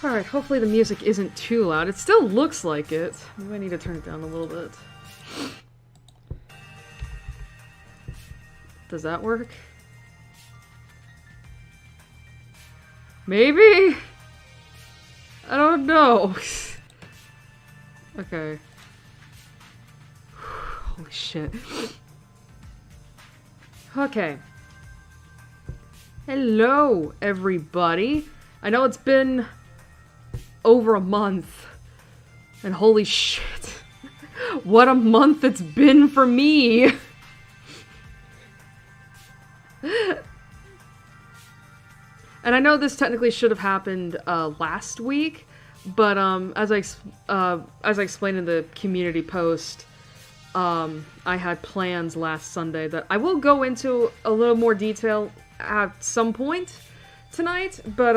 Alright, hopefully the music isn't too loud. It still looks like it. Maybe I need to turn it down a little bit. Does that work? Maybe? I don't know. Okay. Holy shit. Okay. Hello, everybody. I know it's been over a month. And holy shit. What a month it's been for me. And I know this technically should have happened last week, but as I explained in the community post, I had plans last Sunday that I will go into a little more detail at some point tonight, but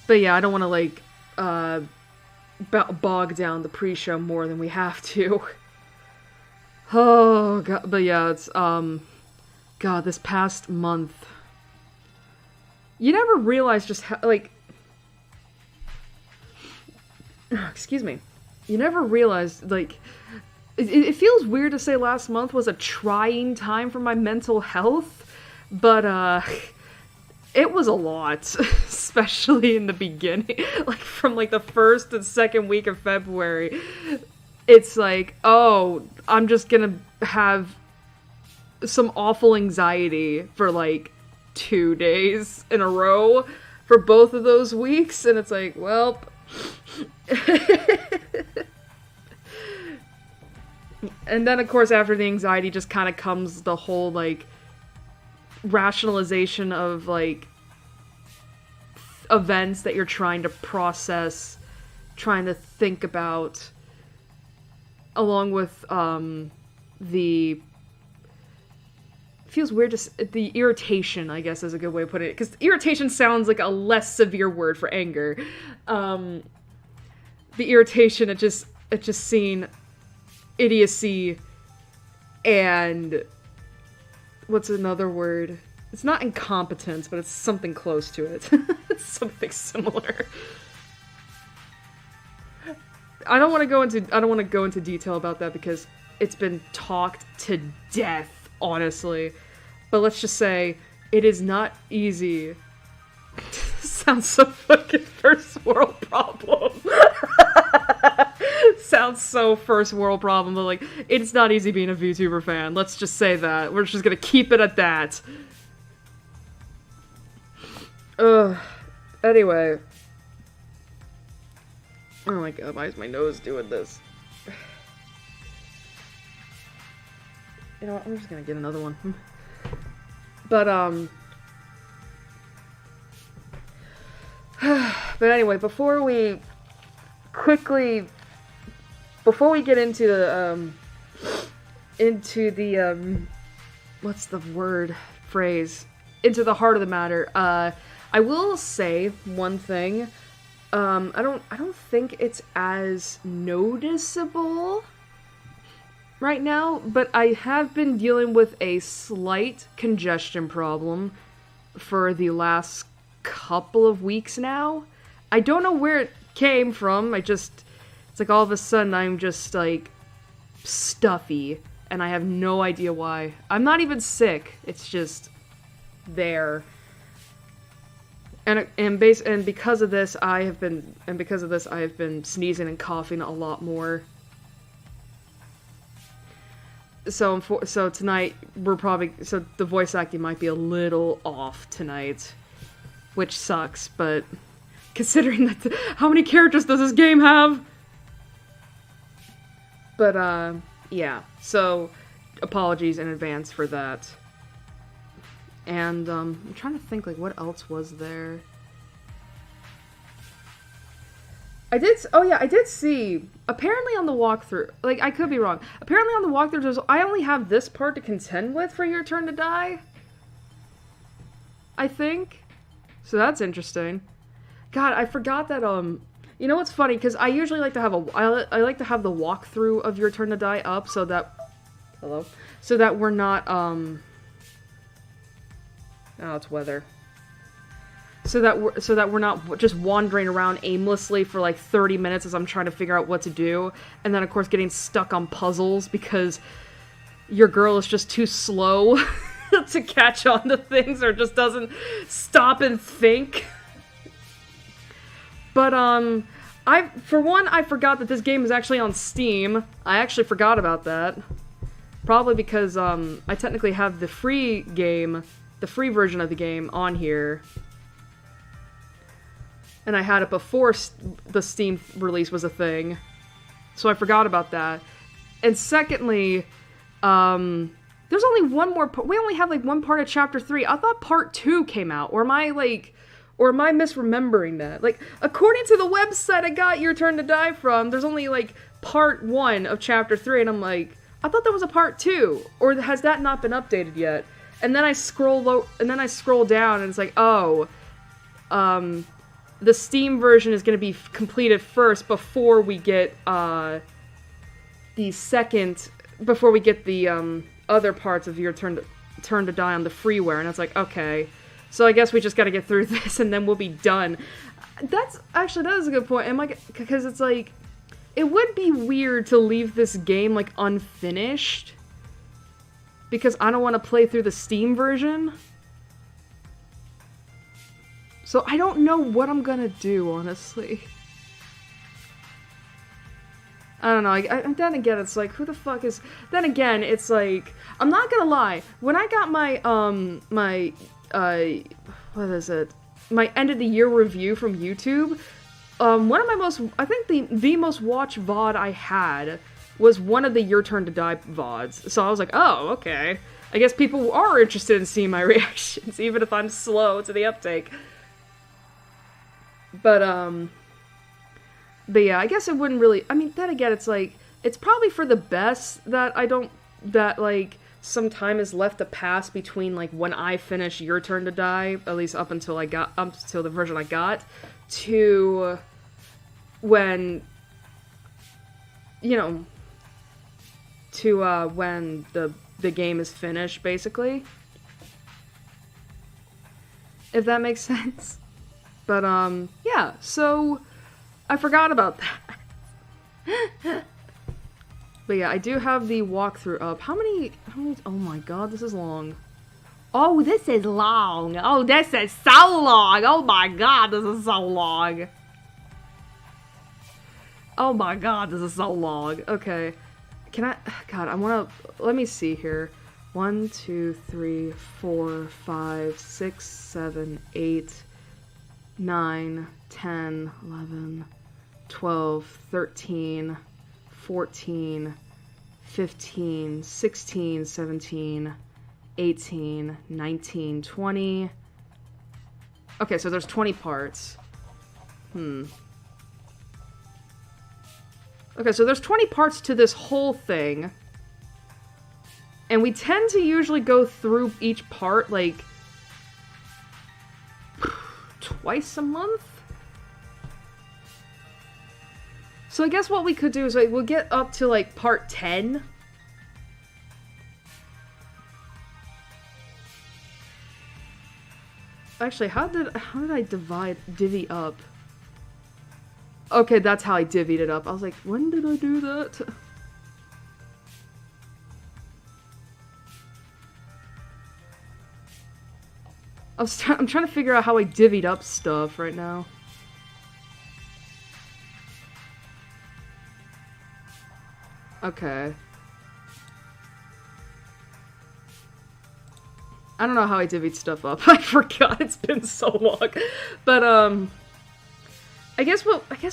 yeah, I don't want to like bog down the pre-show more than we have to. Oh god, but yeah, it's God, this past month. You never realize just how, like... Excuse me. You never realize, like... It feels weird to say last month was a trying time for my mental health, but, it was a lot. Especially in the beginning. Like, from, like, the first and second week of February. It's like, oh, I'm just gonna have some awful anxiety for, like, 2 days in a row for both of those weeks, and it's like, well... And then, of course, after the anxiety just kind of comes the whole, like, rationalization of, like, events that you're trying to process, trying to think about, along with, the... feels weird to the irritation, I guess is a good way to put it, because irritation sounds like a less severe word for anger. The irritation at just seeing idiocy and what's another word? It's not incompetence, but it's something close to it. It's something similar. I don't want to go into detail about that because it's been talked to death. Honestly. But let's just say, it is not easy. Sounds so fucking first world problem. Sounds so first world problem, but like, it's not easy being a VTuber fan. Let's just say that. We're just gonna keep it at that. Anyway. Oh my god, why is my nose doing this? You know what, I'm just gonna get another one. But, but anyway, before we get into the, what's the word, phrase, into the heart of the matter, I will say one thing, I don't think it's as noticeable right now, but I have been dealing with a slight congestion problem for the last couple of weeks now. I don't know where it came from. It's like all of a sudden I'm just like stuffy and I have no idea why. I'm not even sick. It's just there. And because of this I have been sneezing and coughing a lot more. So tonight, the voice acting might be a little off tonight, which sucks, but considering that, how many characters does this game have? But, yeah, so, apologies in advance for that. And, I'm trying to think, like, what else was there? I did see, apparently on the walkthrough, like, I could be wrong, apparently on the walkthrough, I only have this part to contend with for Your Turn to Die, I think, so that's interesting. God, I forgot that, you know what's funny, because I usually like to have I like to have the walkthrough of Your Turn to Die up, so that, so that we're not, oh, it's weather. so that we're not just wandering around aimlessly for like 30 minutes as I'm trying to figure out what to do, and then of course getting stuck on puzzles because your girl is just too slow to catch on to things, or just doesn't stop and think. But for one, I forgot that this game is actually on Steam. I actually forgot about that. Probably because I technically have the free version of the game on here. And I had it before the Steam release was a thing. So I forgot about that. And secondly, there's only one more part. We only have like one part of chapter 3. I thought part 2 came out. Or am I misremembering that? Like, according to the website I got Your Turn to Die from, there's only like part 1 of chapter 3, and I'm like, I thought there was a part 2, or has that not been updated yet? And then I scroll down, and it's like, oh, the Steam version is going to be completed first before we get the other parts of Your Turn to Die on the freeware. And it's like, okay, so I guess we just got to get through this and then we'll be done. That is a good point. And like, because it's like, it would be weird to leave this game like unfinished because I don't want to play through the Steam version. So I don't know what I'm gonna do, honestly. I don't know. Then again, it's like, who the fuck is... Then again, it's like... I'm not gonna lie. When I got my, what is it? My end of the year review from YouTube, one of my most... I think the most watched VOD I had was one of the Your Turn to Die VODs. So I was like, oh, okay. I guess people are interested in seeing my reactions, even if I'm slow to the uptake. But yeah, I guess it wouldn't really... I mean, then again, it's like... It's probably for the best that like, some time is left to pass between, like, when I finish Your Turn to Die, at least up until the version I got, to when... You know... To, when the game is finished, basically. If that makes sense. But, yeah, so, I forgot about that. But yeah, I do have the walkthrough up. How many, oh my god, this is long. Oh, this is long. Oh, this is so long. Oh my god, this is so long. Oh my god, this is so long. Okay. Can I, god, I wanna, let me see here. 1, 2, 3, 4, 5, 6, 7, 8... 9, 10, 11, 12, 13, 14, 15, 16, 17, 18, 19, 20. Okay, so there's 20 parts. Okay, so there's 20 parts to this whole thing. And we tend to usually go through each part, like, twice a month? So I guess what we could do is, like, we'll get up to, like, part 10. Actually, how did I divvy up? Okay, that's how I divvied it up. I was like, when did I do that? I'm trying to figure out how I divvied up stuff right now. Okay. I don't know how I divvied stuff up. I forgot. It's been so long. But, I guess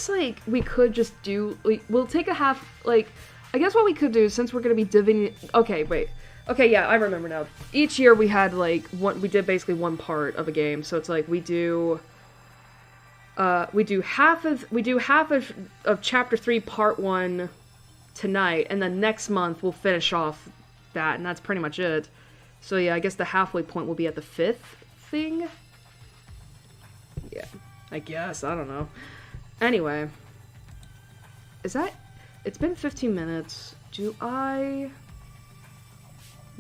like, we could just do, we'll take a half, like, I guess what we could do, since we're gonna be divvying, okay, wait. Okay, yeah, I remember now. Each year we had, like, we did basically one part of a game, so it's like, we do half of Chapter 3, Part 1 tonight, and then next month we'll finish off that, and that's pretty much it. So yeah, I guess the halfway point will be at the 5th thing? Yeah, I guess, I don't know. Anyway. It's been 15 minutes. Do I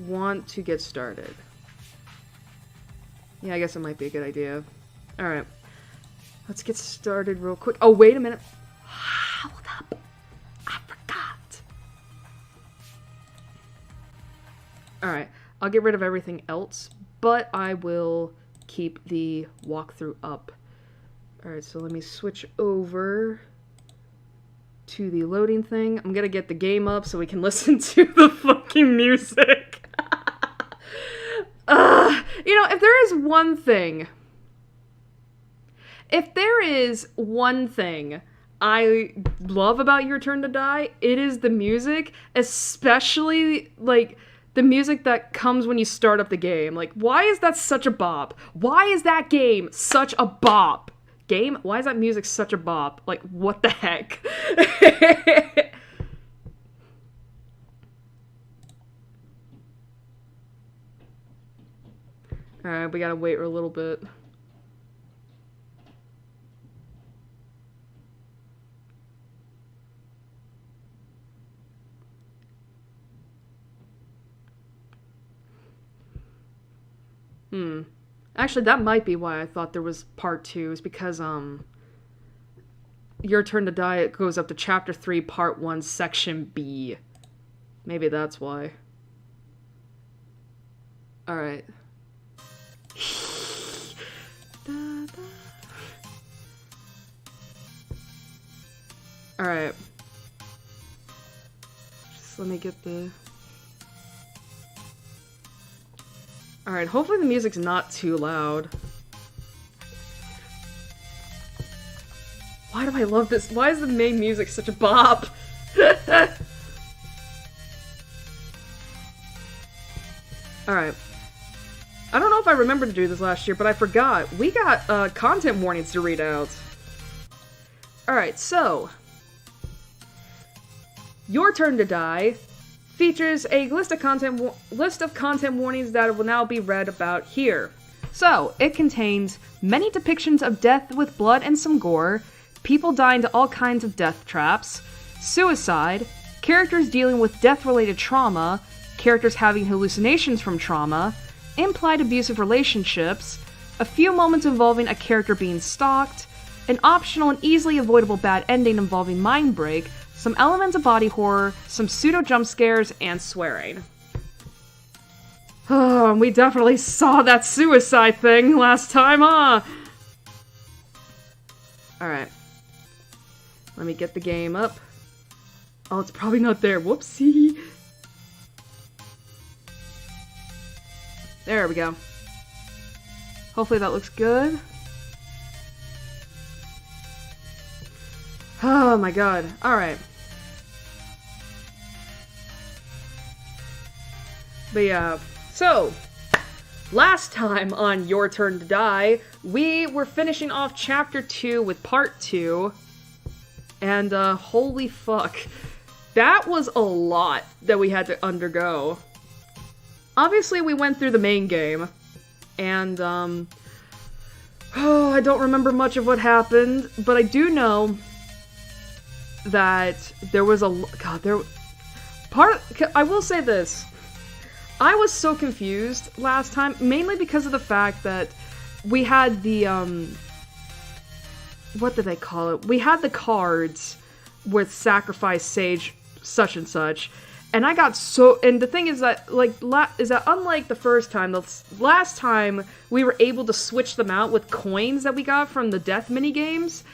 want to get started? Yeah, I guess it might be a good idea. Alright. Let's get started real quick. Oh, wait a minute. Hold up. I forgot. Alright. I'll get rid of everything else, but I will keep the walkthrough up. Alright, so let me switch over to the loading thing. I'm gonna get the game up so we can listen to the fucking music. You know, if there is one thing I love about Your Turn to Die, it is the music, especially, like, the music that comes when you start up the game. Like, why is that such a bop? Why is that game such a bop? Why is that music such a bop? Like, what the heck? Alright, we gotta wait a little bit. Actually, that might be why I thought there was part 2, is because, Your Turn to Die, it goes up to Chapter 3, Part 1, Section B. Maybe that's why. Alright. Alright. Just let me get the... Alright, hopefully the music's not too loud. Why do I love this? Why is the main music such a bop? Alright. I don't know if I remember to do this last year, but I forgot. We got content warnings to read out. Alright, so... Your Turn to Die features a list of content warnings that will now be read about here. So, it contains many depictions of death with blood and some gore, people dying to all kinds of death traps, suicide, characters dealing with death-related trauma, characters having hallucinations from trauma, implied abusive relationships, a few moments involving a character being stalked, an optional and easily avoidable bad ending involving mind break, some elements of body horror, some pseudo-jump scares, and swearing. Oh, we definitely saw that suicide thing last time, huh? Alright. Let me get the game up. Oh, it's probably not there. Whoopsie. There we go. Hopefully that looks good. Oh my god. Alright. But yeah, so, last time on Your Turn to Die, we were finishing off Chapter 2 with Part 2, and holy fuck, that was a lot that we had to undergo. Obviously, we went through the main game, and, oh, I don't remember much of what happened, but I do know that there was I will say this. I was so confused last time, mainly because of the fact that we had the, what did they call it? We had the cards with sacrifice, sage, such and such, and I got so, and the thing is that, like, unlike the first time, the last time we were able to switch them out with coins that we got from the death minigames,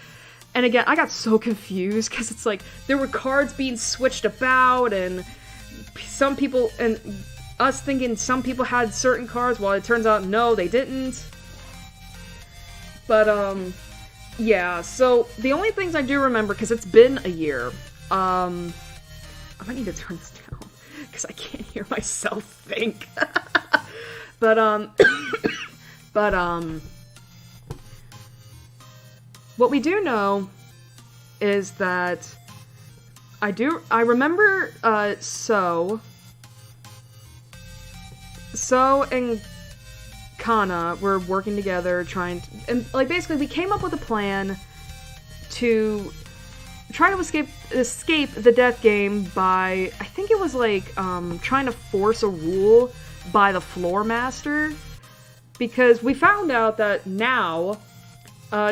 and again, I got so confused, because it's like, there were cards being switched about, and some people, and us thinking some people had certain cards, while it turns out, no, they didn't. But, yeah, so, the only things I do remember, because it's been a year, I might need to turn this down, because I can't hear myself think. But, what we do know is that I remember, So and Kana were working together, and, like, basically we came up with a plan to try to escape the death game by, I think it was, like, trying to force a rule by the floor master, because we found out that now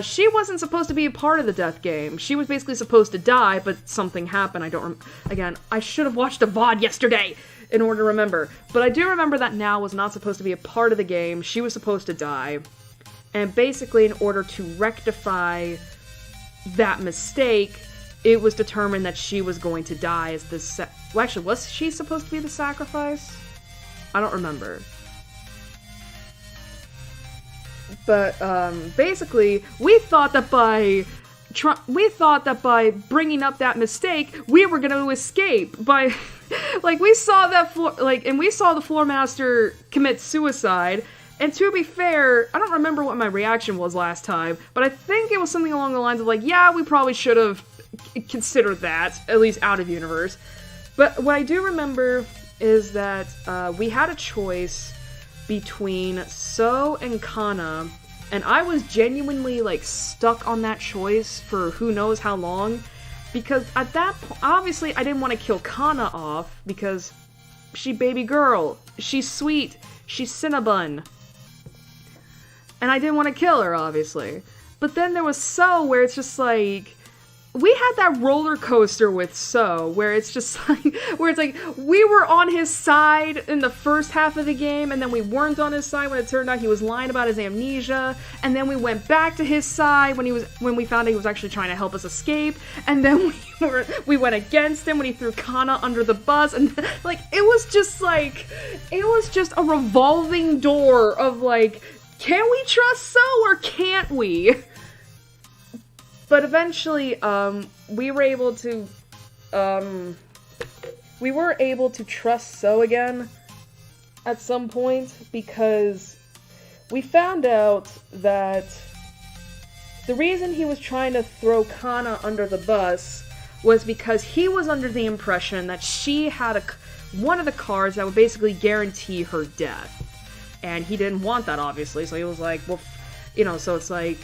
She wasn't supposed to be a part of the death game. She was basically supposed to die, but something happened. I don't again, I should have watched a VOD yesterday in order to remember. But I do remember that Now was not supposed to be a part of the game. She was supposed to die. And basically, in order to rectify that mistake, it was determined that she was going to die as the well, actually, was she supposed to be the sacrifice? I don't remember. But, basically, we thought that by bringing up that mistake, we were gonna escape by, like, we saw that and we saw the floor master commit suicide, and to be fair, I don't remember what my reaction was last time, but I think it was something along the lines of, like, yeah, we probably should have considered that, at least out of universe. But what I do remember is that, we had a choice between So and Kana, and I was genuinely, like, stuck on that choice for who knows how long, because at that point, obviously, I didn't want to kill Kana off, because she's baby girl, she's sweet, she's Cinnabon, and I didn't want to kill her, obviously. But then there was So, where it's just like, we had that roller coaster with So, where it's just like, where it's like, we were on his side in the first half of the game, and then we weren't on his side when it turned out he was lying about his amnesia, and then we went back to his side when we found out he was actually trying to help us escape, and then we went against him when he threw Kana under the bus, and like, it was just a revolving door of like, can we trust So or can't we? But eventually, we were able to trust So again at some point, because we found out that the reason he was trying to throw Kana under the bus was because he was under the impression that she had one of the cards that would basically guarantee her death. And he didn't want that, obviously, so he was like, well, so it's like...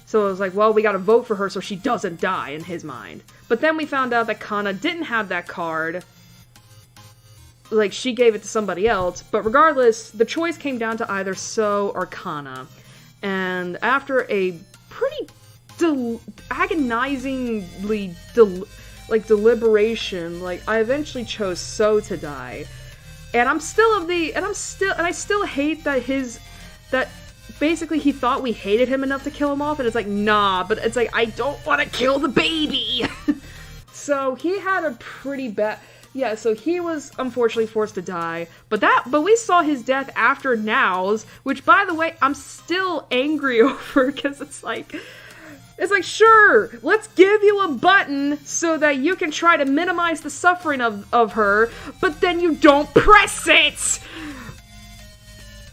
So it was like, well, we gotta vote for her so she doesn't die, in his mind. But then we found out that Kana didn't have that card. Like, she gave it to somebody else. But regardless, the choice came down to either So or Kana. And after a pretty agonizingly deliberation, like, I eventually chose So to die. And I still hate that basically he thought we hated him enough to kill him off, and it's like, nah, but it's like, I don't want to kill the baby! So he had a pretty bad... Yeah, so he was unfortunately forced to die, but we saw his death after Now's, which, by the way, I'm still angry over, because it's like, sure, let's give you a button so that you can try to minimize the suffering of her, but then you don't press it!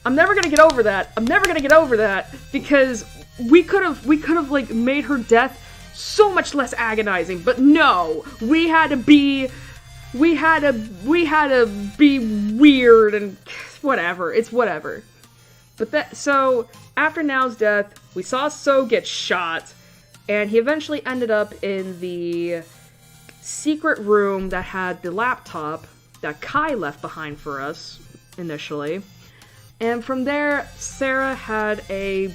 I'm never gonna get over that. Because we could have like made her death so much less agonizing, but no, we had to be weird and whatever. It's whatever. But so after Now's death, we saw So get shot, and he eventually ended up in the secret room that had the laptop that Kai left behind for us initially. And from there, Sarah had a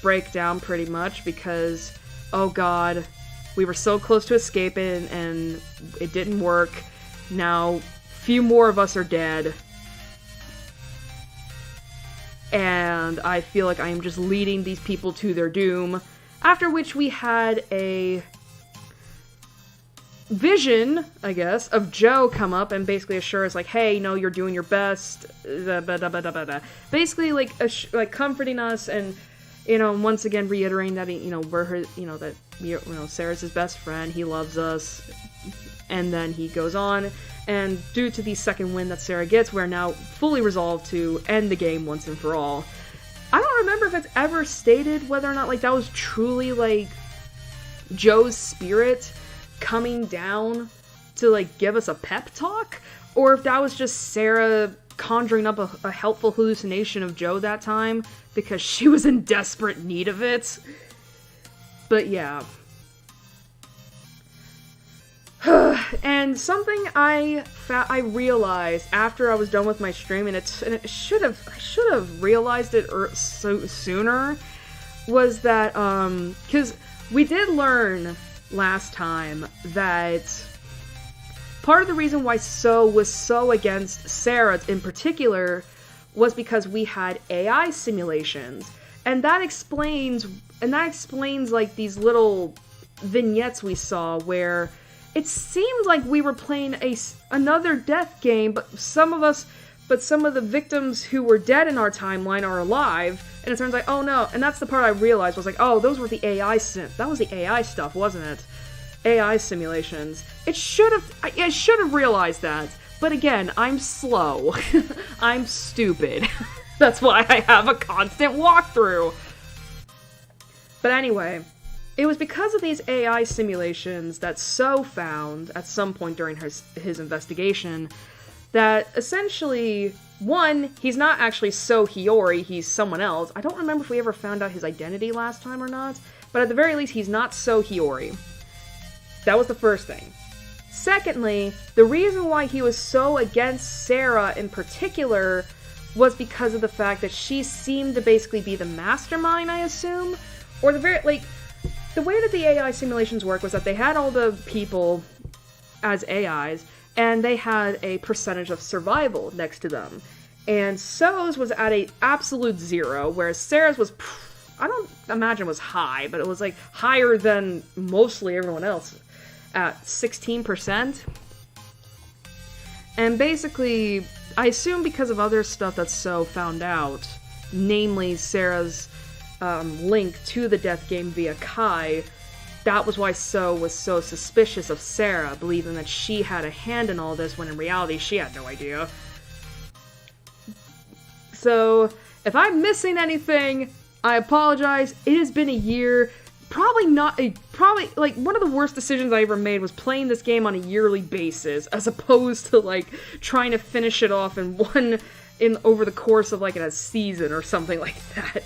breakdown, pretty much, because, oh god, we were so close to escaping, and it didn't work. Now, few more of us are dead. And I feel like I am just leading these people to their doom. After which we had a vision, I guess, of Joe come up and basically assure us, like, hey, no, you're doing your best, basically, like, comforting us, and, once again reiterating that, we're her, that, Sarah's his best friend, he loves us, and then he goes on, and due to the second win that Sarah gets, we're now fully resolved to end the game once and for all. I don't remember if it's ever stated whether or not, like, that was truly, like, Joe's spirit coming down to, like, give us a pep talk, or if that was just Sarah conjuring up a helpful hallucination of Joe that time, because she was in desperate need of it. But yeah. and something I realized after I was done with my stream, and I should have realized it sooner, was that because we did learn last time that part of the reason why So was so against Sarah in particular was because we had AI simulations, and that explains like these little vignettes we saw where it seemed like we were playing another death game, but some of the victims who were dead in our timeline are alive, and it turns like, oh no, and that's the part I realized was like, oh, those were the AI that was the AI stuff, wasn't it? AI simulations. I should have realized that, but again, I'm slow. I'm stupid. That's why I have a constant walkthrough. But anyway, it was because of these AI simulations that So found at some point during his investigation that essentially, one, he's not actually So Hiyori, he's someone else. I don't remember if we ever found out his identity last time or not, but at the very least, he's not So Hiyori. That was the first thing. Secondly, the reason why he was so against Sarah in particular was because of the fact that she seemed to basically be the mastermind, I assume, or the way that the AI simulations work was that they had all the people as AIs, and they had a percentage of survival next to them. And So's was at a absolute 0, whereas Sarah's was, I don't imagine was high, but it was like higher than mostly everyone else at 16%. And basically, I assume because of other stuff that So found out, namely Sarah's link to the death game via Kai, that was why So was so suspicious of Sarah, believing that she had a hand in all this, when in reality she had no idea. So, if I'm missing anything, I apologize. It has been a year. Probably like one of the worst decisions I ever made was playing this game on a yearly basis, as opposed to like trying to finish it off over the course of like a season or something like that.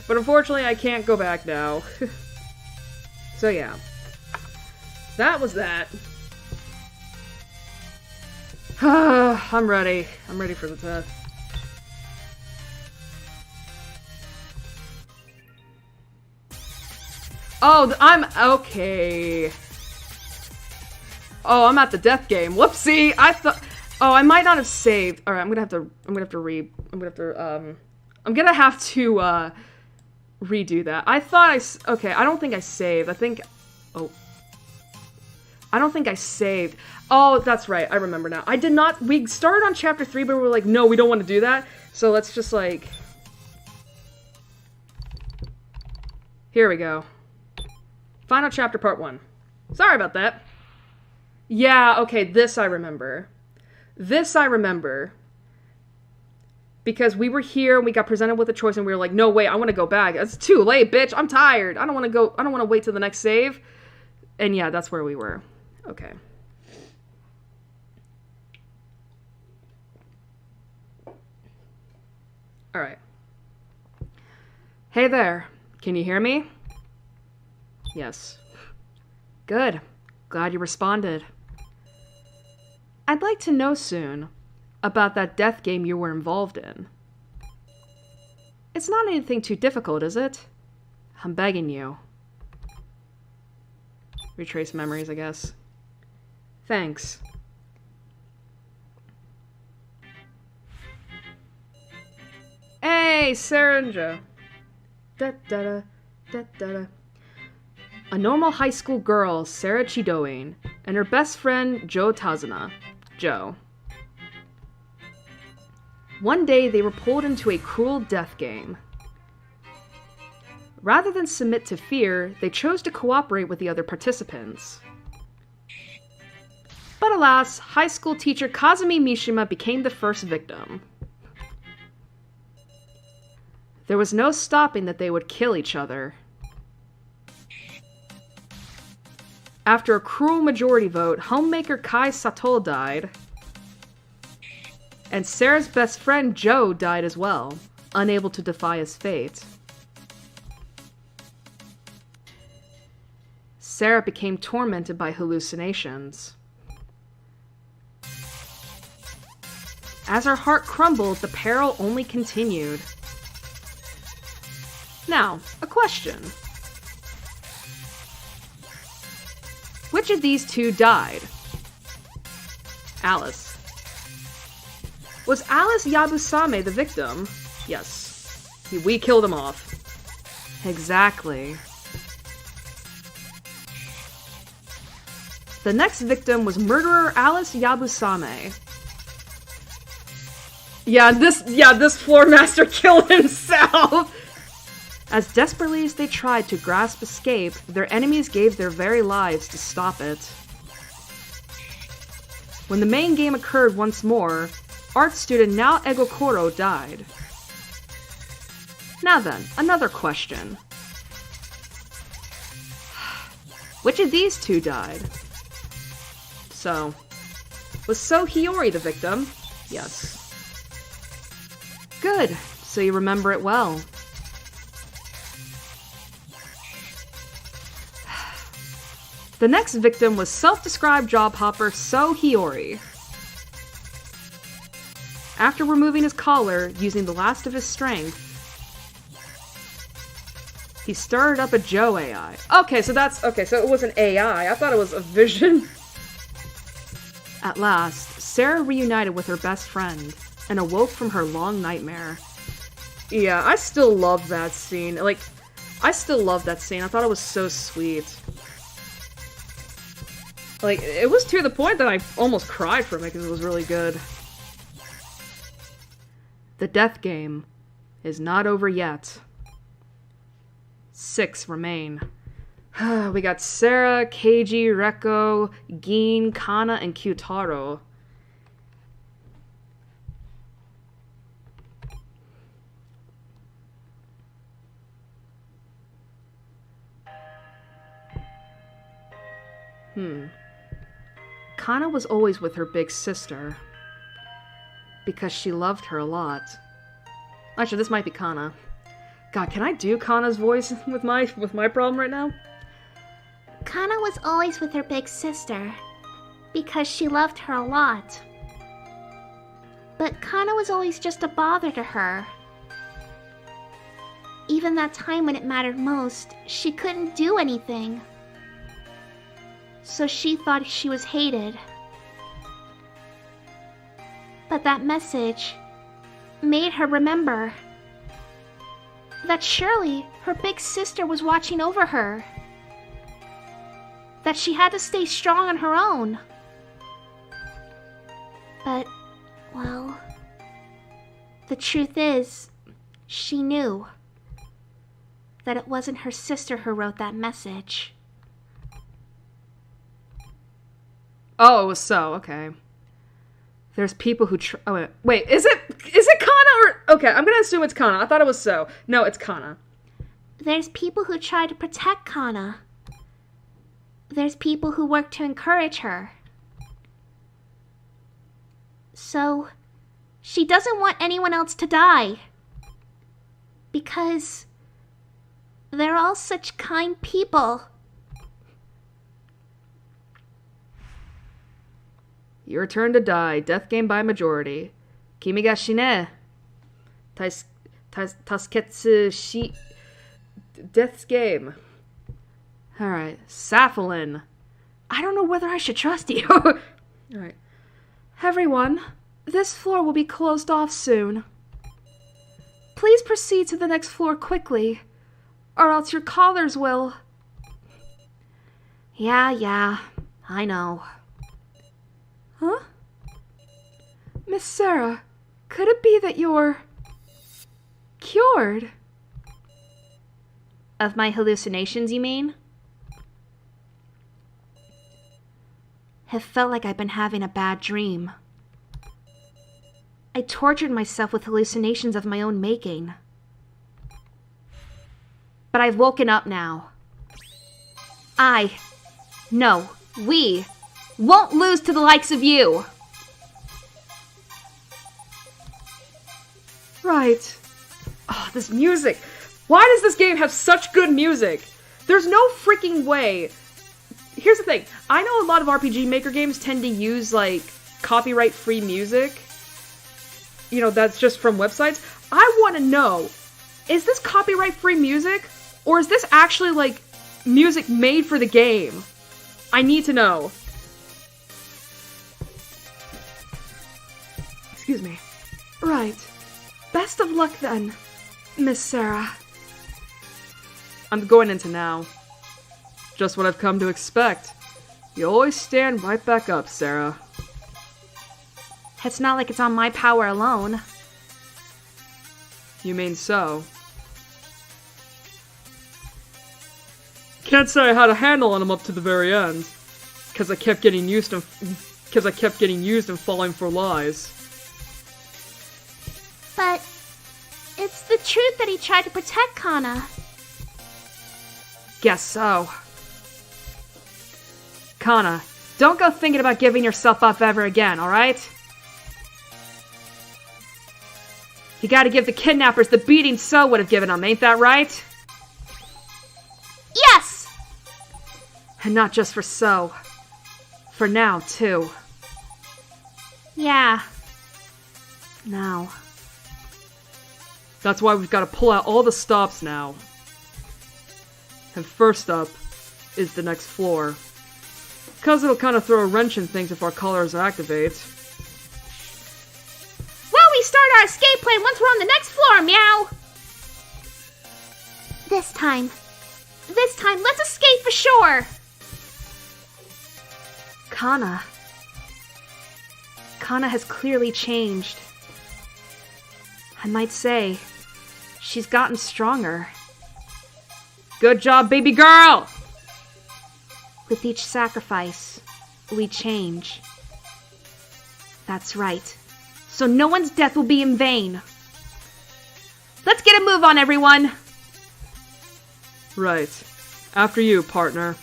But unfortunately, I can't go back now. So yeah. That was that. I'm ready. I'm ready for the test. Oh, I'm okay. Oh, I'm at the death game. Whoopsie! I thought. Oh, I might not have saved. All right, I'm gonna have to redo that. I thought okay, I don't think I saved. I don't think I saved. Oh, that's right. I remember now. I did not. We started on chapter 3, but we were like, no, we don't want to do that. So let's just like. Here we go. Final chapter part 1. Sorry about that. Yeah, okay, this I remember. Because we were here, and we got presented with a choice, and we were like, no, wait, I want to go back. It's too late, bitch. I'm tired. I don't want to wait till the next save. And yeah, that's where we were. Okay. Alright. Hey there. Can you hear me? Yes. Good. Glad you responded. I'd like to know soon about that death game you were involved in. It's not anything too difficult, is it? I'm begging you. Retrace memories, I guess. Thanks. Hey, Sarinja. Da-da-da, da-da-da. A normal high school girl, Sarah Chidoane, and her best friend, Joe Tazuna. Joe. One day, they were pulled into a cruel death game. Rather than submit to fear, they chose to cooperate with the other participants. But alas, high school teacher Kazumi Mishima became the first victim. There was no stopping that they would kill each other. After a cruel majority vote, homemaker Kai Sato died. And Sarah's best friend Joe died as well, unable to defy his fate. Sarah became tormented by hallucinations. As her heart crumbled, the peril only continued. Now, a question. Which of these two died? Alice. Was Alice Yabusame the victim? Yes. We killed him off. Exactly. The next victim was murderer Alice Yabusame. Yeah, this floor master killed himself! As desperately as they tried to grasp escape, their enemies gave their very lives to stop it. When the main game occurred once more, art student Nao Egokoro died. Now then, another question. Which of these two died? So, was So Hiyori the victim? Yes. Good, so you remember it well. The next victim was self-described job hopper So Hiyori. After removing his collar, using the last of his strength, he stirred up a Joe AI. Okay, so it was an AI. I thought it was a vision. At last, Sarah reunited with her best friend and awoke from her long nightmare. Yeah, I still love that scene. I thought it was so sweet. It was to the point that I almost cried from it because it was really good. The death game is not over yet. 6 remain. We got Sarah, Keiji, Reko, Gin, Kana, and Kyutaro. Kana was always with her big sister. Because she loved her a lot. Actually, this might be Kana. God, can I do Kana's voice with my problem right now? Kana was always with her big sister. Because she loved her a lot. But Kana was always just a bother to her. Even that time when it mattered most, she couldn't do anything. So she thought she was hated. But that message made her remember that surely her big sister was watching over her. That she had to stay strong on her own. But, well, the truth is, she knew that it wasn't her sister who wrote that message. Oh, it was So, okay. There's people who wait, is it Kana or... Okay, I'm gonna assume it's Kana. I thought it was So. No, it's Kana. There's people who try to protect Kana. There's people who work to encourage her. So, she doesn't want anyone else to die. Because they're all such kind people. Your turn to die. Death game by majority. Kimi ga shine. Tasketsu shi... Death's game. Alright. Saphalin. I don't know whether I should trust you. Alright. Everyone, this floor will be closed off soon. Please proceed to the next floor quickly, or else your collars will... Yeah, I know. Huh? Miss Sarah, could it be that you're... cured? Of my hallucinations, you mean? It felt like I've been having a bad dream. I tortured myself with hallucinations of my own making. But I've woken up now. We won't lose to the likes of you! Right. Oh, this music. Why does this game have such good music? There's no freaking way here's the thing. I know a lot of RPG Maker games tend to use, like, copyright-free music. You know, that's just from websites. I want to know, is this copyright-free music? Or is this actually, like, music made for the game? I need to know. Excuse me. Right. Best of luck then, Miss Sarah. I'm going into now. Just what I've come to expect. You always stand right back up, Sarah. It's not like it's on my power alone. You mean so? Can't say I had a handle on him up to the very end. Because I kept getting used and falling for lies. But it's the truth that he tried to protect Kana. Guess so. Kana, don't go thinking about giving yourself up ever again, alright? You gotta give the kidnappers the beating So would have given them, ain't that right? Yes! And not just for So. For now, too. Yeah. Now. That's why we've got to pull out all the stops now. And first up is the next floor. Because it'll kind of throw a wrench in things if our colors activate. Well, we start our escape plan once we're on the next floor, meow! This time, let's escape for sure! Kana has clearly changed. I might say, she's gotten stronger. Good job, baby girl! With each sacrifice, we change. That's right. So no one's death will be in vain. Let's get a move on, everyone! Right. After you, partner.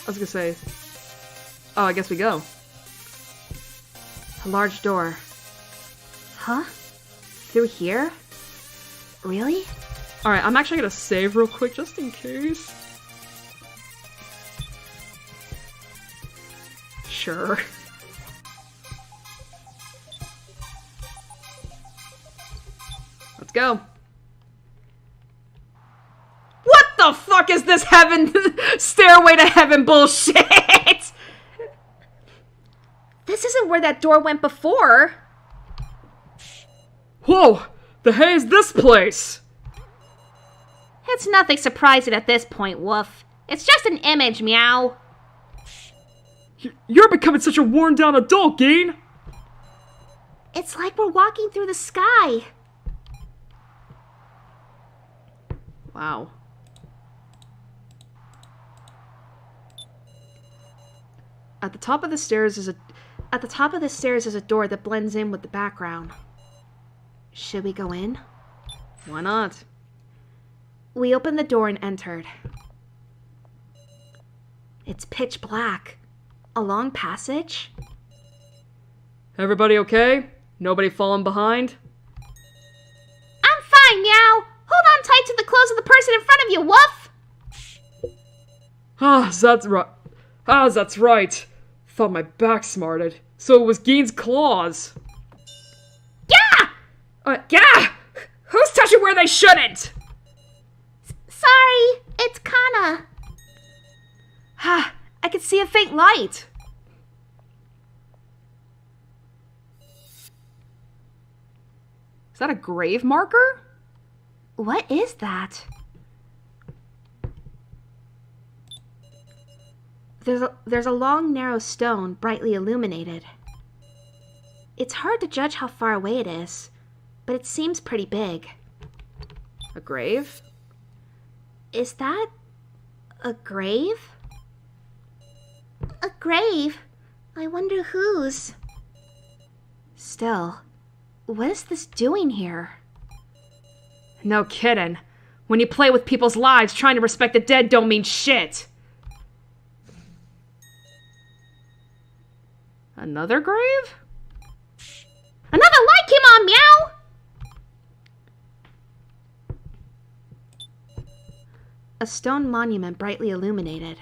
I was gonna say... Oh, I guess we go. A large door. Huh? Through here? Really? Alright, I'm actually gonna save real quick just in case. Sure. Let's go. What the fuck is this heaven stairway to heaven bullshit? This isn't where that door went before. Whoa! The hell is this place? It's nothing surprising at this point, Woof. It's just an image, meow. You're becoming such a worn-down adult, Geen! It's like we're walking through the sky. Wow. At the top of the stairs is a door that blends in with the background. Should we go in? Why not? We opened the door and entered. It's pitch black. A long passage? Everybody okay? Nobody falling behind? I'm fine, meow. Hold on tight to the clothes of the person in front of you, Woof. That's right. Thought my back smarted. So it was Geen's claws. Yeah! Yeah! Who's touching where they shouldn't? Sorry, it's Kana. I could see a faint light. Is that a grave marker? What is that? There's a long, narrow stone, brightly illuminated. It's hard to judge how far away it is, but it seems pretty big. A grave? Is that a grave? A grave? I wonder whose. Still, what is this doing here? No kidding. When you play with people's lives, trying to respect the dead don't mean shit. Another grave? Another light came on, meow! A stone monument brightly illuminated.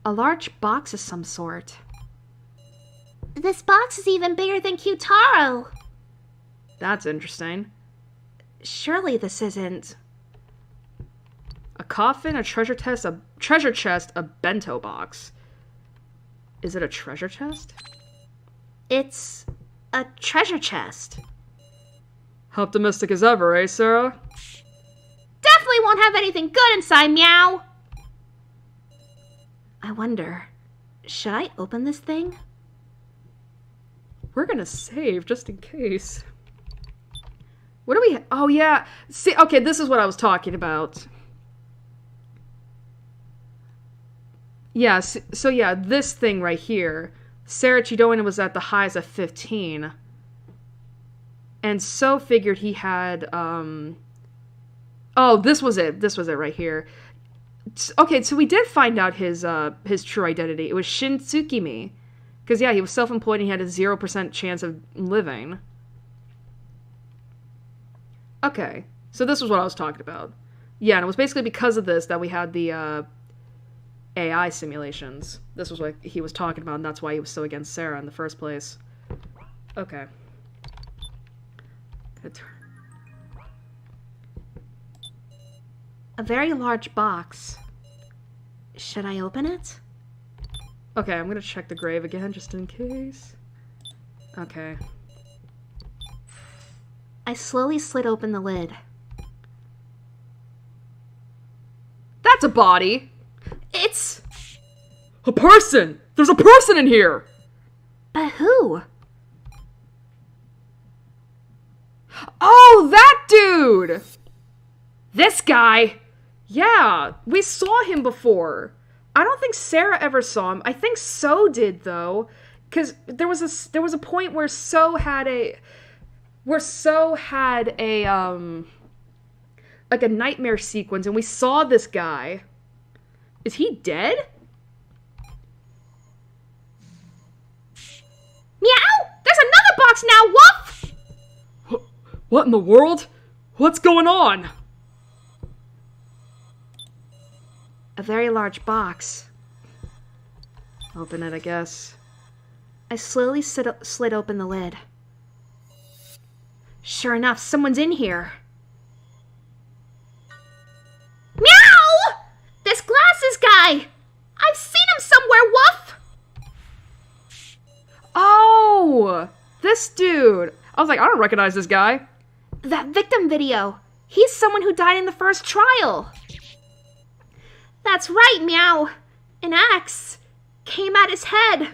A large box of some sort. This box is even bigger than Q-Taro. That's interesting. Surely this isn't... A coffin, a treasure chest, a bento box. Is it a treasure chest? It's a treasure chest. Optimistic as ever, eh, Sarah? Definitely won't have anything good inside, meow! I wonder, should I open this thing? We're gonna save just in case. What do we... Oh, yeah. See, okay, this is what I was talking about. Yeah, so yeah, this thing right here. Sarah Chidona was at the highs of 15. And So figured he had, Oh, this was it. This was it right here. Okay, so we did find out his true identity. It was Shintsukimi. Because, yeah, he was self-employed and he had a 0% chance of living. Okay, so this was what I was talking about. Yeah, and it was basically because of this that we had the AI simulations. This was what he was talking about, and that's why he was so against Sarah in the first place. Okay. A very large box. Should I open it? Okay, I'm gonna check the grave again, just in case. Okay. I slowly slid open the lid. That's a body! It's... A person! There's a person in here! But who? Oh, that dude! This guy! Yeah, we saw him before. I don't think Sarah ever saw him. I think So did, though. Because there was a point where So had a... like a nightmare sequence, and we saw this guy. Is he dead? Meow! There's another box now, woof! What in the world? What's going on? A very large box. Open it, I guess. I slowly slid open the lid. Sure enough, someone's in here. Meow! This glasses guy! I've seen him somewhere, woof! Oh! This dude! I was like, I don't recognize this guy. That victim video. He's someone who died in the first trial. That's right, meow. An axe came at his head.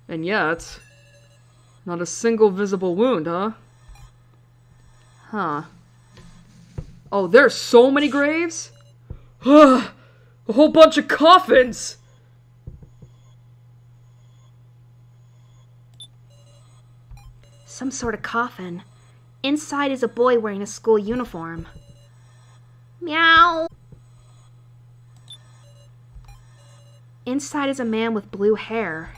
And yet, not a single visible wound, huh? Huh. Oh, there's so many graves? A whole bunch of coffins! Some sort of coffin. Inside is a boy wearing a school uniform. Meow. Inside is a man with blue hair.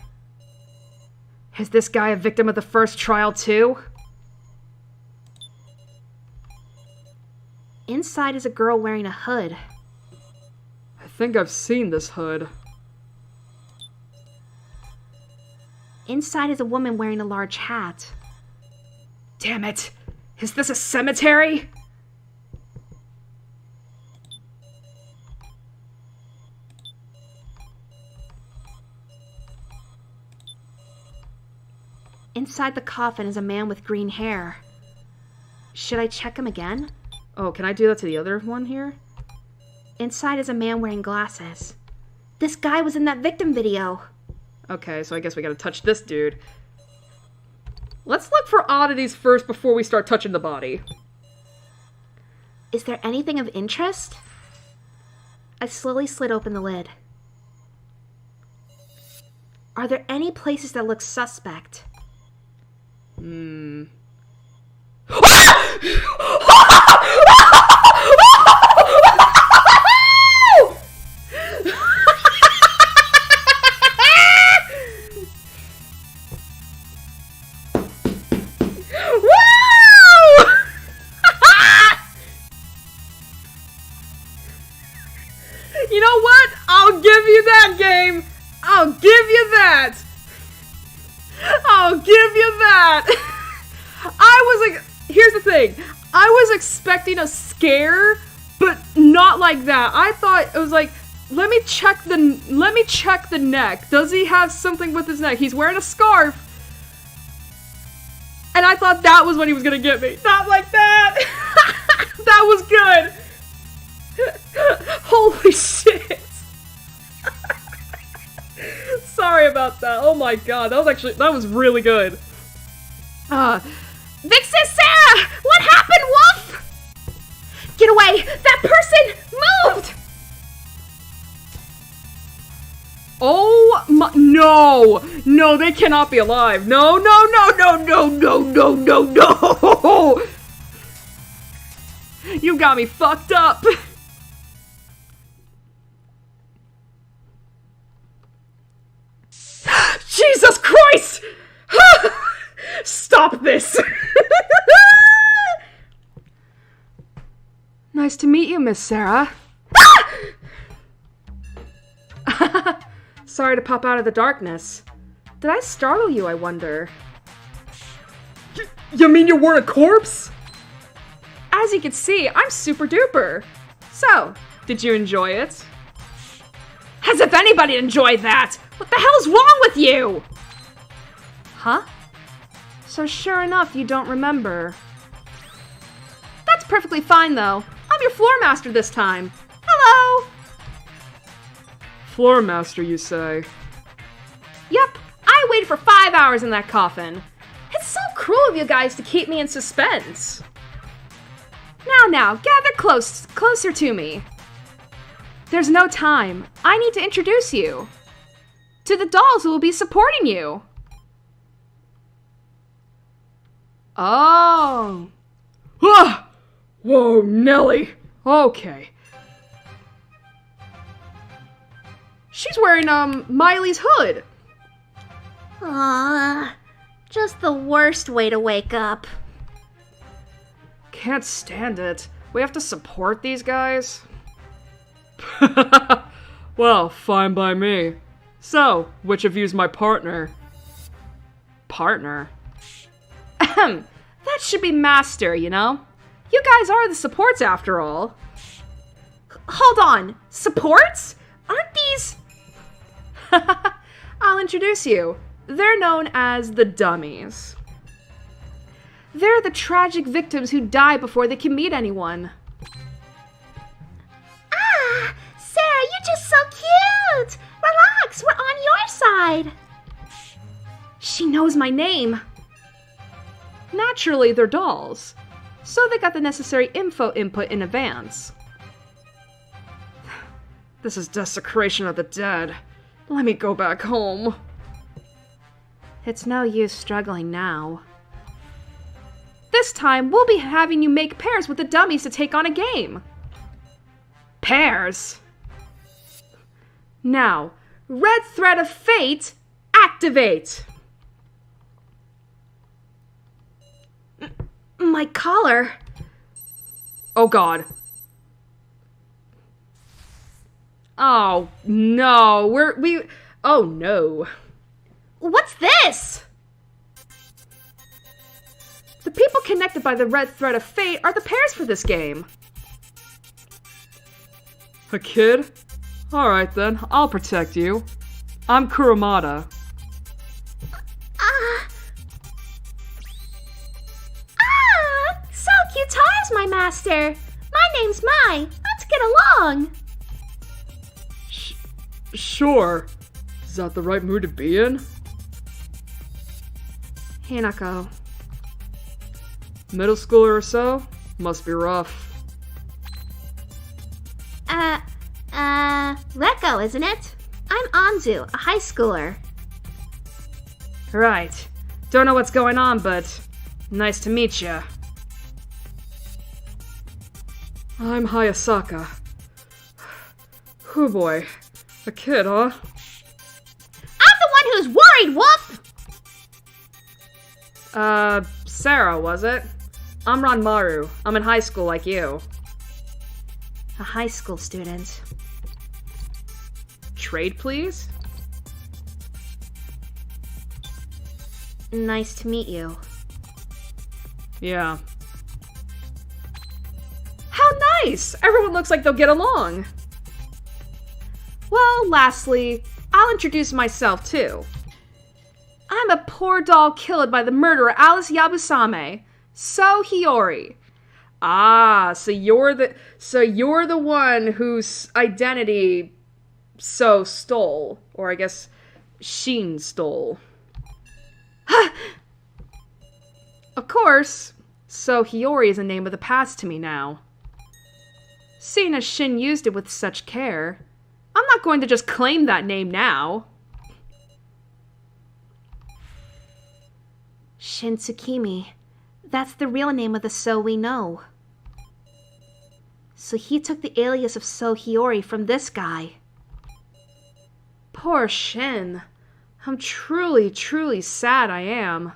Is this guy a victim of the first trial too? Inside is a girl wearing a hood. I think I've seen this hood. Inside is a woman wearing a large hat. Damn it! Is this a cemetery? Inside the coffin is a man with green hair. Should I check him again? Oh, can I do that to the other one here? Inside is a man wearing glasses. This guy was in that victim video. Okay, so I guess we gotta touch this dude. Let's look for oddities first before we start touching the body. Is there anything of interest? I slowly slid open the lid. Are there any places that look suspect? thing. I was expecting a scare, but not like that. I thought it was like, let me check the neck. Does he have something with his neck? He's wearing a scarf. And I thought that was when he was gonna get me. Not like that. That was good. Holy shit. Sorry about that. Oh my god, that was really good. Vixen Sarah! What happened, Wolf? Get away! That person moved! Oh my, no, they cannot be alive. No. You got me fucked up. Jesus Christ! Stop this! Nice to meet you, Miss Sarah. Sorry to pop out of the darkness. Did I startle you, I wonder? You mean you weren't a corpse? As you can see, I'm super duper. So, did you enjoy it? As if anybody enjoyed that! What the hell's wrong with you? Huh? So sure enough, you don't remember. That's perfectly fine, though. I'm your floor master this time. Hello! Floor master, you say? Yep, I waited for 5 hours in that coffin. It's so cruel of you guys to keep me in suspense. Now, gather closer to me. There's no time. I need to introduce you to the dolls who will be supporting you. Oh. Ah! Whoa, Nelly. Okay. She's wearing, Miley's hood. Aww, just the worst way to wake up. Can't stand it. We have to support these guys? Well, fine by me. So, which of you's my partner? Partner? Ahem. That should be master, you know? You guys are the supports after all. Hold on. Supports? Aren't these... I'll introduce you. They're known as the dummies. They're the tragic victims who die before they can meet anyone. Ah, Sarah, you're just so cute! Relax, we're on your side. She knows my name. Naturally, they're dolls, so they got the necessary info input in advance. This is desecration of the dead. Let me go back home. It's no use struggling now. This time, we'll be having you make pairs with the dummies to take on a game. Pairs? Now, Red Thread of Fate, activate! My collar. Oh god. Oh no, oh no. What's this? The people connected by the Red Thread of Fate are the pairs for this game. A kid? Alright then, I'll protect you. I'm Kurumada. So cute tires, my master. My name's Mai. Let's get along. Sure. Is that the right mood to be in? Hanako. Middle schooler or so? Must be rough. Reko, isn't it? I'm Anzu, a high schooler. Right. Don't know what's going on, but nice to meet ya. I'm Hayasaka. Oh boy. A kid, huh? I'm the one who's worried, Wolf! Sarah, was it? I'm Ranmaru. I'm in high school like you. A high school student. Trade, please? Nice to meet you. Yeah. Nice! Everyone looks like they'll get along. Well, lastly, I'll introduce myself too. I'm a poor doll killed by the murderer Alice Yabusame, So Hiyori. Ah, so you're the one whose identity So stole, or I guess Sheen stole. Of course, So Hiyori is a name of the past to me now. Seeing as Shin used it with such care, I'm not going to just claim that name now. Shin Tsukimi. That's the real name of the So we know. So he took the alias of So Hiyori from this guy. Poor Shin. I'm truly, truly sad I am.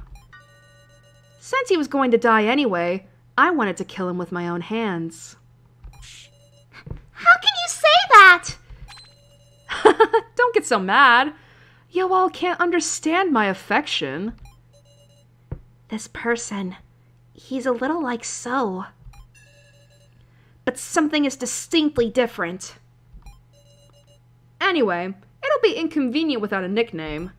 Since he was going to die anyway, I wanted to kill him with my own hands. How can you say that? Don't get so mad. You all can't understand my affection. This person, he's a little like So. But something is distinctly different. Anyway, it'll be inconvenient without a nickname.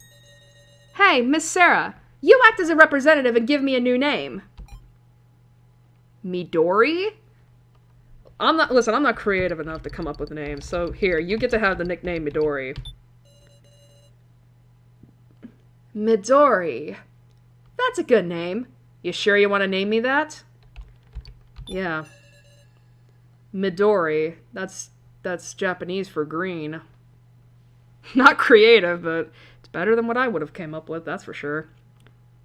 Hey, Miss Sarah, you act as a representative and give me a new name. Midori? I'm not creative enough to come up with names, so here, you get to have the nickname Midori. Midori. That's a good name. You sure you want to name me that? Yeah. Midori. That's Japanese for green. Not creative, but it's better than what I would have came up with, that's for sure.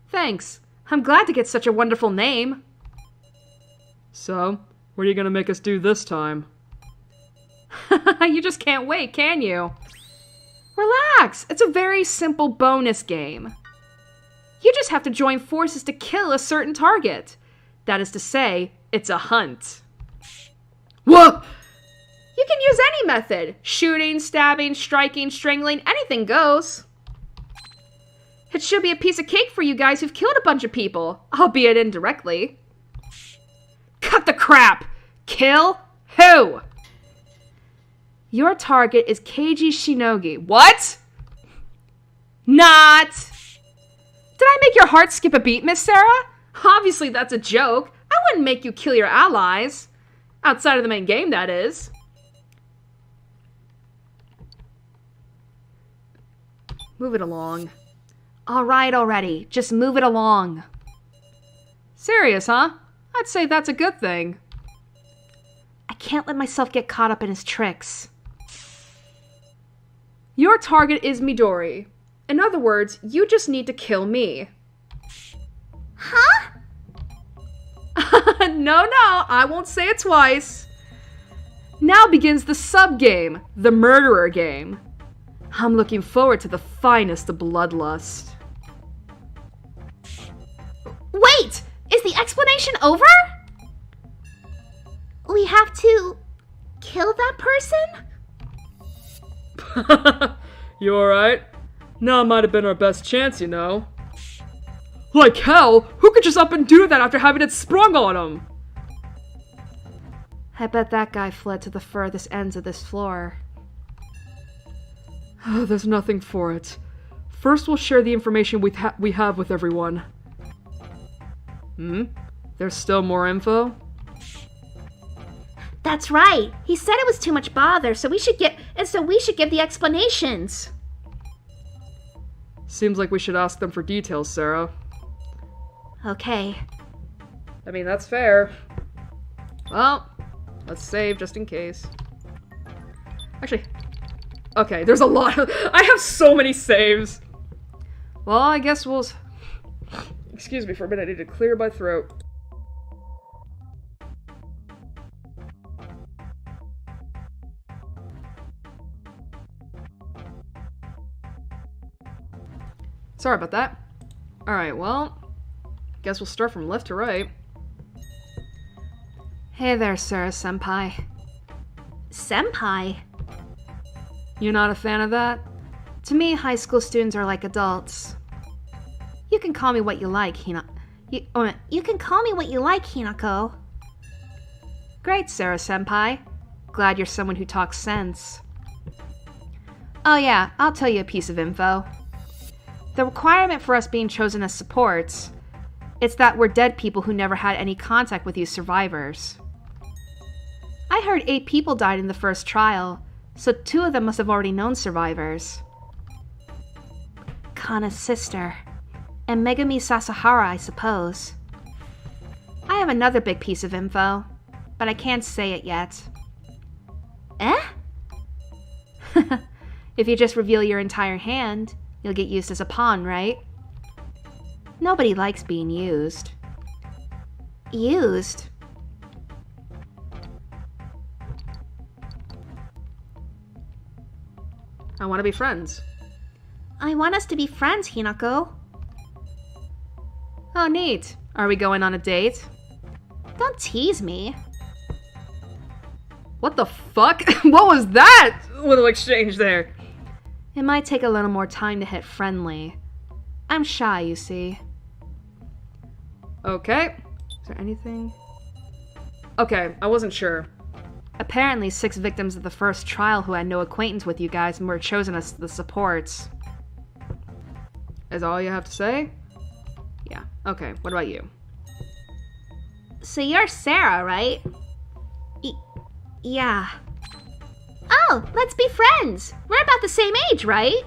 Thanks. I'm glad to get such a wonderful name. So, what are you gonna make us do this time? You just can't wait, can you? Relax. It's a very simple bonus game. You just have to join forces to kill a certain target. That is to say, it's a hunt. Whoa! You can use any method. Shooting, stabbing, striking, strangling, anything goes. It should be a piece of cake for you guys who've killed a bunch of people, albeit indirectly. Cut the crap! Kill who? Your target is Keiji Shinogi. What? Not! Did I make your heart skip a beat, Miss Sarah? Obviously that's a joke. I wouldn't make you kill your allies. Outside of the main game, that is. Move it along. Alright already, just move it along. Serious, huh? I'd say that's a good thing. I can't let myself get caught up in his tricks. Your target is Midori. In other words, you just need to kill me. Huh? No, I won't say it twice. Now begins the sub-game, the murderer game. I'm looking forward to the finest of bloodlust. Wait! Is the explanation over? We have to kill that person? You alright? Now might have been our best chance, you know. Like hell, who could just up and do that after having it sprung on him? I bet that guy fled to the furthest ends of this floor. There's nothing for it. First we'll share the information we have with everyone. There's still more info? That's right. He said it was too much bother, so we should give the explanations. Seems like we should ask them for details, Sarah. Okay. I mean, that's fair. Well, let's save just in case. Actually, okay, there's a lot of... I have so many saves. Well, I guess we'll... Excuse me for a minute, I need to clear my throat. Sorry about that. Alright, well, guess we'll start from left to right. Hey there, Sarah Senpai. Senpai? You're not a fan of that? To me, high school students are like adults. You can call me what you like, You can call me what you like, Hinako. Great, Sarah-senpai. Glad you're someone who talks sense. Oh yeah, I'll tell you a piece of info. The requirement for us being chosen as supports, it's that we're dead people who never had any contact with you survivors. I heard 8 people died in the first trial, so 2 of them must have already known survivors. Kana's sister, and Megami Sasahara, I suppose. I have another big piece of info, but I can't say it yet. Eh? If you just reveal your entire hand, you'll get used as a pawn, right? Nobody likes being used. Used? I want to be friends. I want us to be friends, Hinako. Oh, neat. Are we going on a date? Don't tease me. What the fuck? What was that little exchange there? It might take a little more time to hit friendly. I'm shy, you see. Okay. Is there anything? Okay, I wasn't sure. Apparently 6 victims of the first trial who had no acquaintance with you guys and were chosen as the supports. Is all you have to say? Yeah, okay, what about you? So you're Sarah, right? Yeah. Oh, let's be friends! We're about the same age, right?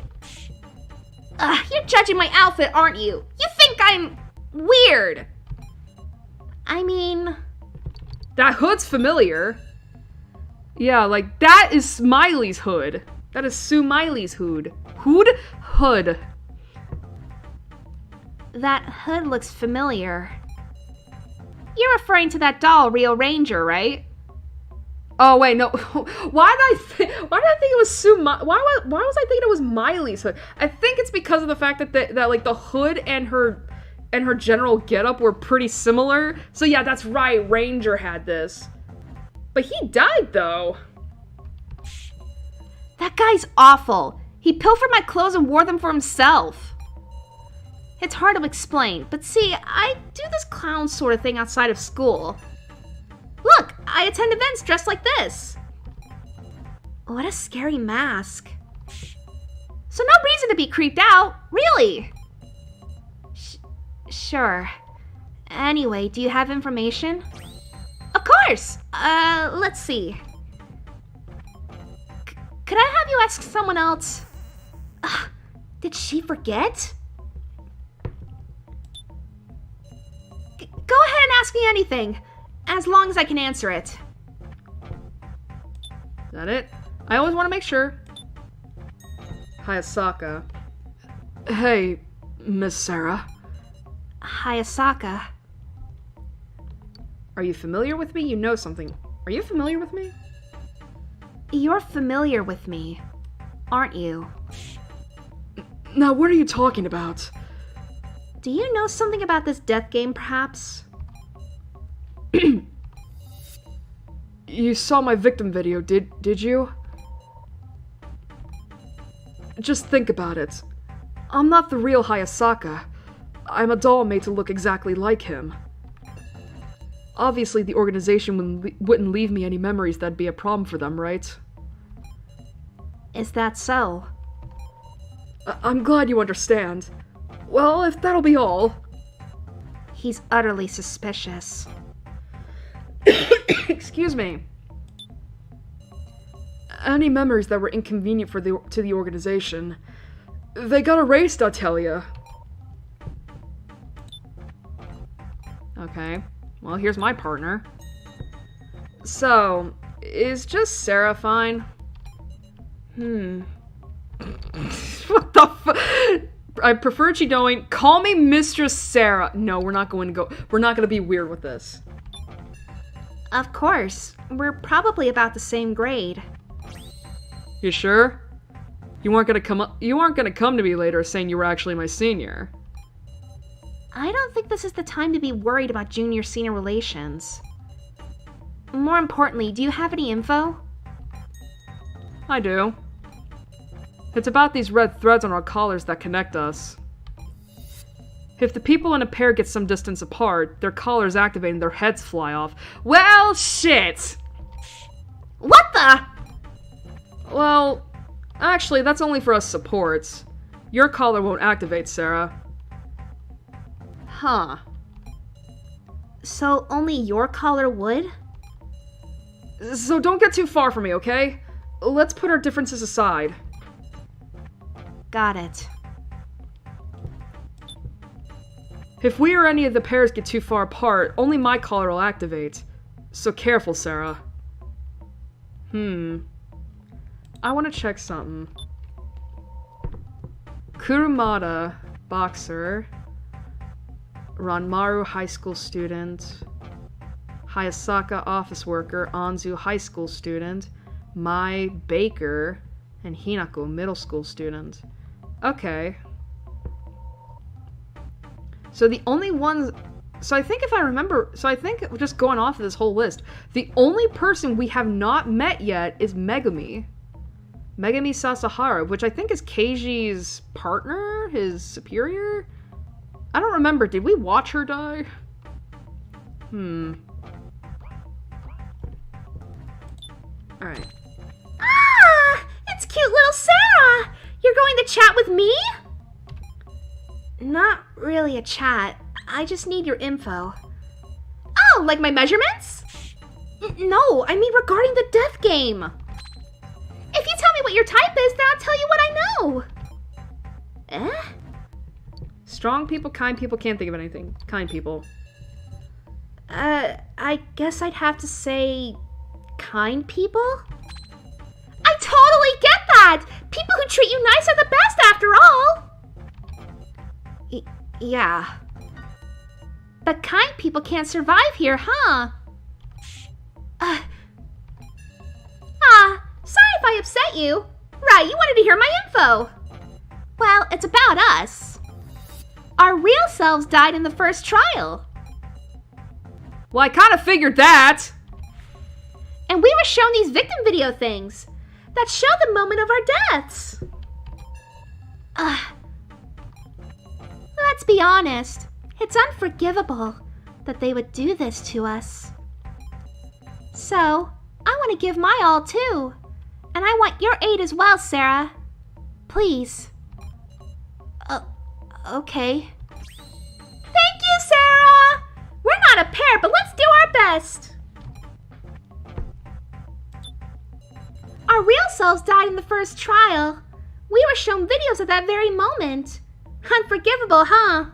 You're judging my outfit, aren't you? You think I'm weird! I mean... That hood's familiar. Yeah, like, that is Smiley's hood. That is Sue Miley's hood. Hood. That hood looks familiar. You're referring to that doll, Rio Ranger, right? Oh, wait, no. Why did I think it was Sue why was I thinking it was Miley's hood? I think it's because of the fact that like the hood and her general getup were pretty similar. So yeah, that's right. Ranger had this. But he died though. That guy's awful. He pilfered my clothes and wore them for himself. It's hard to explain, but see, I do this clown sort of thing outside of school. Look, I attend events dressed like this. What a scary mask. So no reason to be creeped out, really. Sure. Anyway, do you have information? Of course! Let's see. Could I have you ask someone else? Did she forget? Go ahead and ask me anything, as long as I can answer it. Is that it? I always want to make sure. Hayasaka. Hey, Miss Sarah. Hayasaka. Are you familiar with me? You know something. Are you familiar with me? You're familiar with me, aren't you? Now, what are you talking about? Do you know something about this death game, perhaps? You saw my victim video, did you? Just think about it. I'm not the real Hayasaka. I'm a doll made to look exactly like him. Obviously, the organization wouldn't leave me any memories that'd be a problem for them, right? Is that so? I'm glad you understand. Well, if that'll be all. He's utterly suspicious. Excuse me. Any memories that were inconvenient to the organization, they got erased, I tell ya. Okay, well, here's my partner. So, is just Sarah fine? What the I prefer Chidoing. Call me Mistress Sarah. No, we're not going to be weird with this. Of course. We're probably about the same grade. You sure? You aren't gonna come to me later saying you were actually my senior. I don't think this is the time to be worried about junior-senior relations. More importantly, do you have any info? I do. It's about these red threads on our collars that connect us. If the people in a pair get some distance apart, their collars activate and their heads fly off. Well, shit! What the? Well, actually, that's only for us supports. Your collar won't activate, Sarah. Huh. So only your collar would? So don't get too far from me, okay? Let's put our differences aside. Got it. If we or any of the pairs get too far apart, only my collar will activate. So careful, Sarah. I want to check something. Kurumada, boxer. Ranmaru, high school student. Hayasaka, office worker. Anzu, high school student. Mai, baker. And Hinako, middle school student. Okay. So the only ones... So I think if I remember... So I think, just going off of this whole list, the only person we have not met yet is Megumi. Megumi Sasahara, which I think is Keiji's partner? His superior? I don't remember. Did we watch her die? Alright. Ah! It's cute little Sarah! You're going to chat with me? Not really a chat. I just need your info. Oh, like my measurements? No, I mean regarding the death game. If you tell me what your type is, then I'll tell you what I know. Eh? Strong people, kind people, can't think of anything. Kind people. I guess I'd have to say kind people? I totally get that! People who treat you nice are the best after all! Yeah. But kind people can't survive here, huh? Sorry if I upset you. Right, you wanted to hear my info. Well, it's about us. Our real selves died in the first trial. Well, I kind of figured that! And we were shown these victim video things that show the moment of our deaths. Let's be honest. It's unforgivable that they would do this to us. So, I want to give my all too. And I want your aid as well, Sarah. Please. Okay. Thank you, Sarah! We're not a pair, but let's do our best. Our real selves died in the first trial. We were shown videos at that very moment. Unforgivable, huh?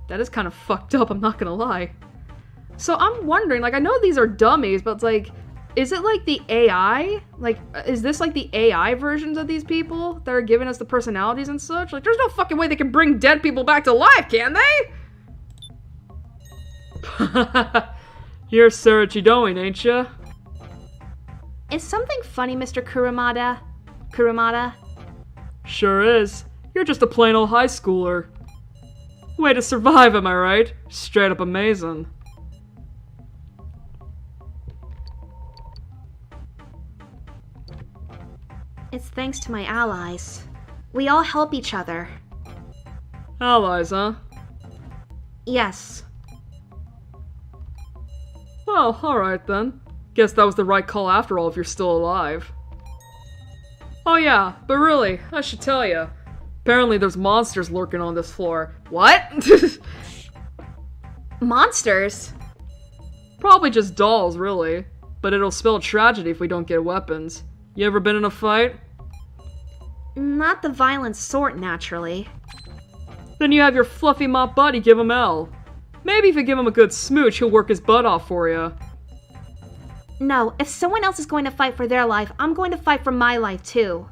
That is kind of fucked up, I'm not gonna lie. So I'm wondering, like, I know these are dummies, but it's like, is it like the AI? Like, is this like the AI versions of these people that are giving us the personalities and such? Like, there's no fucking way they can bring dead people back to life, can they? You're Sarah Chidoing, ain't ya? Is something funny, Mr. Kurumada? Kurumada? Sure is. You're just a plain old high schooler. Way to survive, am I right? Straight up amazing. It's thanks to my allies. We all help each other. Allies, huh? Yes. Well, alright then. Guess that was the right call after all if you're still alive. Oh yeah, but really, I should tell you. Apparently there's monsters lurking on this floor. What? Monsters? Probably just dolls, really. But it'll spell tragedy if we don't get weapons. You ever been in a fight? Not the violent sort, naturally. Then you have your fluffy mop buddy give him L. Maybe if you give him a good smooch, he'll work his butt off for you. No, if someone else is going to fight for their life, I'm going to fight for my life, too.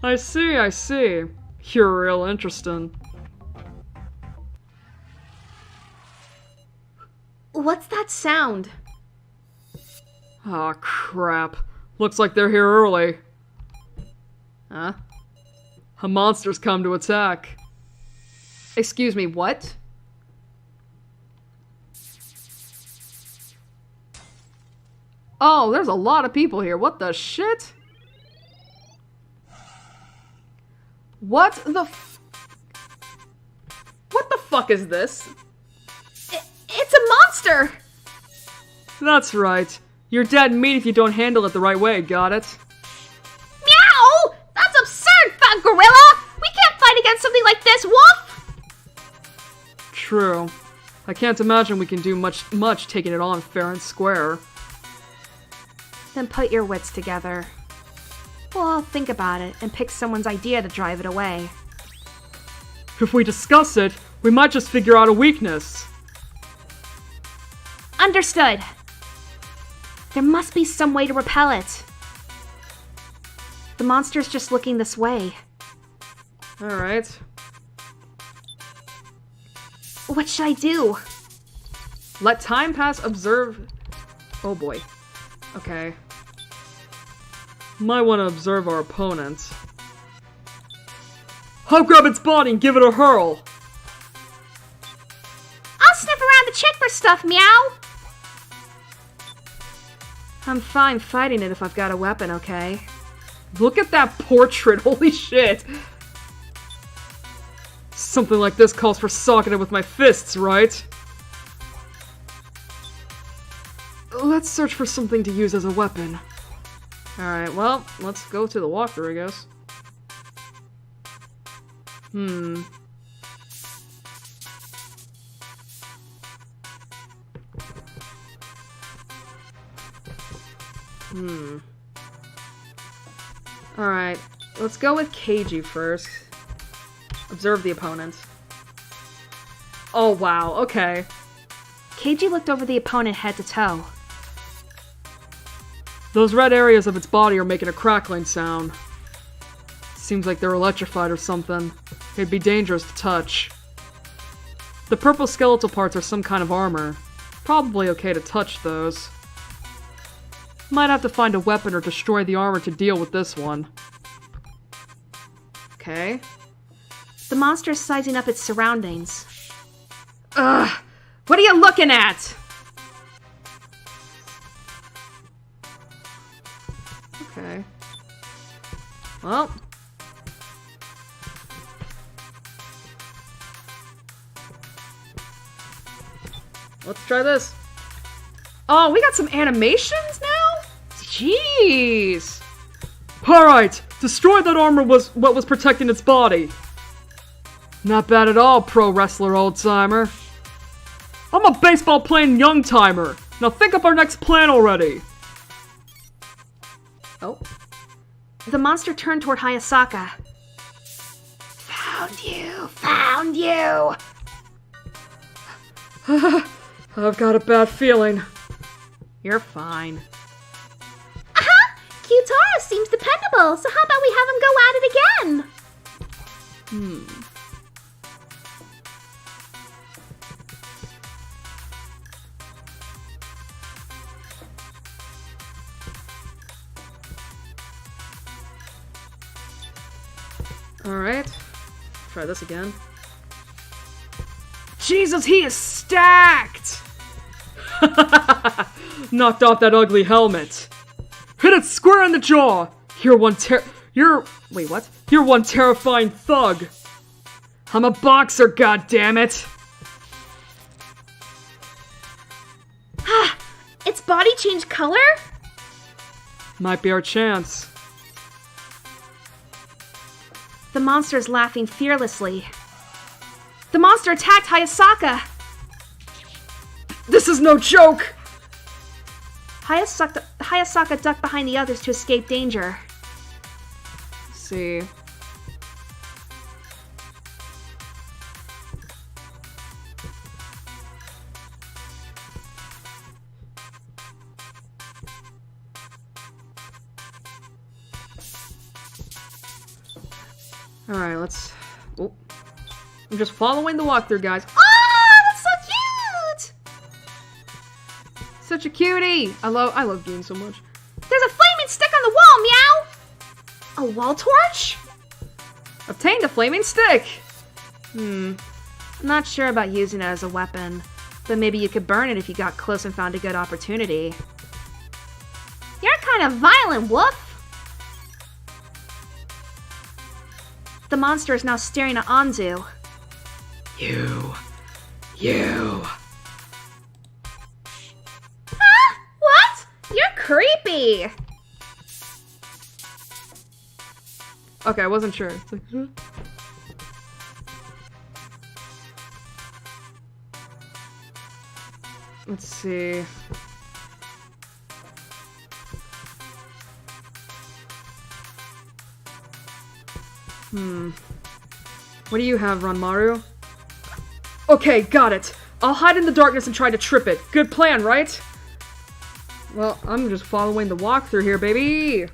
I see, I see. You're real interesting. What's that sound? Aw, crap. Looks like they're here early. Huh? A monster's come to attack. Excuse me, what? Oh, there's a lot of people here. What the shit? What the What the fuck is this? It's a monster! That's right. You're dead meat if you don't handle it the right way, got it? Meow! That's absurd, fat gorilla! We can't fight against something like this, woof! True. I can't imagine we can do much taking it on fair and square. Then put your wits together. Well, think about it and pick someone's idea to drive it away. If we discuss it, we might just figure out a weakness. Understood. There must be some way to repel it. The monster's just looking this way. Alright. What should I do? Let time pass, observe... Oh boy. Okay. Might want to observe our opponent. I'll grab its body and give it a hurl. I'll sniff around to check for stuff, meow. I'm fine fighting it if I've got a weapon, okay? Look at that portrait, holy shit! Something like this calls for socking it with my fists, right? Let's search for something to use as a weapon. Alright, well, let's go to the walkthrough, I guess. Alright, let's go with Keiji first. Observe the opponent. Oh wow, okay. Keiji looked over the opponent head to toe. Those red areas of its body are making a crackling sound. Seems like they're electrified or something. It'd be dangerous to touch. The purple skeletal parts are some kind of armor. Probably okay to touch those. Might have to find a weapon or destroy the armor to deal with this one. Okay. The monster's sizing up its surroundings. Ugh! What are you looking at? Okay. Well. Let's try this. Oh, we got some animations now? Jeez! Alright, destroy that armor was what was protecting its body. Not bad at all, pro wrestler old-timer. I'm a baseball-playing young-timer. Now think up our next plan already. Oh. The monster turned toward Hayasaka. Found you! Found you! I've got a bad feeling. You're fine. Kyutaro seems dependable, so how about we have him go at it again? Alright. Try this again. Jesus, he is stacked! Knocked off that ugly helmet. Hit it square in the jaw! You're one terrifying thug! I'm a boxer, goddammit! Its body changed color? Might be our chance. The monster's laughing fearlessly. The monster attacked Hayasaka! This is no joke! Hayasaka ducked behind the others to escape danger. Let's see. Alright, let's... Oh. I'm just following the walkthrough, guys. Oh, that's so cute! Such a cutie! I love Goon so much. There's a flaming stick on the wall, meow! A wall torch? Obtained a flaming stick! I'm not sure about using it as a weapon, but maybe you could burn it if you got close and found a good opportunity. You're kind of violent, woof! The monster is now staring at Anzu. You. Huh? What? You're creepy. Okay, I wasn't sure. It's like, huh? Let's see. What do you have, Ranmaru? Okay, got it. I'll hide in the darkness and try to trip it. Good plan, right? Well, I'm just following the walkthrough here, baby.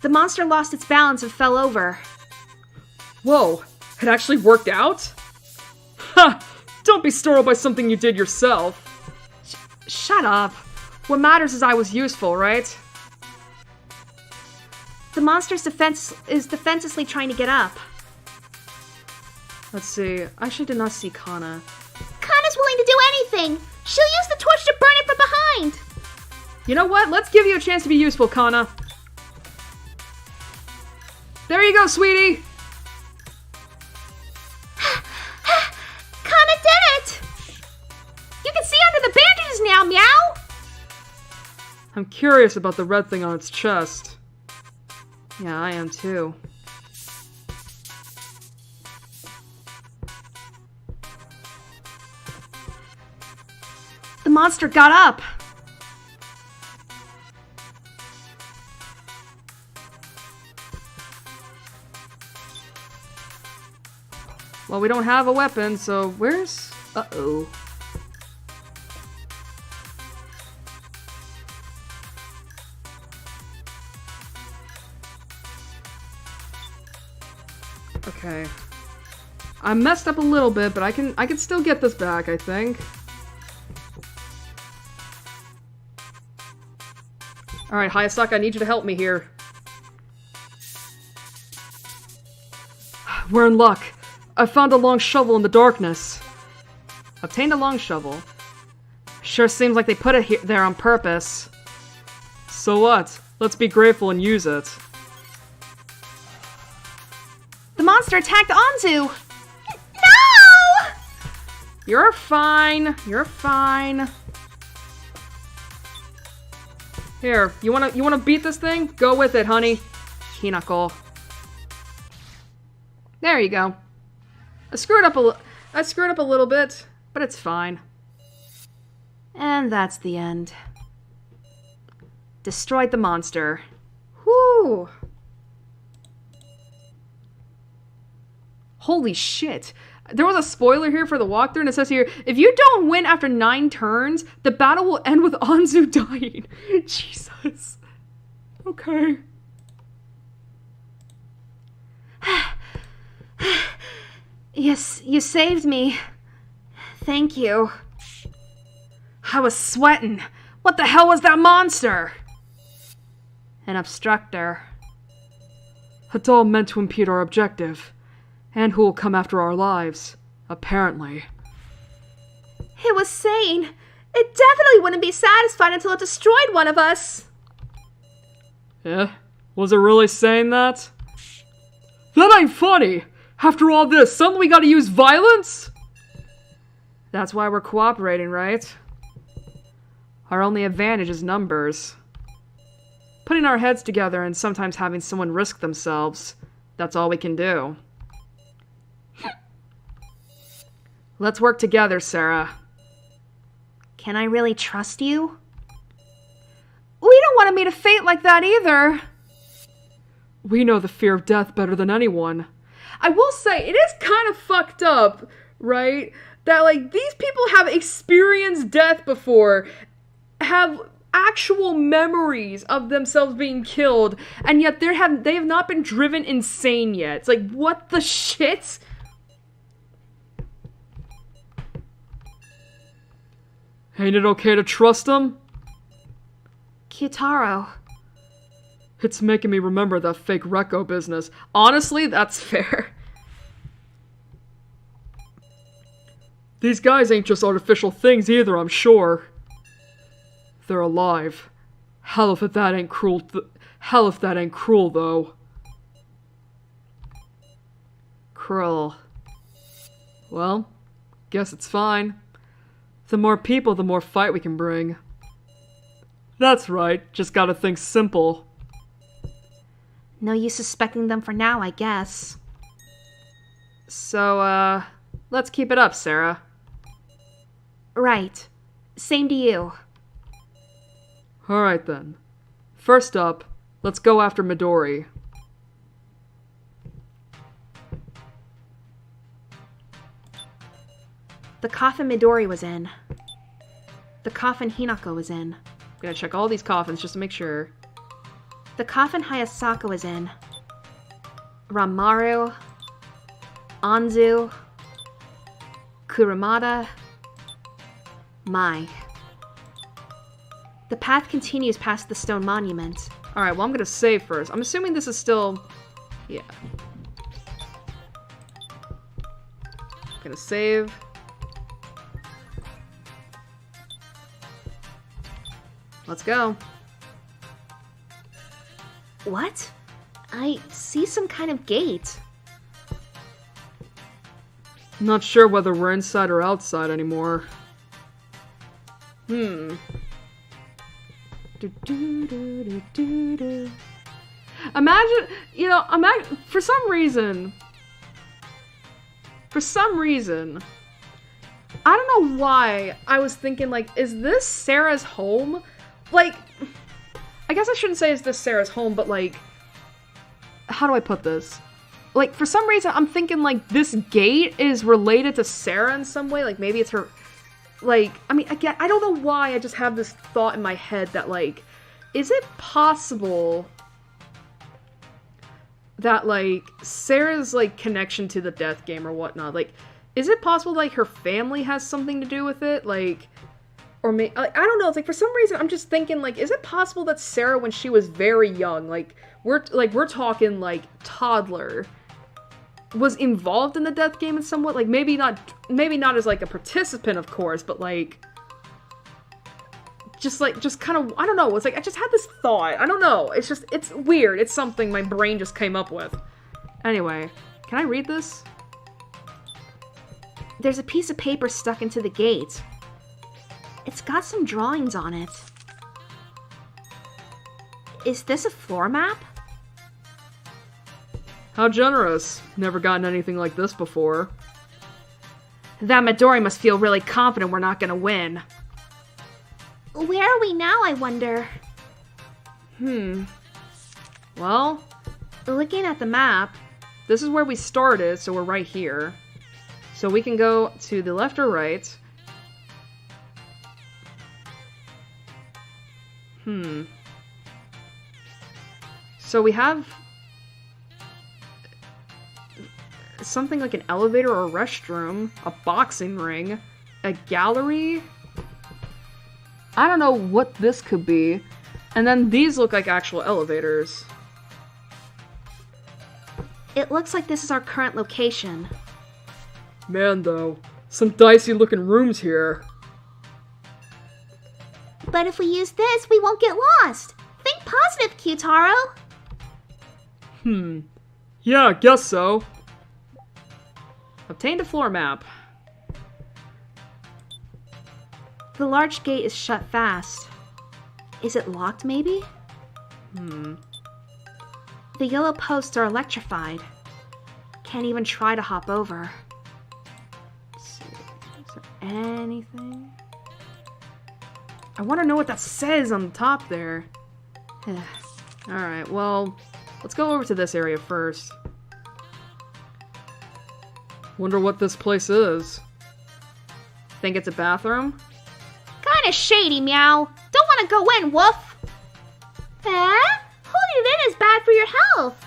The monster lost its balance and fell over. Whoa, it actually worked out? Ha! Don't be startled by something you did yourself. Shut up. What matters is I was useful, right? The monster's defense is defenselessly trying to get up. Let's see. I actually did not see Kana. Kana's willing to do anything. She'll use the torch to burn it from behind. You know what? Let's give you a chance to be useful, Kana. There you go, sweetie! Kana did it! You can see under the bandages now, Meow! I'm curious about the red thing on its chest. Yeah, I am too. The monster got up. Well, we don't have a weapon, so where's... Uh-oh. Okay. I messed up a little bit, but I can still get this back, I think. Alright, Hayasaka, I need you to help me here. We're in luck. I found a long shovel in the darkness. Obtained a long shovel. Sure seems like they put it there on purpose. So what? Let's be grateful and use it. The monster attacked Anzu! No! You're fine. You're fine. Here, you wanna beat this thing? Go with it, honey. Hinako. There you go. I screwed up a little bit, but it's fine. And that's the end. Destroyed the monster. Whew. Holy shit. There was a spoiler here for the walkthrough, and it says here, if you don't win after 9 turns, the battle will end with Anzu dying. Jesus. Okay. Yes, you saved me. Thank you. I was sweating. What the hell was that monster? An obstructor. A doll meant to impede our objective. And who will come after our lives, apparently. It was sane. It definitely wouldn't be satisfied until it destroyed one of us. Yeah? Was it really saying that? That ain't funny! After all this, suddenly we gotta use violence? That's why we're cooperating, right? Our only advantage is numbers. Putting our heads together and sometimes having someone risk themselves, that's all we can do. Let's work together, Sarah. Can I really trust you? We don't want to meet a fate like that either. We know the fear of death better than anyone. I will say, it is kind of fucked up, right? That, like, these people have experienced death before, have actual memories of themselves being killed, and yet they have not been driven insane yet. It's like, what the shit? Ain't it okay to trust them? Kyutaro. It's making me remember that fake Reco business. Honestly, that's fair. These guys ain't just artificial things either, I'm sure. They're alive. Hell if that ain't cruel. Hell if that ain't cruel, though. Cruel. Well, guess it's fine. The more people, the more fight we can bring. That's right, just gotta think simple. No use suspecting them for now, I guess. So, let's keep it up, Sarah. Right. Same to you. Alright then. First up, let's go after Midori. The coffin Midori was in. The coffin Hinako was in. I'm gonna check all these coffins just to make sure. The coffin Hayasaka was in. Ranmaru. Anzu. Kurumada. Mai. The path continues past the stone monument. Alright, well I'm gonna save first. I'm assuming this is still... yeah. Gonna save. Let's go. What? I see some kind of gate. I'm not sure whether we're inside or outside anymore. Imagine, for some reason, I don't know why I was thinking, like, is this Sarah's home? Like, I guess I shouldn't say is this Sarah's home, but, like, how do I put this? Like, for some reason, I'm thinking, like, this gate is related to Sarah in some way. Like, maybe it's her, like, I mean, again, I don't know why I just have this thought in my head that, like, is it possible that, like, Sarah's, like, connection to the death game or whatnot, like, is it possible, like, her family has something to do with it? Like, or I don't know, it's like, for some reason, I'm just thinking, like, is it possible that Sarah, when she was very young, like, we're talking, like, toddler, was involved in the death game in some way? Like, maybe not as, like, a participant, of course, but, like, just kind of, I don't know, it's like, I just had this thought, I don't know, it's weird, it's something my brain just came up with. Anyway, can I read this? There's a piece of paper stuck into the gate. It's got some drawings on it. Is this a floor map? How generous. Never gotten anything like this before. That Midori must feel really confident we're not gonna win. Where are we now, I wonder? Well, looking at the map, this is where we started, so we're right here. So we can go to the left or right. So we have something like an elevator or a restroom, a boxing ring, a gallery. I don't know what this could be. And then these look like actual elevators. It looks like this is our current location. Man, though, some dicey looking rooms here. But if we use this, we won't get lost. Think positive, Q-Taro. Yeah, I guess so. Obtained a floor map. The large gate is shut fast. Is it locked, maybe? The yellow posts are electrified. Can't even try to hop over. Let's see. Is there anything? I want to know what that says on the top there. Alright, well, let's go over to this area first. Wonder what this place is. Think it's a bathroom? Kinda shady, Meow. Don't want to go in, Woof. Holding it in is bad for your health.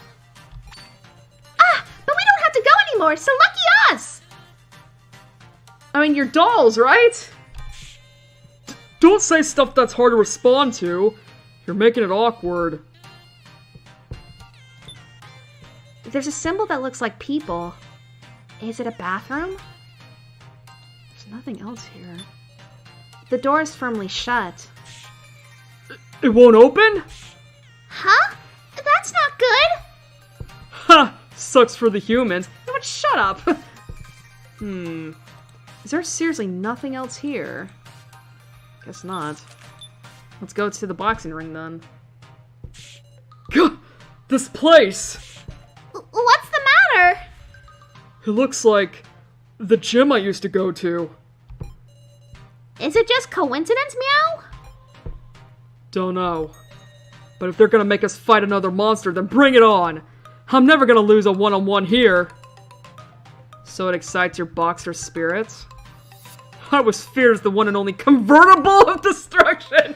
But we don't have to go anymore, so lucky us. I mean, you're dolls, right? Don't say stuff that's hard to respond to. You're making it awkward. There's a symbol that looks like people. Is it a bathroom? There's nothing else here. The door is firmly shut. It won't open? Huh? That's not good. Ha! Sucks for the humans. No, but shut up! Is there seriously nothing else here? Guess not. Let's go to the boxing ring then. Gah! This place! What's the matter? It looks like the gym I used to go to. Is it just coincidence, Meow? Don't know. But if they're gonna make us fight another monster, then bring it on! I'm never gonna lose a one-on-one here! So it excites your boxer spirit? I was feared the one and only convertible of destruction!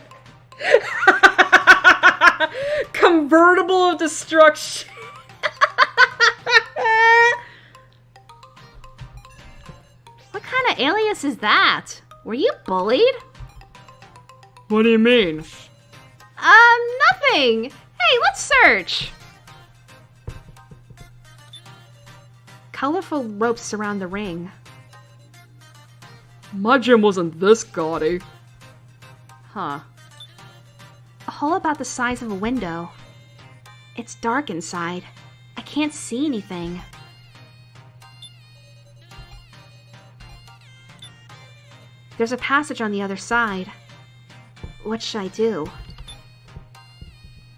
Convertible of destruction! What kind of alias is that? Were you bullied? What do you mean? Nothing! Hey, let's search! Colorful ropes surround the ring. My gym wasn't this gaudy. Huh. A hole about the size of a window. It's dark inside. I can't see anything. There's a passage on the other side. What should I do?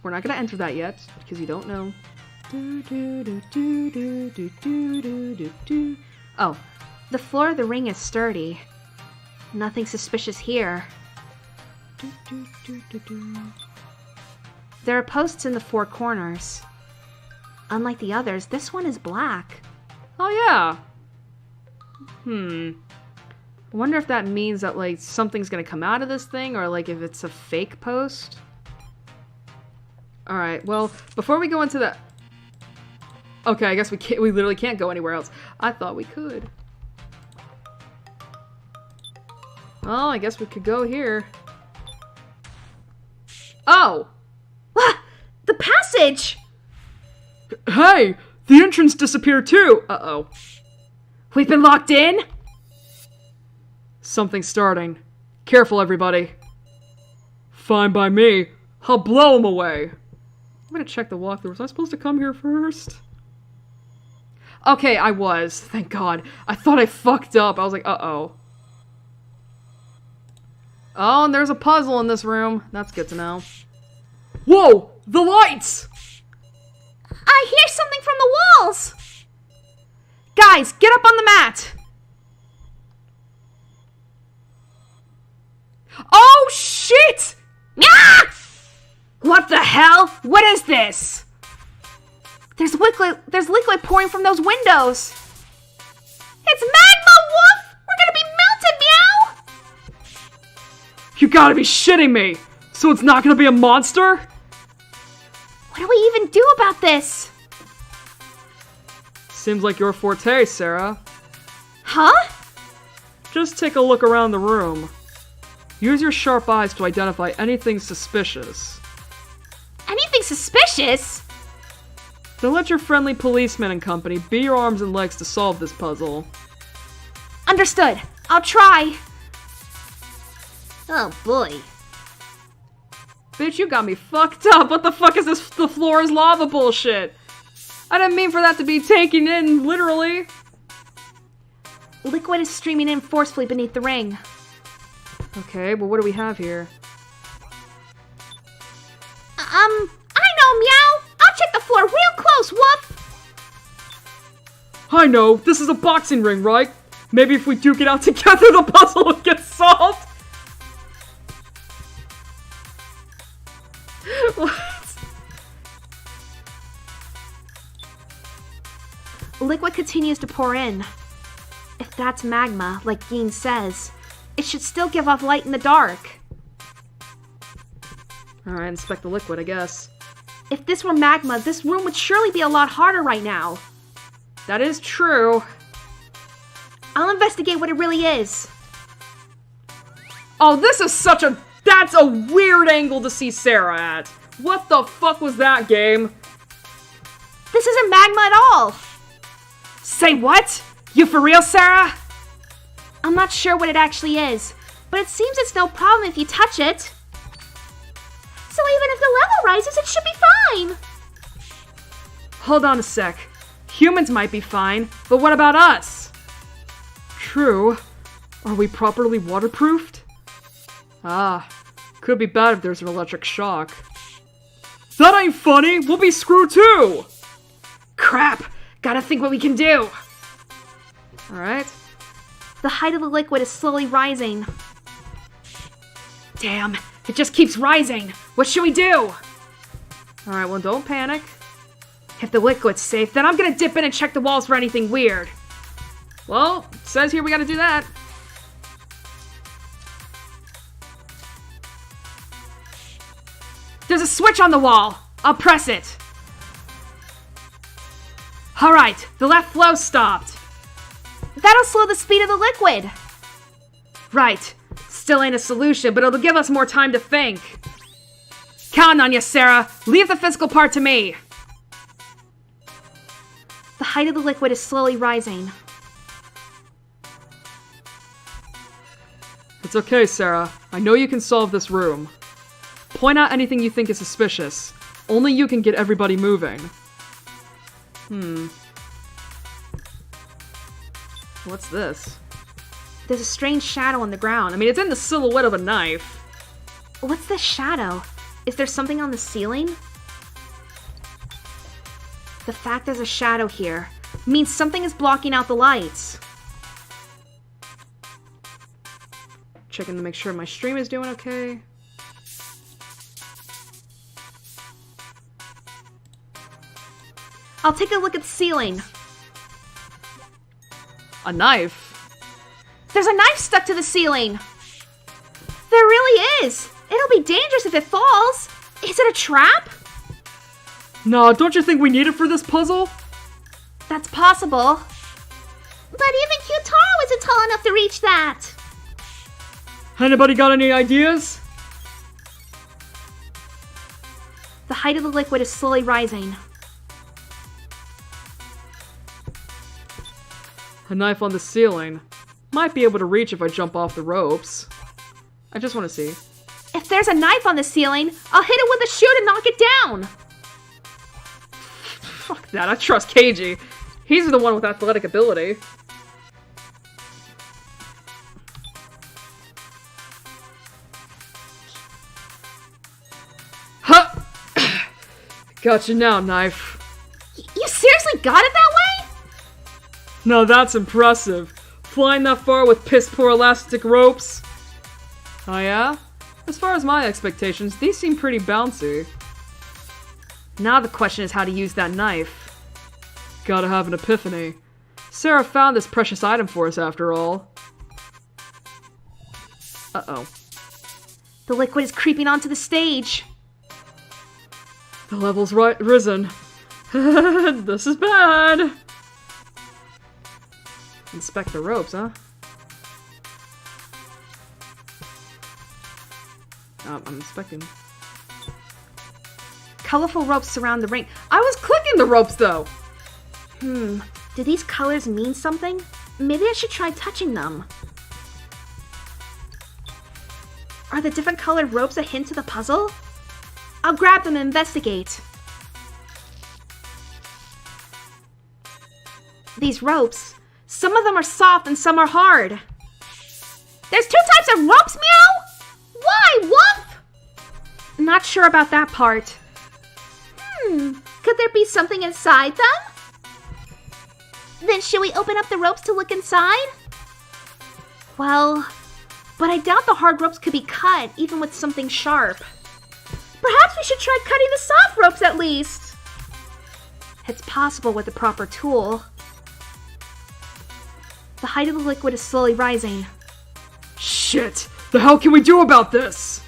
We're not gonna enter that yet, because you don't know. Oh, the floor of the ring is sturdy. Nothing suspicious here. There are posts in the four corners. Unlike the others, this one is black. Oh yeah! I wonder if that means that, like, something's gonna come out of this thing, or, like, if it's a fake post. Alright, well, before we go into the... Okay, I guess we literally can't go anywhere else. I thought we could. Well, I guess we could go here. Oh! The passage! Hey! The entrance disappeared too! Uh-oh. We've been locked in? Something's starting. Careful, everybody. Fine by me. I'll blow him away. I'm gonna check the walkthrough. Was I supposed to come here first? Okay, I was. Thank God. I thought I fucked up. I was like, uh-oh. Oh, and there's a puzzle in this room. That's good to know. Whoa! The lights! I hear something from the walls! Guys, get up on the mat! Oh, shit! Ah! What the hell? What is this? There's liquid pouring from those windows. It's magma, Wolf! We're gonna be melted, Meow! You gotta be shitting me! So it's not gonna be a monster? What do we even do about this? Seems like your forte, Sarah. Huh? Just take a look around the room. Use your sharp eyes to identify anything suspicious. Anything suspicious? Then let your friendly policeman and company be your arms and legs to solve this puzzle. Understood. I'll try. Oh boy. Bitch, you got me fucked up. What the fuck is this the floor is lava bullshit? I didn't mean for that to be taken in, literally. Liquid is streaming in forcefully beneath the ring. Okay, well what do we have here? I know, Meow. I'll check the floor real close, Woof. I know, this is a boxing ring, right? Maybe if we duke it out together, the puzzle will get solved. What? Liquid continues to pour in. If that's magma, like Geen says, it should still give off light in the dark. Alright, inspect the liquid, I guess. If this were magma, this room would surely be a lot harder right now. That is true. I'll investigate what it really is. Oh, this is such a... That's a weird angle to see Sarah at. What the fuck was that, game? This isn't magma at all. Say what? You for real, Sarah? I'm not sure what it actually is, but it seems it's no problem if you touch it. So even if the level rises, it should be fine. Hold on a sec. Humans might be fine, but what about us? True. Are we properly waterproofed? Ah, could be bad if there's an electric shock. That ain't funny! We'll be screwed too! Crap! Gotta think what we can do! Alright. The height of the liquid is slowly rising. Damn, it just keeps rising! What should we do? Alright, well, don't panic. If the liquid's safe, then I'm gonna dip in and check the walls for anything weird. Well, it says here we gotta do that. There's a switch on the wall! I'll press it! Alright, the left flow stopped. That'll slow the speed of the liquid. Right. Still ain't a solution, but it'll give us more time to think. Count on you, Sarah. Leave the physical part to me. The height of the liquid is slowly rising. It's okay, Sarah. I know you can solve this room. Point out anything you think is suspicious. Only you can get everybody moving. What's this? There's a strange shadow on the ground. I mean, it's in the silhouette of a knife. What's this shadow? Is there something on the ceiling? The fact there's a shadow here means something is blocking out the lights. Checking to make sure my stream is doing okay. I'll take a look at the ceiling. A knife? There's a knife stuck to the ceiling. There really is. It'll be dangerous if it falls. Is it a trap? No, don't you think we need it for this puzzle? That's possible. But even Kyutaro isn't tall enough to reach that. Anybody got any ideas? The height of the liquid is slowly rising. A knife on the ceiling. Might be able to reach if I jump off the ropes. I just want to see. If there's a knife on the ceiling, I'll hit it with a shoe to knock it down. Fuck that, I trust Keiji. He's the one with athletic ability. Huh! Gotcha now, knife. You seriously got it that way? No, that's impressive. Flying that far with piss-poor elastic ropes. Oh yeah? As far as my expectations, these seem pretty bouncy. Now the question is how to use that knife. Gotta have an epiphany. Sarah found this precious item for us after all. Uh-oh. The liquid is creeping onto the stage. The level's risen. This is bad. Inspect the ropes, huh? I'm inspecting. Colorful ropes surround the ring. I was clicking the ropes, though! Do these colors mean something? Maybe I should try touching them. Are the different colored ropes a hint to the puzzle? I'll grab them and investigate. These ropes, some of them are soft and some are hard. There's 2 types of ropes, meow? Why, woof? Not sure about that part. Could there be something inside them? Then should we open up the ropes to look inside? Well, but I doubt the hard ropes could be cut, even with something sharp. Perhaps we should try cutting the soft ropes at least. It's possible with the proper tool. The height of the liquid is slowly rising. Shit! The hell can we do about this?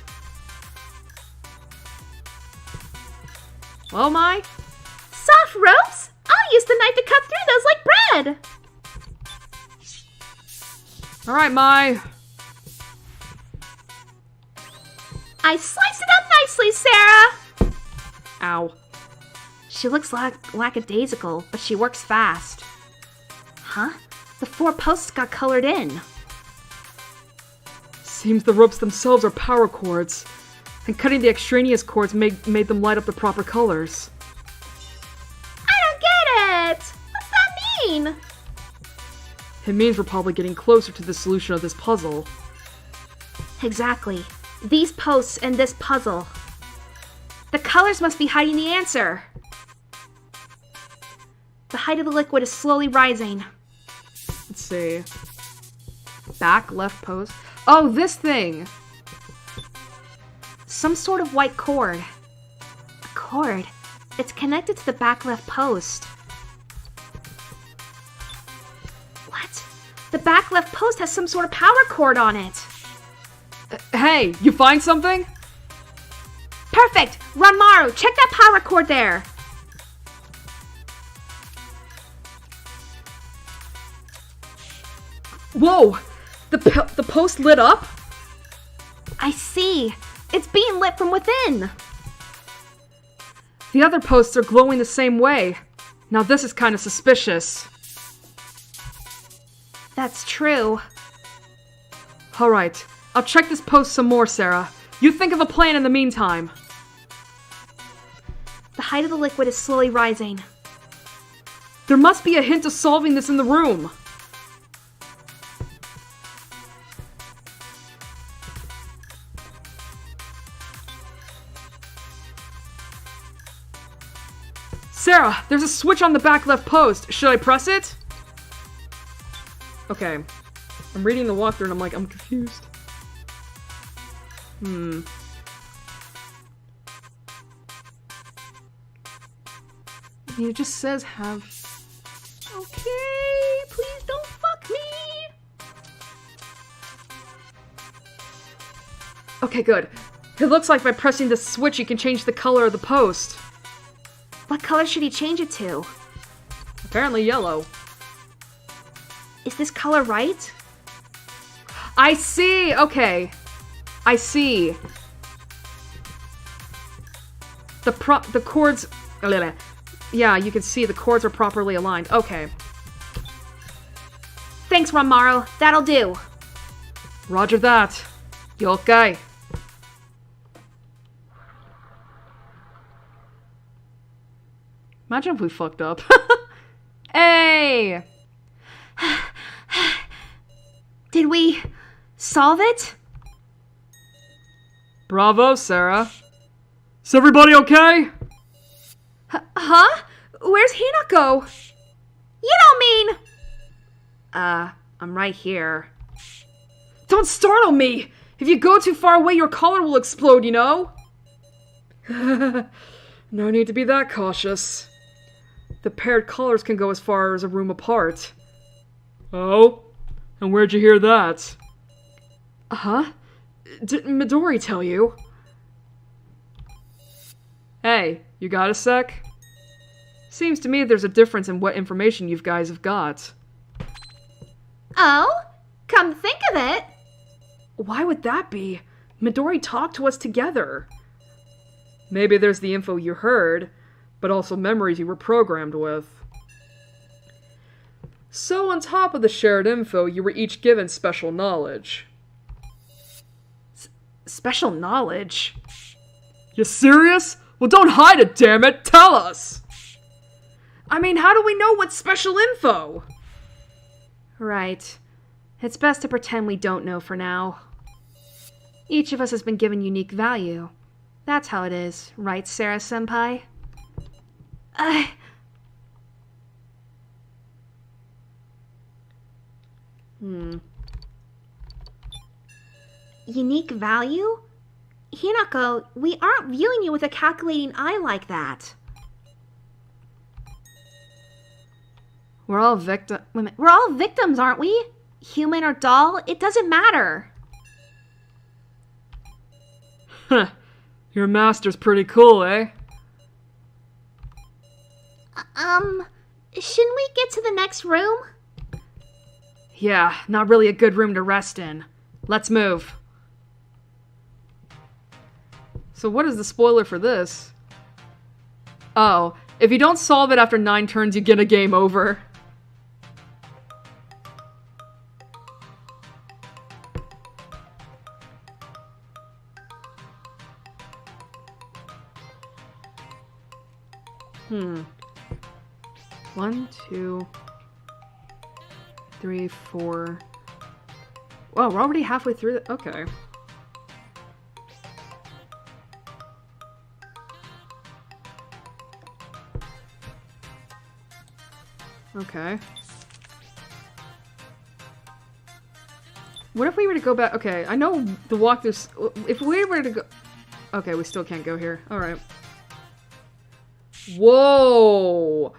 Well, Mai? Soft ropes? I'll use the knife to cut through those like bread. Alright, Mai. I sliced it up nicely, Sarah. Ow. She looks lackadaisical, but she works fast. Huh? The 4 posts got colored in. Seems the ropes themselves are power cords. And cutting the extraneous cords made them light up the proper colors. I don't get it! What's that mean? It means we're probably getting closer to the solution of this puzzle. Exactly. These posts and this puzzle. The colors must be hiding the answer. The height of the liquid is slowly rising. Let's see. Back left post. Oh, this thing! Some sort of white cord. A cord. It's connected to the back left post. What? The back left post has some sort of power cord on it. Hey, you find something? Perfect! Ranmaru, check that power cord there! Whoa! The post lit up? I see. It's being lit from within. The other posts are glowing the same way. Now this is kind of suspicious. That's true. Alright, I'll check this post some more, Sarah. You think of a plan in the meantime. The height of the liquid is slowly rising. There must be a hint of solving this in the room. Sarah, there's a switch on the back left post. Should I press it? Okay. I'm reading the walkthrough and I'm confused. It just says have... Okay, please don't fuck me! Okay, good. It looks like by pressing the switch you can change the color of the post. What color should he change it to? Apparently yellow. Is this color right? I see! Okay. I see. The cords... Yeah, you can see the cords are properly aligned. Okay. Thanks, Ranmaru. That'll do. Roger that. Yokai. Imagine if we fucked up. Hey! Did we solve it? Bravo, Sarah. Is everybody okay? Huh? Where's Hinako? You don't mean... I'm right here. Don't startle me! If you go too far away, your collar will explode, you know? No need to be that cautious. The paired collars can go as far as a room apart. Oh? And where'd you hear that? Huh? Didn't Midori tell you? Hey, you got a sec? Seems to me there's a difference in what information you guys have got. Oh? Come think of it. Why would that be? Midori talked to us together. Maybe there's the info you heard, but also memories you were programmed with. So on top of the shared info, you were each given special knowledge. Special knowledge? You serious? Well, don't hide it, damn it! Tell us! I mean, how do we know what's special info? Right. It's best to pretend we don't know for now. Each of us has been given unique value. That's how it is, right, Sarah-senpai? Unique value? Hinako, we aren't viewing you with a calculating eye like that. We're all We're all victims, aren't we? Human or doll, it doesn't matter. Huh. Your master's pretty cool, eh? Shouldn't we get to the next room? Yeah, not really a good room to rest in. Let's move. So what is the spoiler for this? Oh, if you don't solve it after 9 turns, you get a game over. 1, 2, 3, 4. Wow, we're already halfway through the... Okay. Okay. What if we were to go back? Okay, I know the walkthrough... If we were to go... Okay, we still can't go here. Alright. Whoa!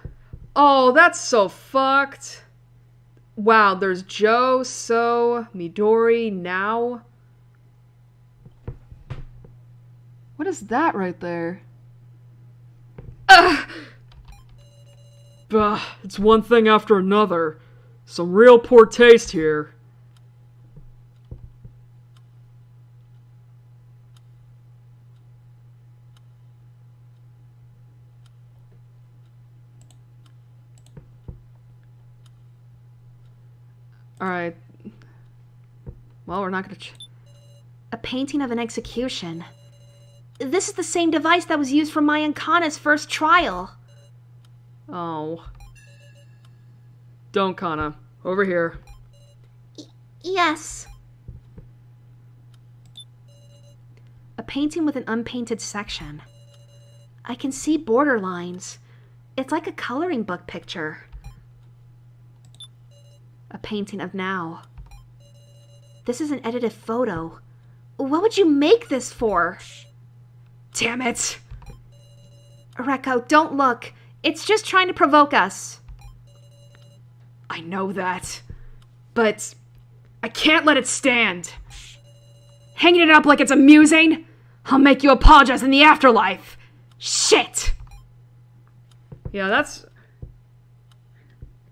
Oh, that's so fucked. Wow, there's Joe, So, Midori, now. What is that right there? Ugh! Bah, it's one thing after another. Some real poor taste here. Alright. Well, we're not gonna... A painting of an execution. This is the same device that was used for Mai and Kana's first trial. Oh. Don't, Kana. Over here. Yes. A painting with an unpainted section. I can see border lines. It's like a coloring book picture. A painting of now. This is an edited photo. What would you make this for? Damn it! Reko, don't look. It's just trying to provoke us. I know that. But I can't let it stand. Hanging it up like it's amusing? I'll make you apologize in the afterlife. Shit! Yeah, that's...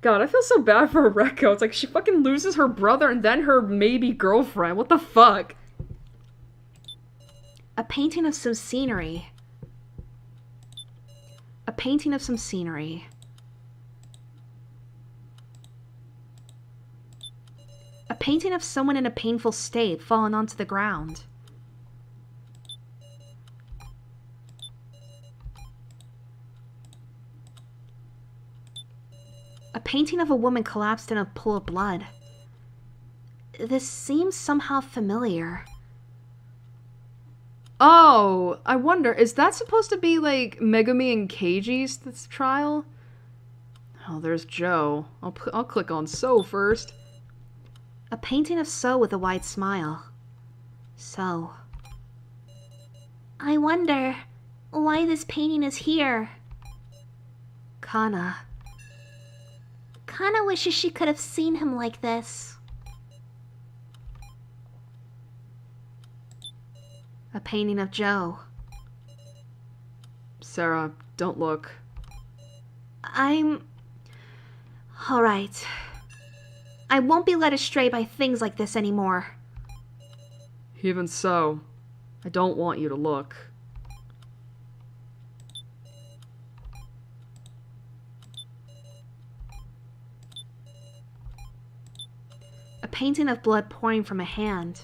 God, I feel so bad for Reko. It's like she fucking loses her brother and then her maybe girlfriend. What the fuck? A painting of some scenery. A painting of some scenery. A painting of someone in a painful state fallen onto the ground. A painting of a woman collapsed in a pool of blood. This seems somehow familiar. Oh, I wonder, is that supposed to be like Megumi and Keiji's this trial? Oh, there's Joe. I'll click on So first. A painting of So with a wide smile. So. I wonder why this painting is here. Kana. Kana wishes she could have seen him like this. A painting of Joe. Sarah, don't look. I'm... Alright. I won't be led astray by things like this anymore. Even so, I don't want you to look. A painting of blood pouring from a hand.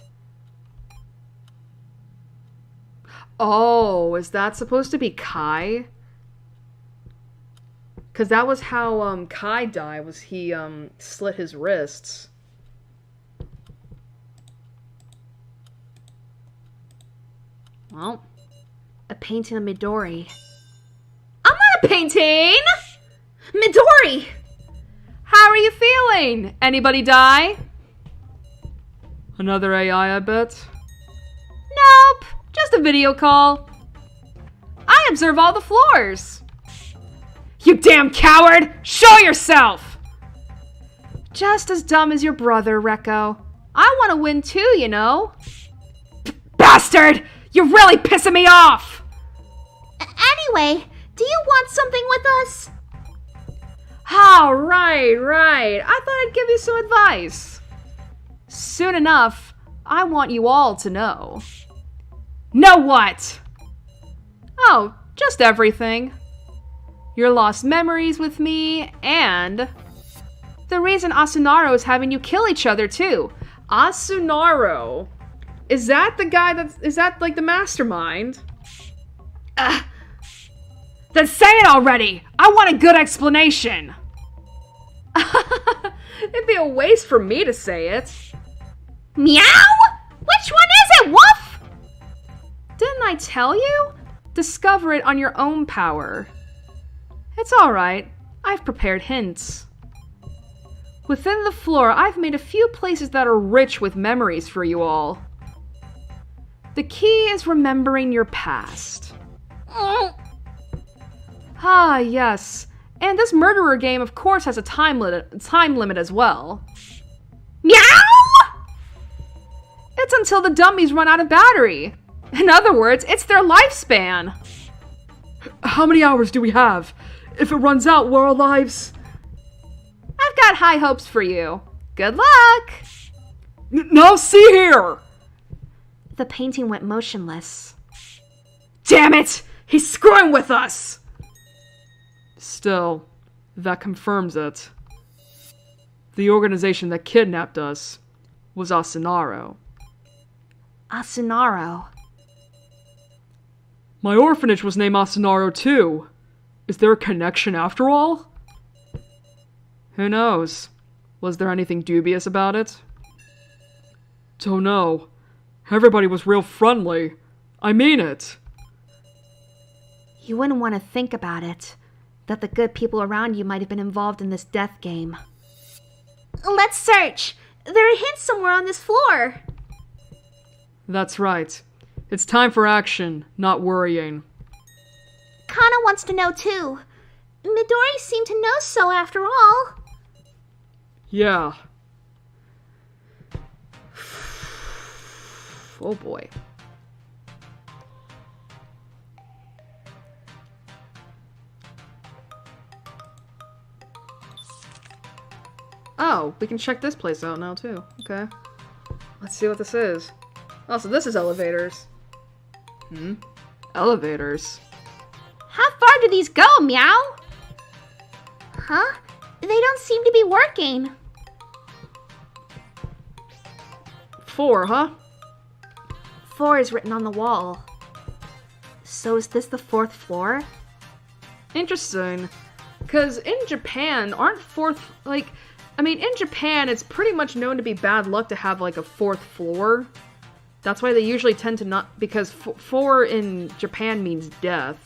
Oh, is that supposed to be Kai? Because that was how Kai died, was he slit his wrists. Well. A painting of Midori. I'm not a painting! Midori! How are you feeling? Anybody die? Another AI, I bet. Nope, just a video call. I observe all the floors. You damn coward! Show yourself! Just as dumb as your brother, Reko. I want to win too, you know. Bastard! You're really pissing me off! Anyway, do you want something with us? Oh, right. I thought I'd give you some advice. Soon enough, I want you all to know. Know what? Oh, just everything. Your lost memories with me, and the reason Asunaro is having you kill each other, too. Asunaro? Is that the guy is that like the mastermind? Then say it already! I want a good explanation! It'd be a waste for me to say it. Meow? Which one is it, Woof? Didn't I tell you? Discover it on your own power. It's alright. I've prepared hints. Within the floor, I've made a few places that are rich with memories for you all. The key is remembering your past. Ah, yes. And this murderer game, of course, has a time limit as well. Meow? It's until the dummies run out of battery. In other words, it's their lifespan. How many hours do we have? If it runs out, will our lives... I've got high hopes for you. Good luck! Now see here! The painting went motionless. Damn it! He's screwing with us! Still, that confirms it. The organization that kidnapped us was Asunaro. Asunaro. My orphanage was named Asunaro too. Is there a connection after all? Who knows? Was there anything dubious about it? Don't know. Everybody was real friendly. I mean it. You wouldn't want to think about it. That the good people around you might have been involved in this death game. Let's search! There are hints somewhere on this floor! That's right. It's time for action, not worrying. Kana wants to know too. Midori seemed to know so after all. Yeah. Oh boy. Oh, we can check this place out now too. Okay. Let's see what this is. Oh, so this is elevators. Elevators. How far do these go, Meow? Huh? They don't seem to be working. 4, huh? 4 is written on the wall. So is this the 4th floor? Interesting. Because in Japan, aren't in Japan, it's pretty much known to be bad luck to have, like, a 4th floor. That's why they usually tend to not... Because 4 in Japan means death.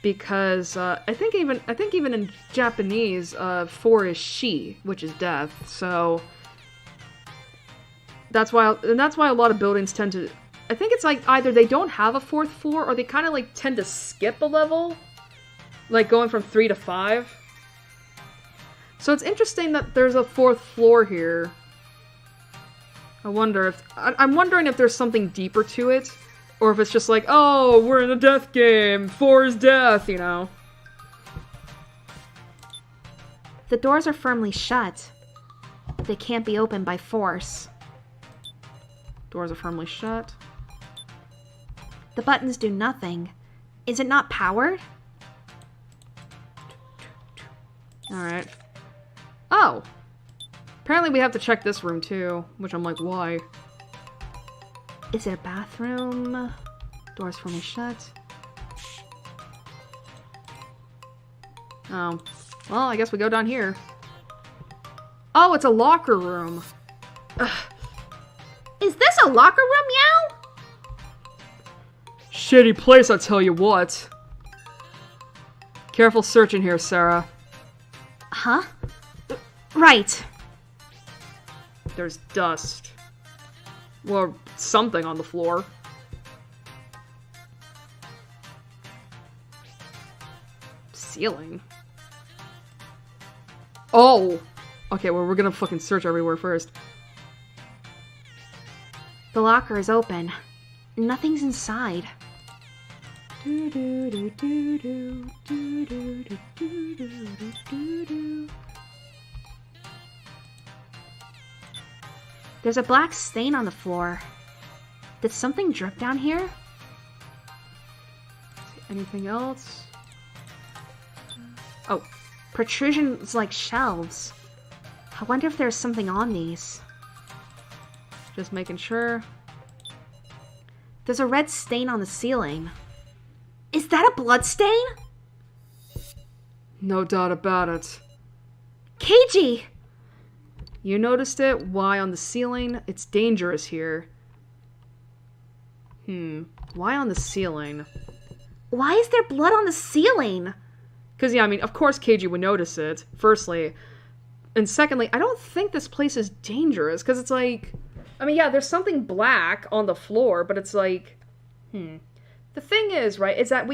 Because, I think even in Japanese, 4 is shi, which is death. So... That's why a lot of buildings tend to... I think it's like either they don't have a 4th floor, or they kind of, like, tend to skip a level. Like, going from 3 to 5. So it's interesting that there's a 4th floor here. I'm wondering if there's something deeper to it. Or if it's just like, oh, we're in a death game. 4 is death, you know. The doors are firmly shut. They can't be opened by force. Doors are firmly shut. The buttons do nothing. Is it not powered? Alright. Oh! Apparently we have to check this room too, which I'm like, why? Is it a bathroom? Doors firmly shut. Oh. Well, I guess we go down here. Oh, it's a locker room. Ugh. Is this a locker room, Meow? Shitty place, I tell you what. Careful searching here, Sarah. Huh? Right. There's dust. Or something on the floor. Ceiling. Oh! Okay, well, we're gonna fucking search everywhere first. The locker is open. Nothing's inside. There's a black stain on the floor. Did something drip down here? Anything else? Oh, protrusions like shelves. I wonder if there's something on these. Just making sure. There's a red stain on the ceiling. Is that a bloodstain? No doubt about it. Keiji! You noticed it? Why on the ceiling? It's dangerous here. Why on the ceiling? Why is there blood on the ceiling? Because, yeah, I mean, of course Keiji would notice it, firstly. And secondly, I don't think this place is dangerous, because it's like... I mean, yeah, there's something black on the floor, but it's like... The thing is, right, is that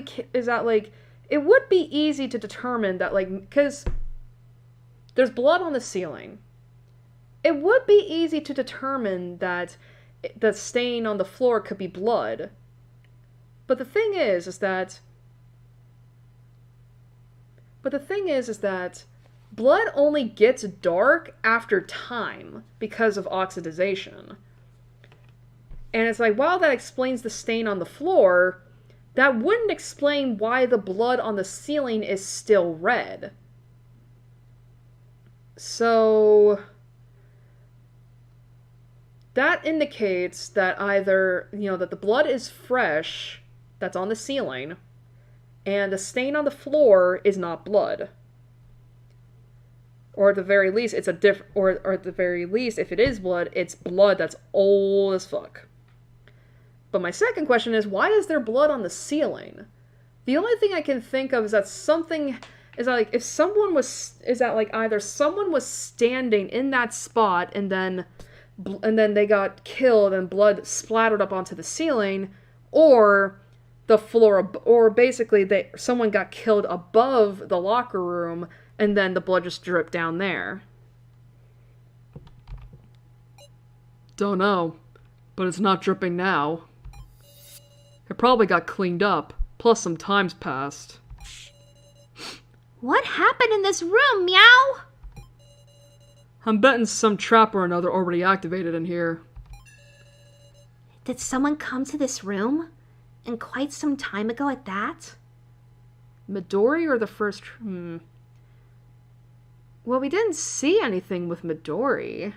it would be easy to determine that, like, because there's blood on the ceiling. It would be easy to determine that the stain on the floor could be blood. But the thing is that blood only gets dark after time because of oxidization. And it's like, while that explains the stain on the floor, that wouldn't explain why the blood on the ceiling is still red. So that indicates that either, that the blood is fresh, that's on the ceiling, and the stain on the floor is not blood. Or at the very least, it's or at the very least, if it is blood, it's blood that's old as fuck. But my second question is, why is there blood on the ceiling? The only thing I can think of is that either someone was standing in that spot and then they got killed and blood splattered up onto the ceiling, or the floor, or basically someone got killed above the locker room and then the blood just dripped down there. Don't know, but it's not dripping now. It probably got cleaned up, plus some time's passed. What happened in this room, Meow? I'm betting some trap or another already activated in here. Did someone come to this room? And quite some time ago at that? Midori or the first... Well, we didn't see anything with Midori.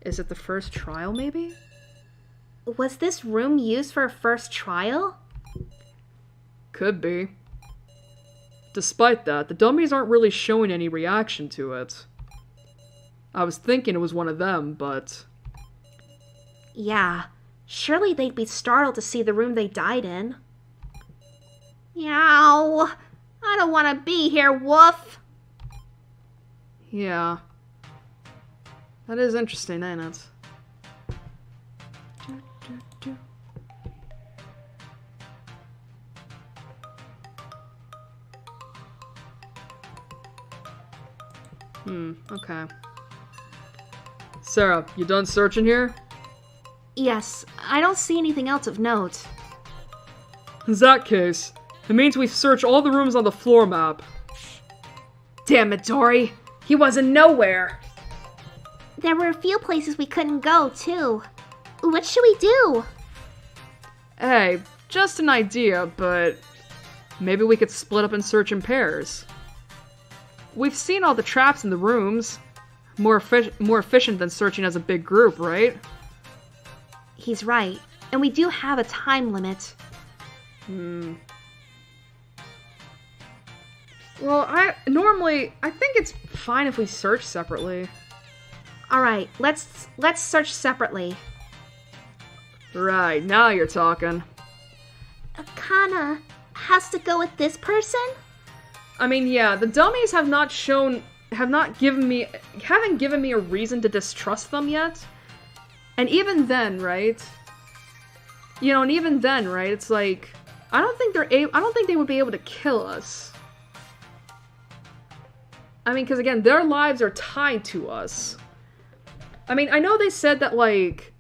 Is it the first trial, maybe? Was this room used for a first trial? Could be. Despite that, the dummies aren't really showing any reaction to it. I was thinking it was one of them, but... Yeah, surely they'd be startled to see the room they died in. Meow! I don't want to be here, Woof! Yeah. That is interesting, ain't it? Okay. Sarah, you done searching here? Yes, I don't see anything else of note. In that case, it means we've searched all the rooms on the floor map. Damn it, Dory! He wasn't nowhere! There were a few places we couldn't go, too. What should we do? Hey, just an idea, but maybe we could split up and search in pairs. We've seen all the traps in the rooms. More efficient than searching as a big group, right? He's right. And we do have a time limit. Well, I think it's fine if we search separately. Alright, let's search separately. Right, now you're talking. Kana has to go with this person? I mean, yeah, the dummies haven't given me a reason to distrust them yet. And even then, right? It's like, I don't think they would be able to kill us. I mean, because again, their lives are tied to us. I mean, I know they said that, like,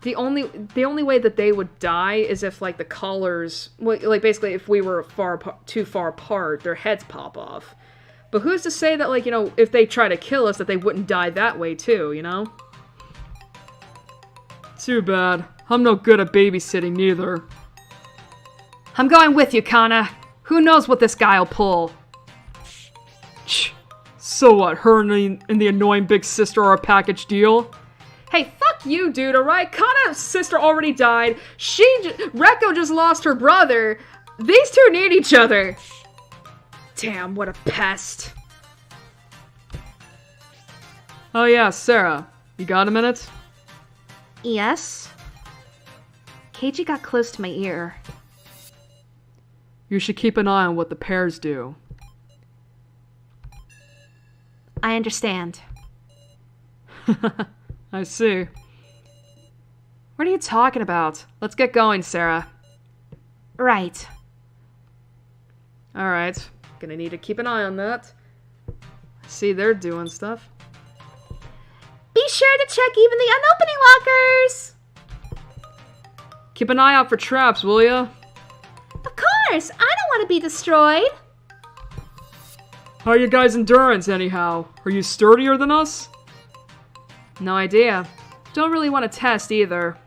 the only way that they would die is if, like, the collars, like, basically if we were too far apart, their heads pop off. But who's to say that, like, if they try to kill us, that they wouldn't die that way too, Too bad. I'm no good at babysitting neither. I'm going with you, Kana. Who knows what this guy'll pull? So what, her and the annoying big sister are a package deal? Hey, fuck you, dude, alright? Kana's sister already died. Reko just lost her brother. These two need each other. Damn, what a pest. Oh yeah, Sarah. You got a minute? Yes? Keiji got close to my ear. You should keep an eye on what the pairs do. I understand. I see. What are you talking about? Let's get going, Sarah. Right. Alright. Gonna need to keep an eye on that. See, they're doing stuff. Be sure to check even the unopening lockers! Keep an eye out for traps, will ya? Of course! I don't want to be destroyed! How are your guys' endurance, anyhow? Are you sturdier than us? No idea. Don't really want to test, either.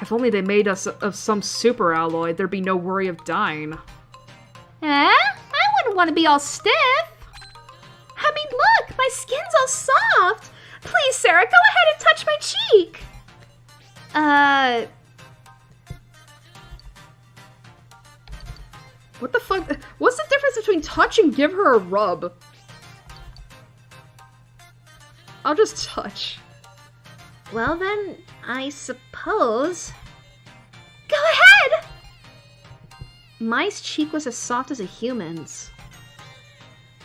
If only they made us of some super alloy, there'd be no worry of dying. I wouldn't want to be all stiff! I mean, look! My skin's all soft! Please, Sarah, go ahead and touch my cheek! What the fuck? What's the difference between touch and give her a rub? I'll just touch. Well then, I suppose... Go ahead! My cheek was as soft as a human's.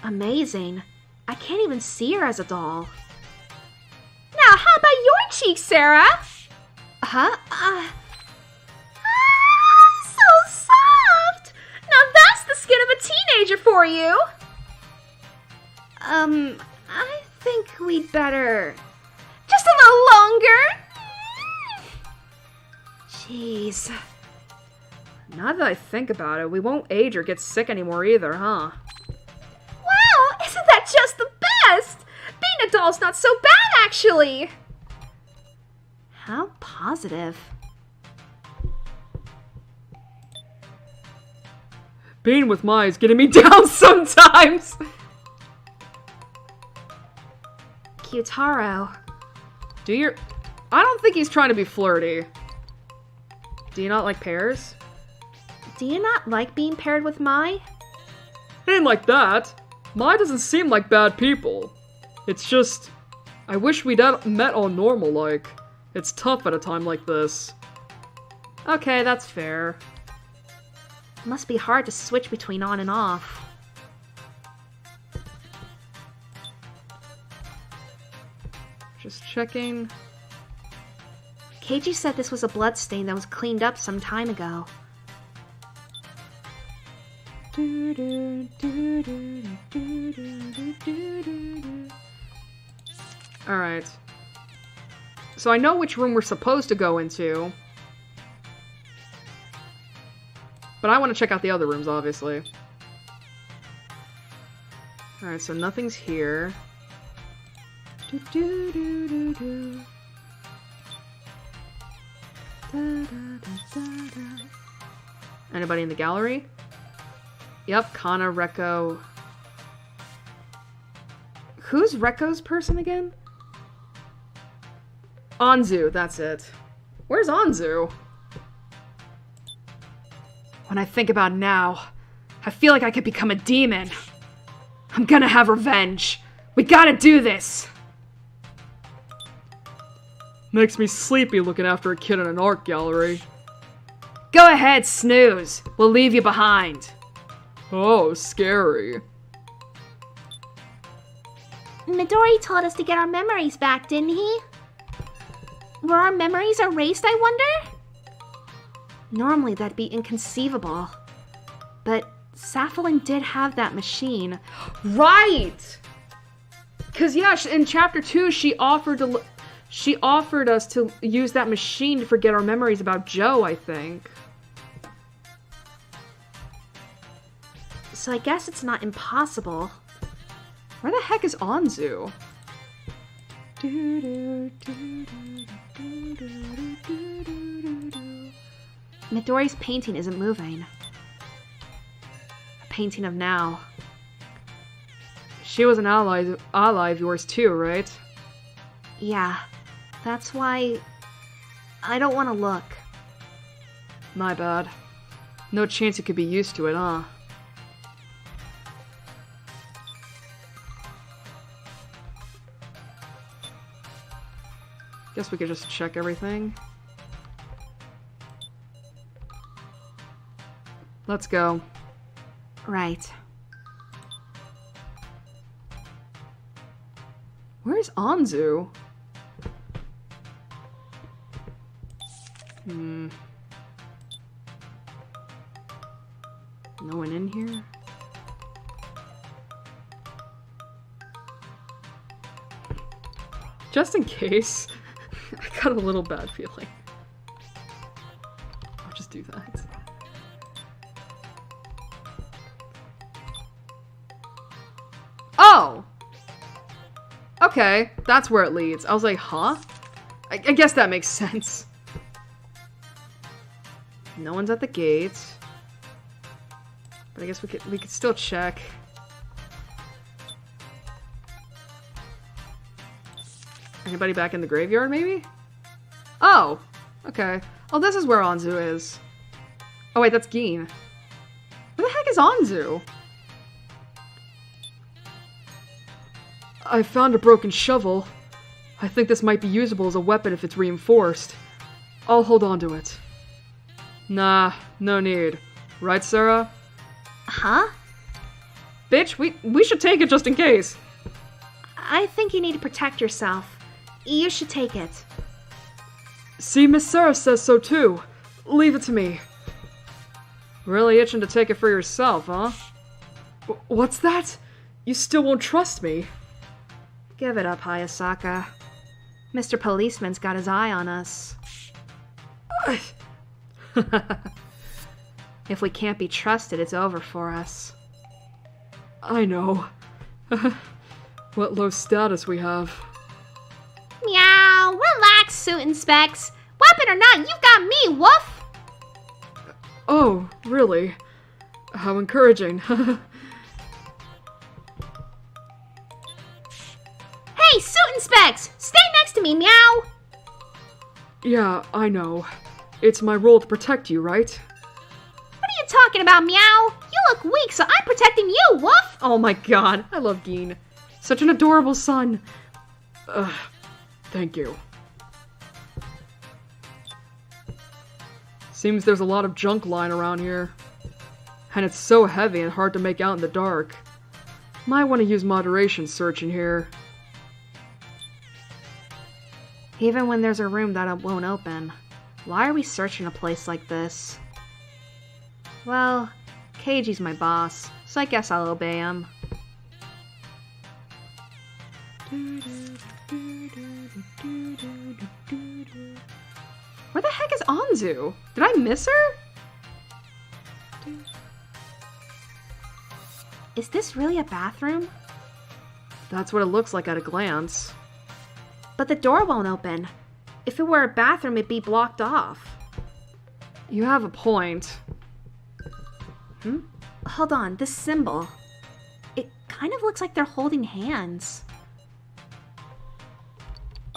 Amazing. I can't even see her as a doll. Now, how about your cheek, Sarah? Huh? So soft! Now that's the skin of a teenager for you! I think we'd better... Just a little longer! Jeez. Now that I think about it, we won't age or get sick anymore either, huh? Wow! Isn't that just the best? Being a doll's not so bad, actually! How positive. Being with Mai is getting me down sometimes! Kyutaro. I don't think he's trying to be flirty. Do you not like pears? Do you not like being paired with Mai? It ain't like that. Mai doesn't seem like bad people. It's just... I wish we'd met all normal like. It's tough at a time like this. Okay, that's fair. It must be hard to switch between on and off. Just checking. Keiji said this was a bloodstain that was cleaned up some time ago. Alright. So I know which room we're supposed to go into. But I want to check out the other rooms, obviously. Alright, so nothing's here. Anybody in the gallery? Yep, Kana, Reko. Who's Reko's person again? Anzu, that's it. Where's Anzu? When I think about it now, I feel like I could become a demon. I'm gonna have revenge. We gotta do this! Makes me sleepy looking after a kid in an art gallery. Go ahead, snooze. We'll leave you behind. Oh, scary. Midori told us to get our memories back, didn't he? Were our memories erased, I wonder? Normally that'd be inconceivable. But Safalin did have that machine. Right! Cause yeah, in chapter 2, she offered us to use that machine to forget our memories about Joe, I think. So I guess it's not impossible. Where the heck is Anzu? Midori's painting isn't moving. A painting of Now. She was an ally of yours too, right? Yeah. That's why I don't want to look. My bad. No chance you could be used to it, huh? Guess we could just check everything. Let's go. Right. Where's Anzu? No one in here? Just in case. I got a little bad feeling. I'll just do that. Oh! Okay, that's where it leads. I was like, huh? I guess that makes sense. No one's at the gate. But I guess we could still check. Anybody back in the graveyard, maybe? Oh, okay. Oh, this is where Anzu is. Oh wait, that's Geen. Where the heck is Anzu? I found a broken shovel. I think this might be usable as a weapon if it's reinforced. I'll hold on to it. Nah, no need. Right, Sarah? Huh? Bitch, we should take it just in case. I think you need to protect yourself. You should take it. See, Miss Sarah says so too. Leave it to me. Really itching to take it for yourself, huh? What's that? You still won't trust me? Give it up, Hayasaka. Mr. Policeman's got his eye on us. If we can't be trusted, it's over for us. I know. What low status we have. Meow! Relax, Suit and Specs. Weapon or not, you've got me, woof! Oh, really? How encouraging. Hey, Suit and Specs! Stay next to me, meow! Yeah, I know. It's my role to protect you, right? What are you talking about, meow? You look weak, so I'm protecting you, woof! Oh my god, I love Geen. Such an adorable son. Thank you. Seems there's a lot of junk lying around here. And it's so heavy and hard to make out in the dark. Might want to use moderation searching here. Even when there's a room that won't open, why are we searching a place like this? Well, Keiji's my boss, so I guess I'll obey him. Where the heck is Anzu? Did I miss her? Is this really a bathroom? That's what it looks like at a glance. But the door won't open. If it were a bathroom, it'd be blocked off. You have a point. Hold on, this symbol. It kind of looks like they're holding hands.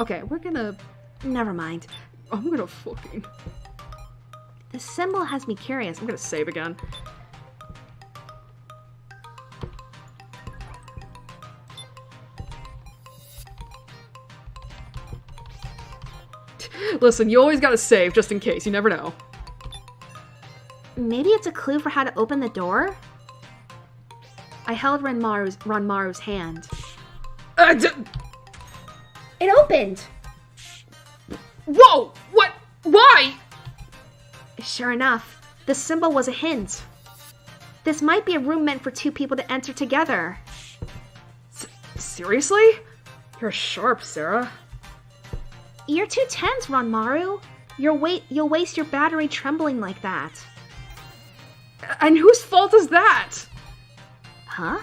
Okay, we're gonna... Never mind. I'm gonna fucking... The symbol has me curious. I'm gonna save again. Listen, you always gotta save just in case. You never know. Maybe it's a clue for how to open the door? I held Ranmaru's hand. It opened! Whoa! What? Why? Sure enough, the symbol was a hint. This might be a room meant for two people to enter together. Seriously? You're sharp, Sarah. You're too tense, Ranmaru. You'll waste your battery trembling like that. And whose fault is that? Huh?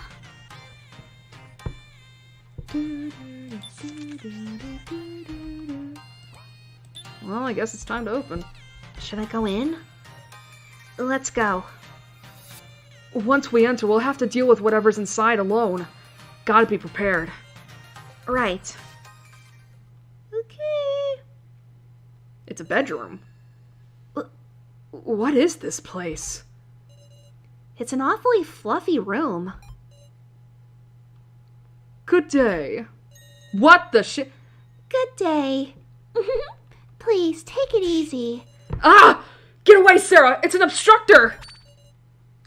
Well, I guess it's time to open. Should I go in? Let's go. Once we enter, we'll have to deal with whatever's inside alone. Gotta be prepared. Right. Okay. It's a bedroom. What is this place? It's an awfully fluffy room. Good day. What the shit? Good day. Please, take it easy. Ah! Get away, Sarah! It's an obstructor!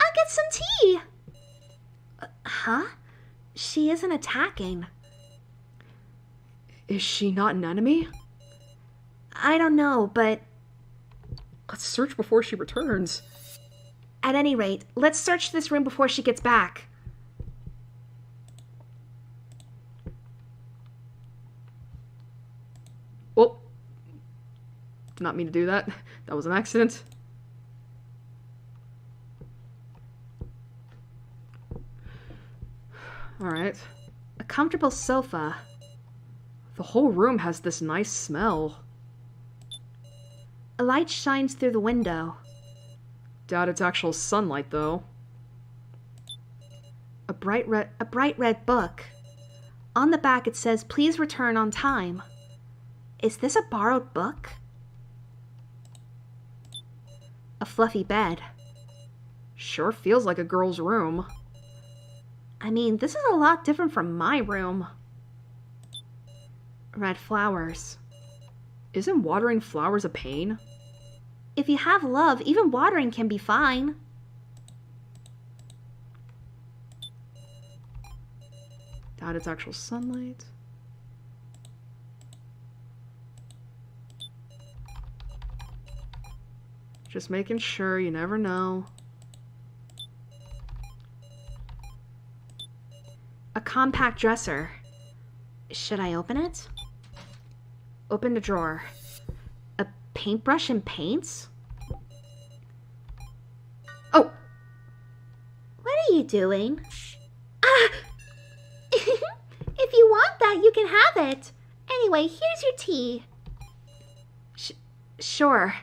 I'll get some tea. Huh? She isn't attacking. Is she not an enemy? I don't know, but... Let's search before she returns. At any rate, let's search this room before she gets back. Oh. Did not mean to do that. That was an accident. Alright. A comfortable sofa. The whole room has this nice smell. A light shines through the window. Doubt it's actual sunlight, though. A bright red book. On the back it says, "Please return on time." Is this a borrowed book? A fluffy bed. Sure feels like a girl's room. I mean, this is a lot different from my room. Red flowers. Isn't watering flowers a pain? If you have love, even watering can be fine. Doubt it's actual sunlight. Just making sure, you never know. A compact dresser. Should I open it? Open the drawer. A paintbrush and paints? Oh! What are you doing? Ah! If you want that, you can have it. Anyway, here's your tea. Sure.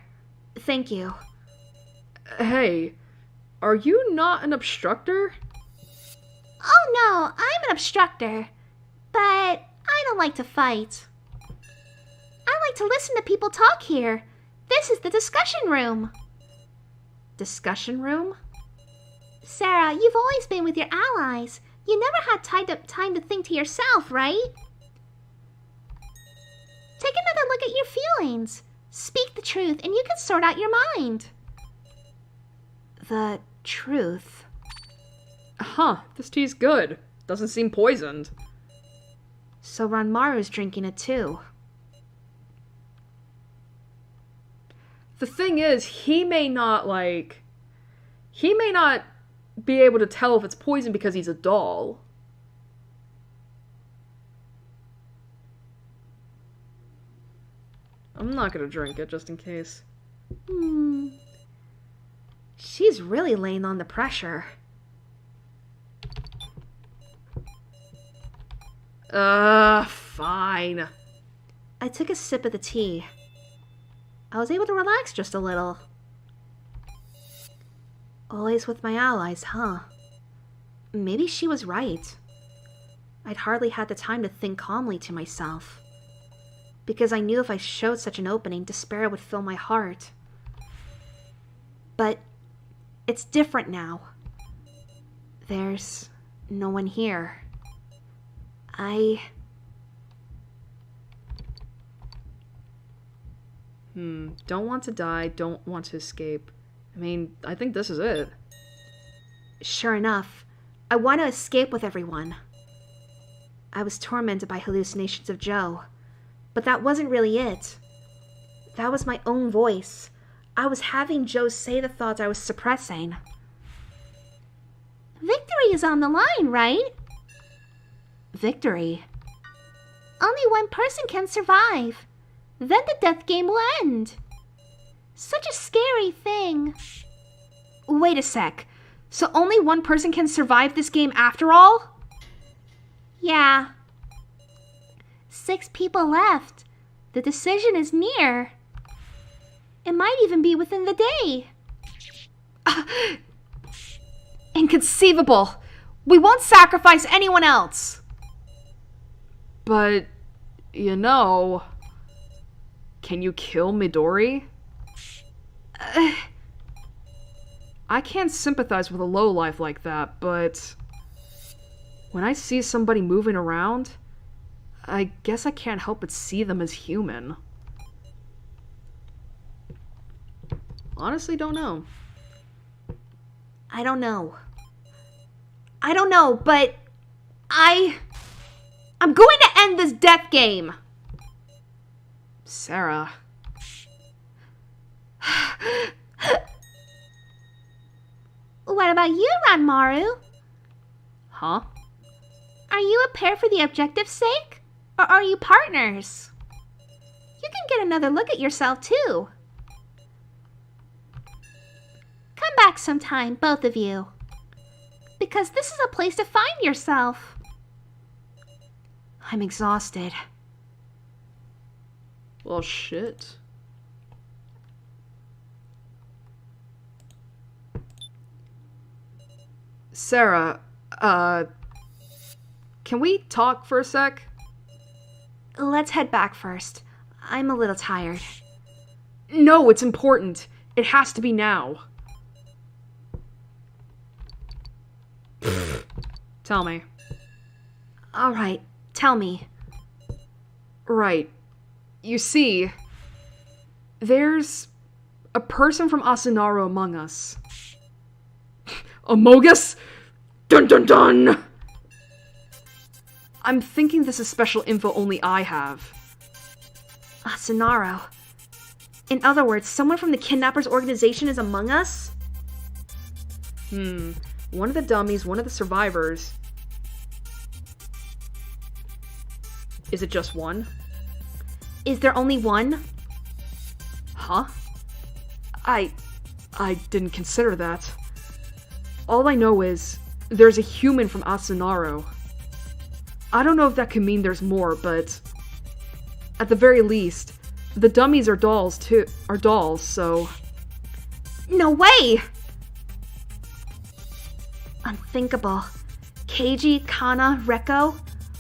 Thank you. Hey, are you not an obstructor? Oh no, I'm an obstructor. But I don't like to fight. I like to listen to people talk here. This is the discussion room. Discussion room? Sarah, you've always been with your allies. You never had time to think to yourself, right? Take another look at your feelings. Speak the truth and you can sort out your mind. The truth. Huh, this tea's good. Doesn't seem poisoned. So Ranmaru's drinking it too. The thing is, he may not be able to tell if it's poison because he's a doll. I'm not gonna drink it, just in case. She's really laying on the pressure. Fine. I took a sip of the tea. I was able to relax just a little. Always with my allies, huh? Maybe she was right. I'd hardly had the time to think calmly to myself. Because I knew if I showed such an opening, despair would fill my heart. But it's different now. There's no one here. Don't want to die, don't want to escape. I mean, I think this is it. Sure enough, I want to escape with everyone. I was tormented by hallucinations of Joe, but that wasn't really it. That was my own voice. I was having Joe say the thoughts I was suppressing. Victory is on the line, right? Victory? Only one person can survive. Then the death game will end. Such a scary thing. Wait a sec. So only one person can survive this game after all? Yeah. 6 people left. The decision is near. It might even be within the day. Inconceivable! We won't sacrifice anyone else! But, you know... Can you kill Midori? I can't sympathize with a lowlife like that, but when I see somebody moving around, I guess I can't help but see them as human. Honestly, don't know. I don't know. I don't know, but I'm going to end this death game. Sarah. What about you, Ranmaru? Huh? Are you a pair for the objective's sake? Or are you partners? You can get another look at yourself, too. Come back sometime, both of you. Because this is a place to find yourself. I'm exhausted. Well, shit. Sarah, can we talk for a sec? Let's head back first. I'm a little tired. No, it's important. It has to be now. Tell me. Alright, tell me. Right. You see, there's a person from Asunaro among us. Among us? Dun dun dun! I'm thinking this is special info only I have. Asunaro. In other words, someone from the kidnappers' organization is among us? One of the dummies, one of the survivors. Is it just one? Is there only one? Huh? I didn't consider that. All I know is, there's a human from Asunaro. I don't know if that could mean there's more, but at the very least, the dummies are dolls too. Are dolls, so. No way! Unthinkable. Keiji, Kana, Reko.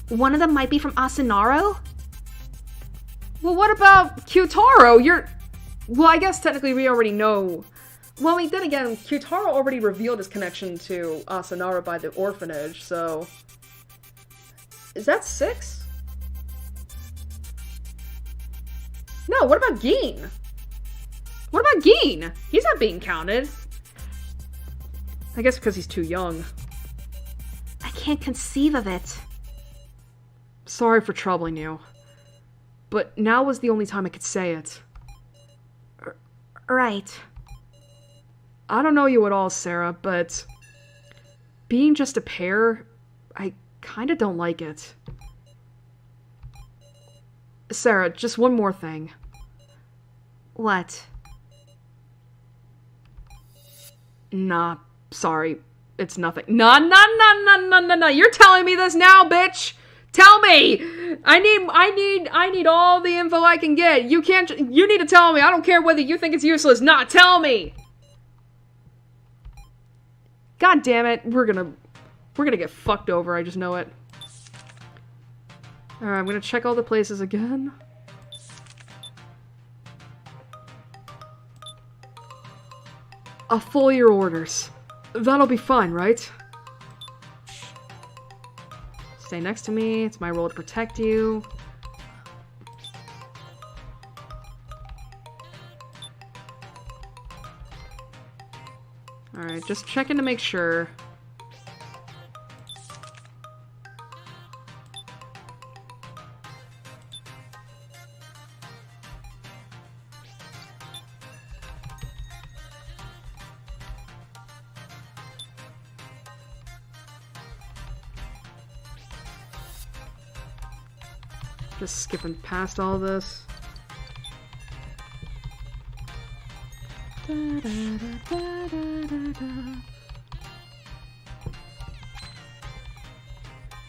One of them might be from Asunaro? Well, what about Kyutaro? Well, I guess technically we already know. Well, I mean, then again, Kyutaro already revealed his connection to Asunaro by the orphanage, so. Is that 6? No, what about Gin? What about Gin? He's not being counted. I guess because he's too young. I can't conceive of it. Sorry for troubling you. But now was the only time I could say it. Right. I don't know you at all, Sarah, but being just a pair, I kinda don't like it. Sarah, just one more thing. What? Nah, sorry. It's nothing. No. You're telling me this now, bitch! Tell me! I need all the info I can get. You need to tell me. I don't care whether you think it's useless. Nah, tell me! God damn it. We're gonna get fucked over. I just know it. Alright, I'm gonna check all the places again. I'll follow your orders. That'll be fine, right? Stay next to me. It's my role to protect you. Alright, just checking to make sure. Just skipping past all this.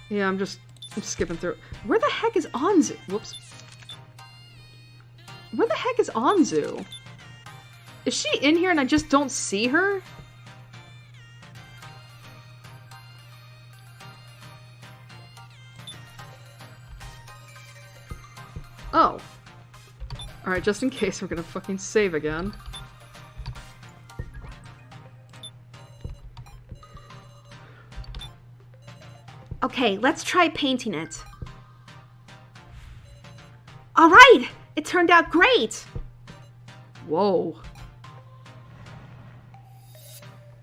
Yeah, I'm skipping through. Where the heck is Anzu? Whoops. Where the heck is Anzu? Is she in here and I just don't see her? Oh. Alright, just in case, we're gonna fucking save again. Okay, let's try painting it. Alright! It turned out great! Whoa.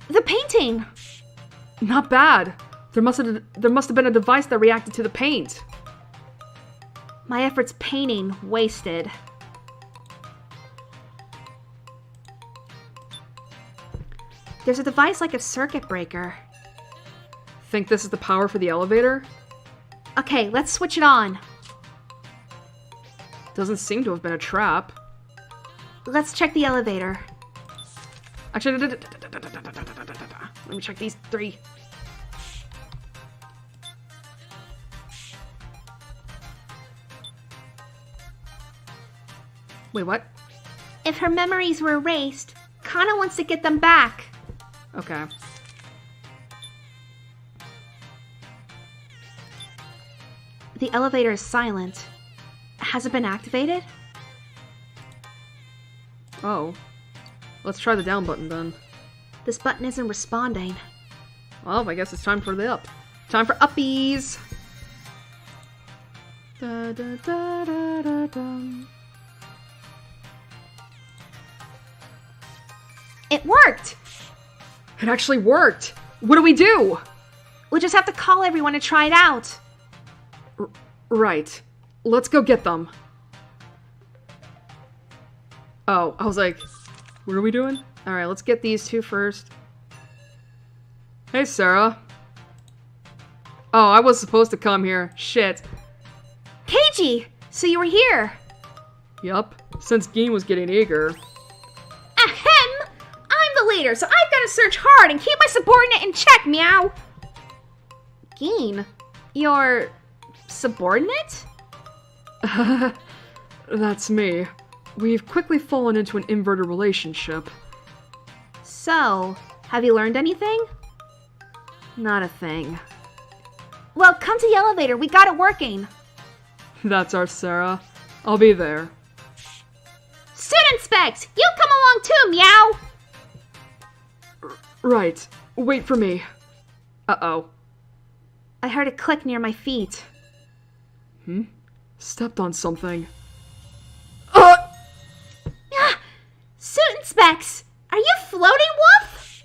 The painting! Not bad. There must have been a device that reacted to the paint. My efforts painting wasted. There's a device like a circuit breaker. Think this is the power for the elevator? Okay, let's switch it on. Doesn't seem to have been a trap. Let's check the elevator. Actually, let me check these 3. Wait, what? If her memories were erased, Kana wants to get them back. Okay. The elevator is silent. Has it been activated? Oh. Let's try the down button then. This button isn't responding. Well, I guess it's time for the up. Time for uppies! Da, da, da, da, da, da. It worked! It actually worked! What do we do? We'll just have to call everyone to try it out. Right. Let's go get them. Oh, I was like, what are we doing? Alright, let's get these 2 first. Hey, Sarah. Oh, I was supposed to come here. Shit. Keiji! So you were here! Yup. Since Geen was getting eager. Ahem! I'm the leader, so I've got to search hard and keep my subordinate in check, meow! Geen? Your subordinate? That's me. We've quickly fallen into an inverted relationship. So, have you learned anything? Not a thing. Well, come to the elevator. We got it working. That's our Sarah. I'll be there. Student Specs! You come along too, meow! Right. Wait for me. Uh-oh. I heard a click near my feet. Stepped on something. Student Specs! Are you floating, Wolf?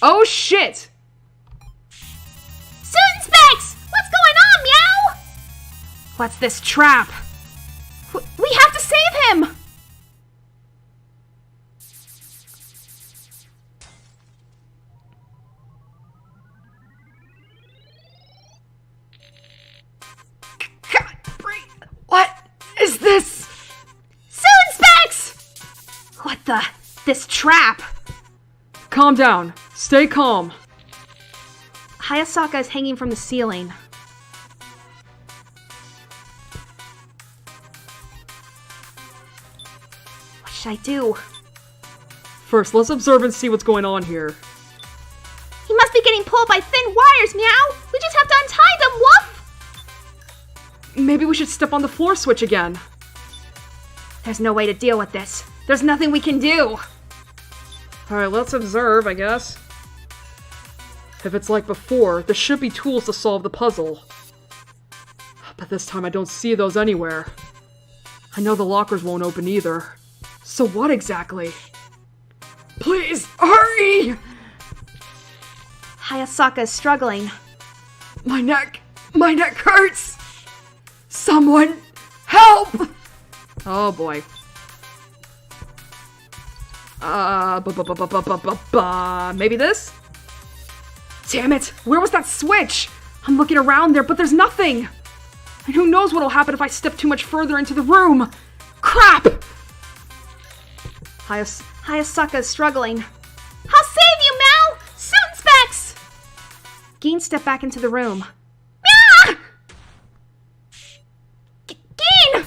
Oh, shit! Student Specs! What's going on, meow? What's this trap? We have to save him! What is this? Student Specs! What the? This trap! Calm down. Stay calm. Hayasaka is hanging from the ceiling. What should I do? First, let's observe and see what's going on here. He must be getting pulled by thin wires, meow! We just have to untie them, Woof! Maybe we should step on the floor switch again. There's no way to deal with this. There's nothing we can do. Alright, let's observe, I guess. If it's like before, there should be tools to solve the puzzle. But this time I don't see those anywhere. I know the lockers won't open either. So what exactly? Please, hurry! Hayasaka is struggling. My neck hurts! Someone, help! Oh boy. Maybe this? Damn it! Where was that switch? I'm looking around there, but there's nothing! And who knows what'll happen if I step too much further into the room? Crap! Hayasaka is struggling. I'll save you, Mal! Student Specs! Geen stepped back into the room. Ah! Geen!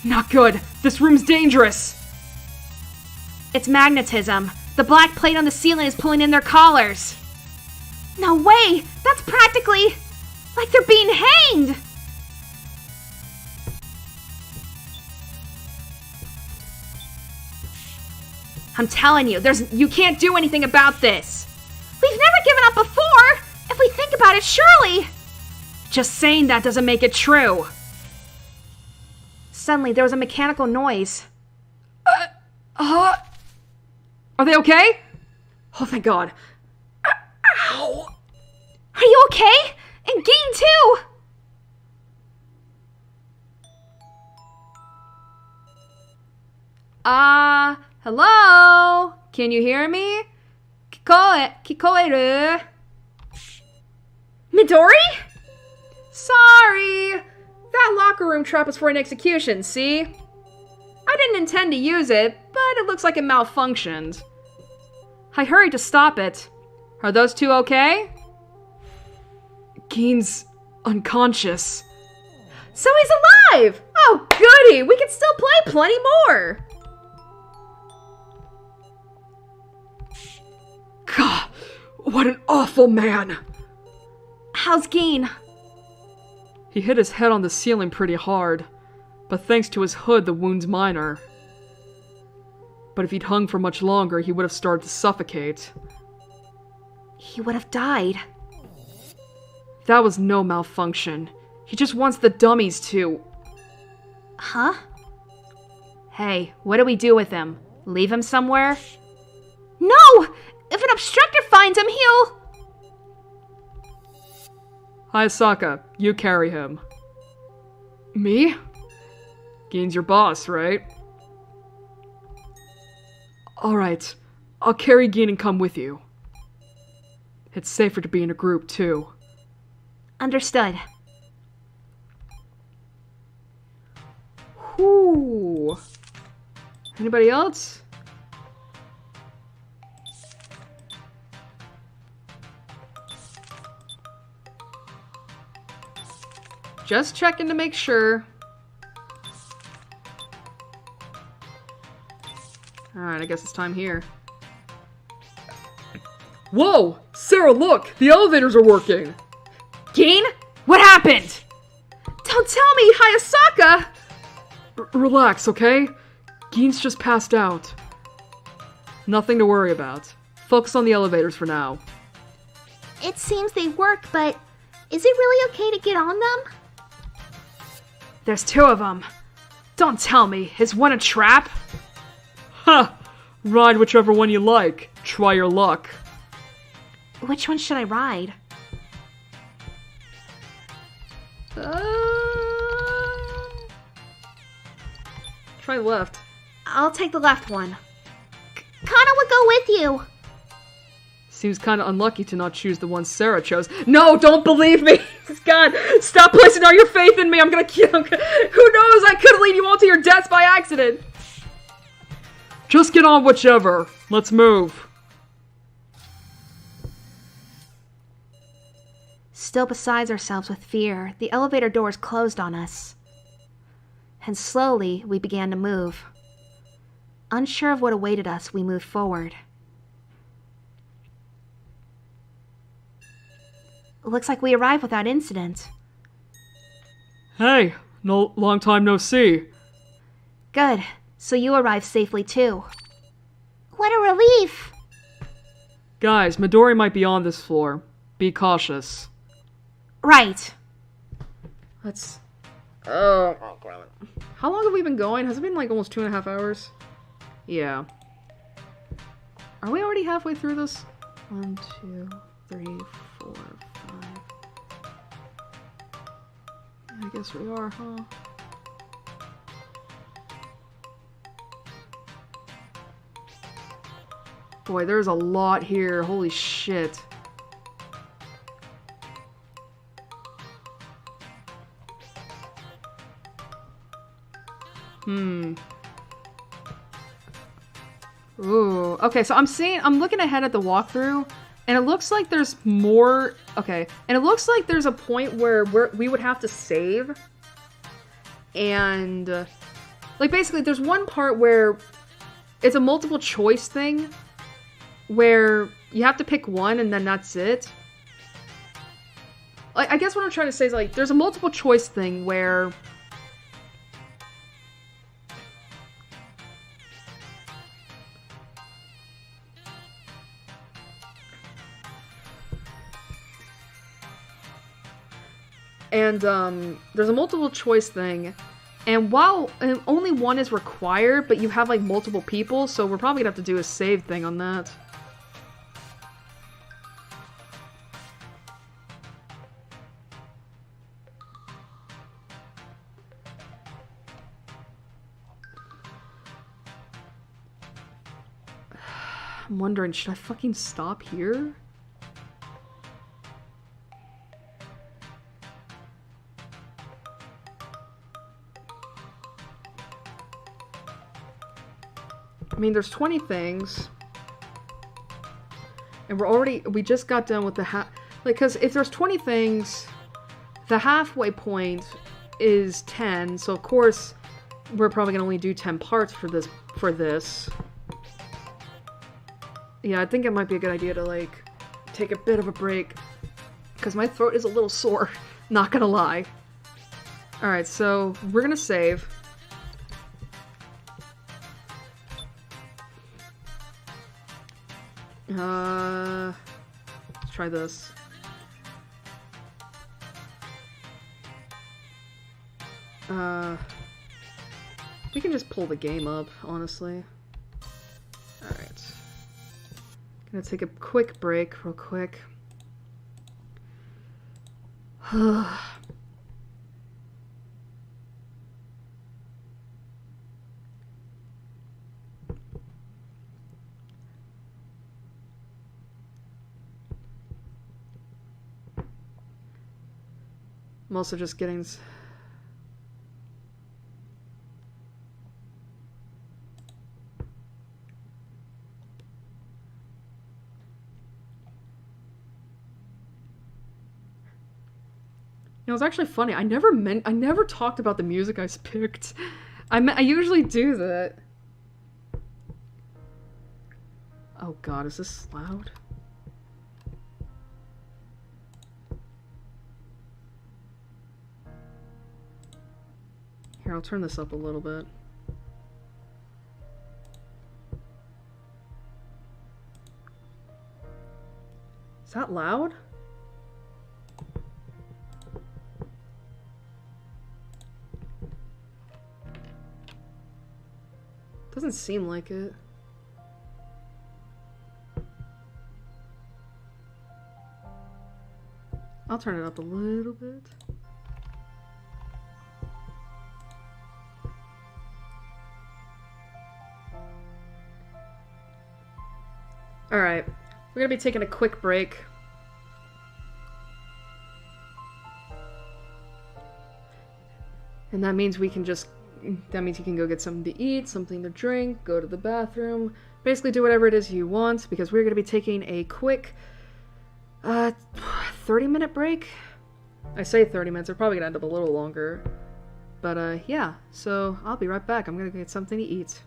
Not good. This room's dangerous. It's magnetism. The black plate on the ceiling is pulling in their collars. No way! That's practically like they're being hanged! I'm telling you, you can't do anything about this. We've never given up before. If we think about it, surely. Just saying that doesn't make it true. Suddenly, there was a mechanical noise. Are they okay? Oh, thank God. Ow. Are you okay? And Geen too. Hello? Can you hear me? Kikoeru? Midori? Sorry. That locker room trap was for an execution, see? I didn't intend to use it, but it looks like it malfunctioned. I hurried to stop it. Are those two okay? Geen's unconscious. So he's alive! Oh, goody! We can still play plenty more! God, what an awful man! How's Geen? He hit his head on the ceiling pretty hard, but thanks to his hood, the wound's minor. But if he'd hung for much longer, he would have started to suffocate. He would have died. That was no malfunction. He just wants the dummies to... Huh? Hey, what do we do with him? Leave him somewhere? No! If an obstructor finds him, he'll... Hayasaka, you carry him. Me? Geen's your boss, right? Alright, I'll carry Geen and come with you. It's safer to be in a group, too. Understood. Whew. Anybody else? Just checking to make sure. Alright, I guess it's time here. Whoa! Sarah, look! The elevators are working! Geen? What happened? Don't tell me, Hayasaka! Relax, okay? Geen's just passed out. Nothing to worry about. Focus on the elevators for now. It seems they work, but is it really okay to get on them? There's two of them. Don't tell me. Is one a trap? Ha! Ride whichever one you like. Try your luck. Which one should I ride? Try left. I'll take the left one. Kana would go with you. Seems kind of unlucky to not choose the one Sarah chose. No, don't believe me! God, stop placing all your faith in me! I'm gonna kill him. Who knows? I could lead you all to your deaths by accident! Just get on whichever. Let's move. Still beside ourselves with fear, the elevator doors closed on us. And slowly, we began to move. Unsure of what awaited us, we moved forward. Looks like we arrived without incident. Hey, long time no see. Good. So you arrived safely too. What a relief! Guys, Midori might be on this floor. Be cautious. Right. Let's... how long have we been going? Has it been like almost 2.5 hours? Yeah. Are we already halfway through this? 1, 2, 3, 4, 5. I guess we are, huh? Boy, there's a lot here. Holy shit. Ooh. Okay, so I'm looking ahead at the walkthrough, and it looks like there's more. Okay, and it looks like there's a point where we would have to save. And, like, basically, there's one part where it's a multiple choice thing, where you have to pick one, and then that's it. Like, I guess what I'm trying to say is, like, there's a multiple choice thing where... And there's a multiple choice thing. And while only one is required, but you have like multiple people, so we're probably gonna have to do a save thing on that. I'm wondering, should I fucking stop here? I mean, there's 20 things. And we just got done with the like, because if there's 20 things, the halfway point is 10, so of course, we're probably gonna only do 10 parts for this. Yeah, I think it might be a good idea to, like, take a bit of a break. Because my throat is a little sore, not gonna lie. Alright, so we're gonna save. Let's try this. We can just pull the game up, honestly. Alright. Gonna take a quick break, real quick. I'm also just getting... You know, it's actually funny. I never talked about the music I picked. I usually do that. Oh god, is this loud? Here, I'll turn this up a little bit. Is that loud? Doesn't seem like it. I'll turn it up a little bit. Alright, we're gonna be taking a quick break. And that means we can just... That means you can go get something to eat, something to drink, go to the bathroom, basically do whatever it is you want, because we're going to be taking a quick 30-minute break? I say 30 minutes, they're probably going to end up a little longer. But yeah, so I'll be right back. I'm going to get something to eat.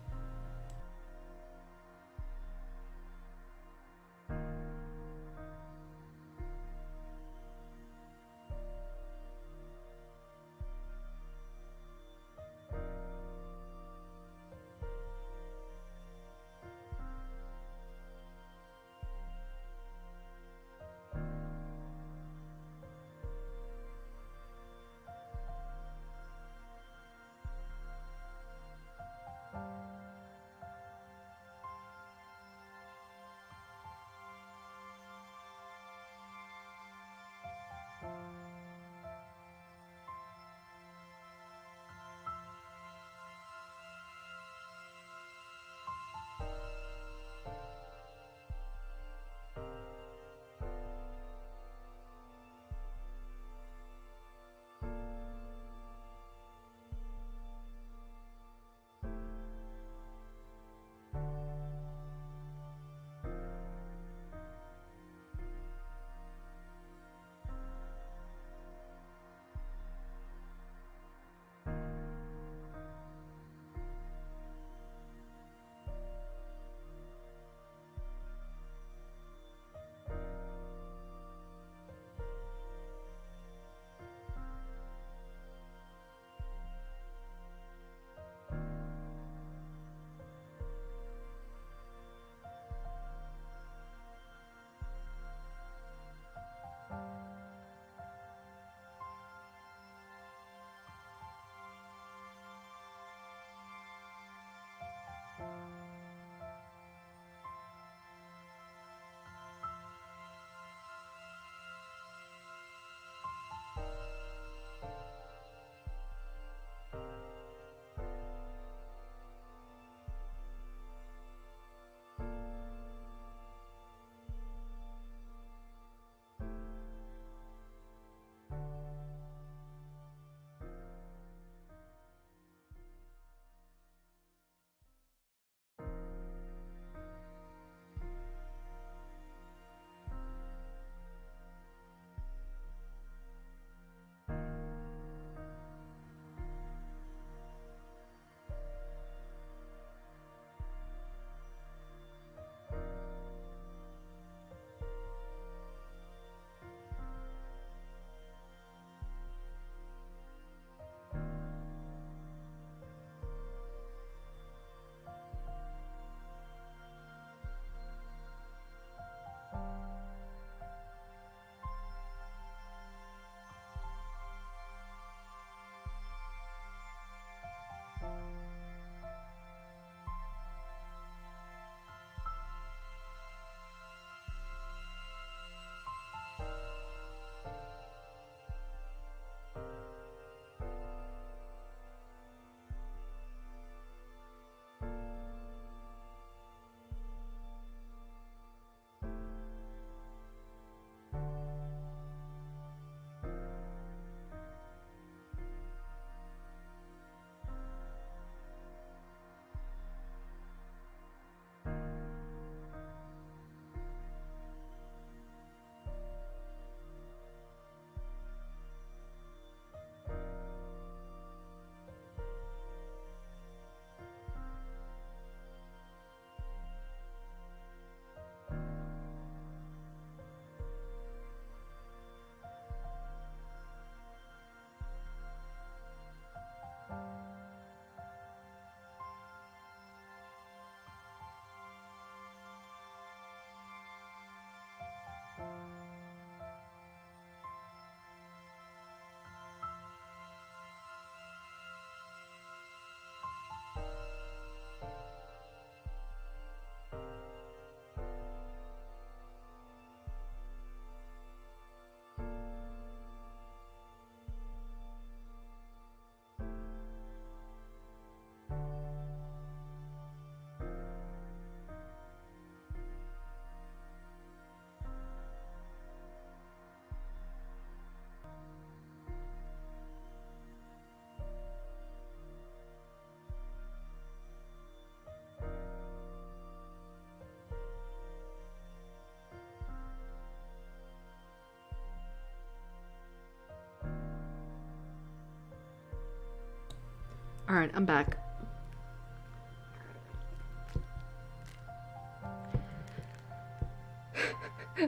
Alright, I'm back.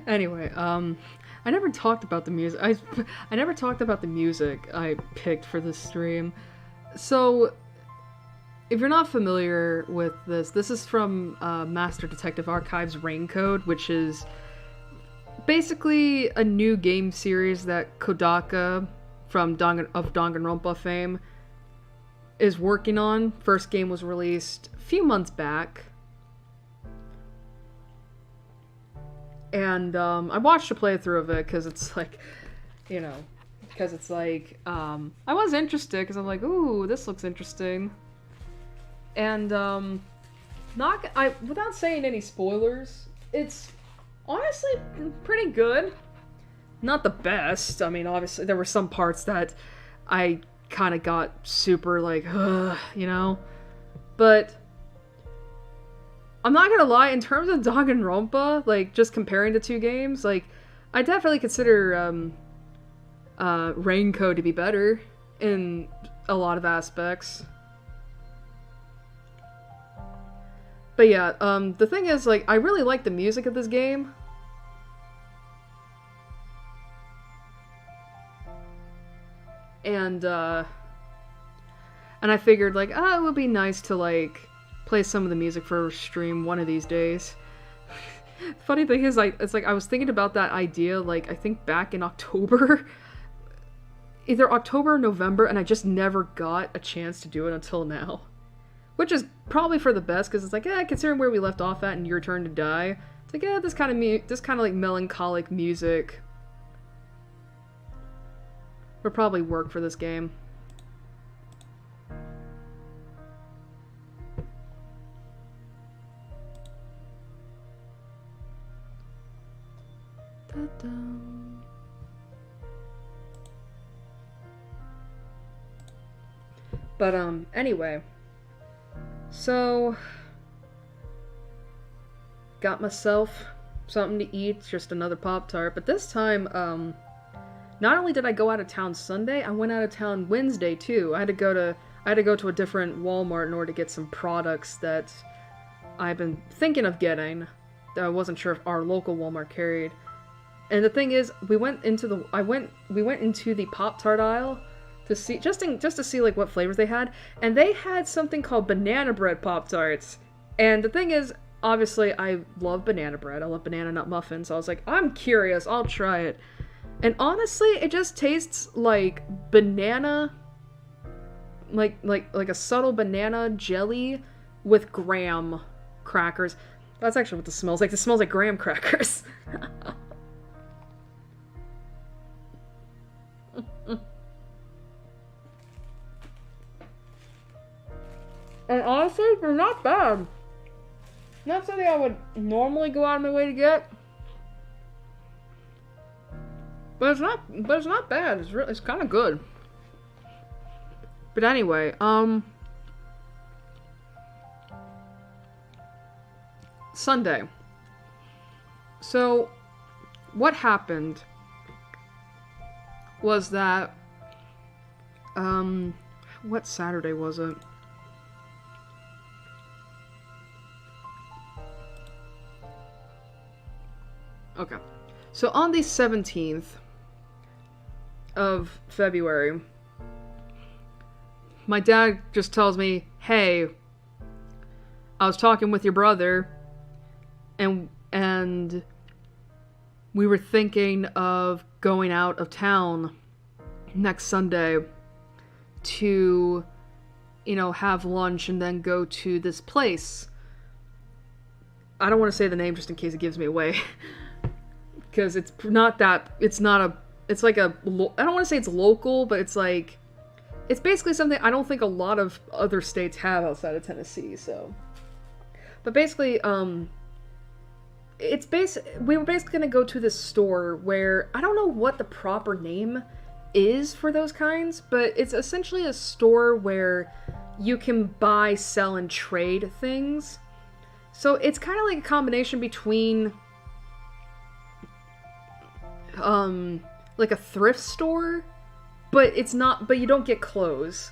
Anyway, I never talked about the music. I never talked about the music I picked for this stream. So, if you're not familiar with this is from Master Detective Archives Rain Code, which is basically a new game series that Kodaka from Danganronpa fame is working on. First game was released a few months back. And I watched a playthrough of it because it's like, I was interested because I'm like, ooh, this looks interesting. And without saying any spoilers, it's honestly pretty good. Not the best. I mean, obviously there were some parts that I kind of got super like, but I'm not gonna lie, in terms of Danganronpa, like, just comparing the two games, like, I definitely consider, Rain Code to be better in a lot of aspects. But yeah, the thing is, like, I really like the music of this game. And I figured, like, it would be nice to, like, play some of the music for a stream one of these days. Funny thing is, it's like I was thinking about that idea, like, I think back in October. Either October or November, and I just never got a chance to do it until now. Which is probably for the best, because it's like, considering where we left off at in Your Turn to Die, it's like, this kind of like melancholic music would probably work for this game. But, anyway. So, got myself something to eat, just another Pop-Tart, but this time, not only did I go out of town Sunday, I went out of town Wednesday, too. I had to go to a different Walmart in order to get some products that I've been thinking of getting, that I wasn't sure if our local Walmart carried. And the thing is, we went into the Pop-Tart aisle to see, just to see, like, what flavors they had, and they had something called banana bread Pop-Tarts. And the thing is, obviously, I love banana bread. I love banana nut muffins. So I was like, I'm curious, I'll try it. And honestly, it just tastes like banana, like a subtle banana jelly with graham crackers. That's actually what this smells like. This smells like graham crackers. And honestly, they're not bad. Not something I would normally go out of my way to get. But it's not bad. It's kind of good. But anyway, Sunday. So, what happened was that, what Saturday was it? Okay. So on the 17th of February, my dad just tells me, hey, I was talking with your brother, and we were thinking of going out of town next Sunday to, have lunch and then go to this place. I don't want to say the name just in case it gives me away. Because I don't want to say it's local, but it's basically something I don't think a lot of other states have outside of Tennessee, so. But basically, we were basically going to go to this store where, I don't know what the proper name is for those kinds, but it's essentially a store where you can buy, sell, and trade things. So it's kind of like a combination between like a thrift store, but you don't get clothes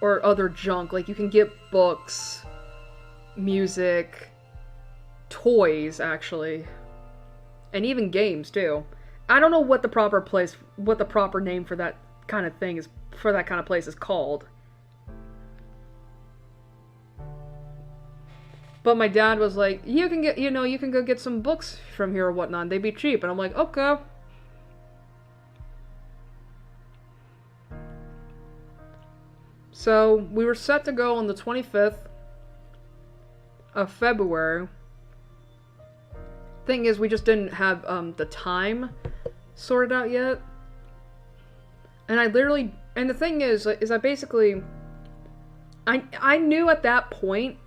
or other junk. Like, you can get books, music, toys, actually, and even games, too. I don't know what the proper name for that kind of thing is, for that kind of place is called. But my dad was like, you can go get some books from here or whatnot. They'd be cheap. And I'm like, okay. So, we were set to go on the 25th of February. Thing is, we just didn't have the time sorted out yet. And and the thing is I basically, I knew at that point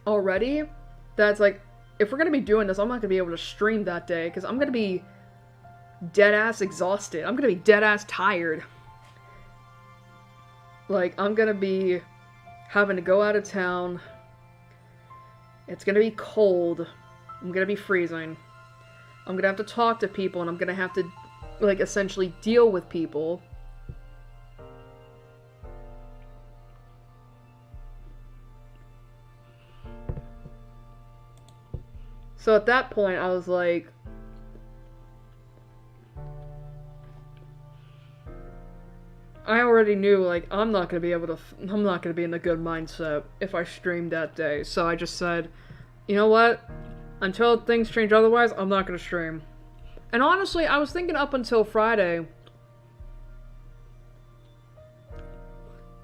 already that it's like, if we're going to be doing this, I'm not going to be able to stream that day, because I'm going to be dead-ass exhausted. I'm going to be dead-ass tired. Like, I'm going to be having to go out of town. It's going to be cold. I'm going to be freezing. I'm going to have to talk to people, and I'm going to have to, like, essentially deal with people. So at that point, I was like, I already knew, like, I'm not going to be in a good mindset if I streamed that day. So I just said, you know what? Until things change otherwise, I'm not going to stream. And honestly, I was thinking up until Friday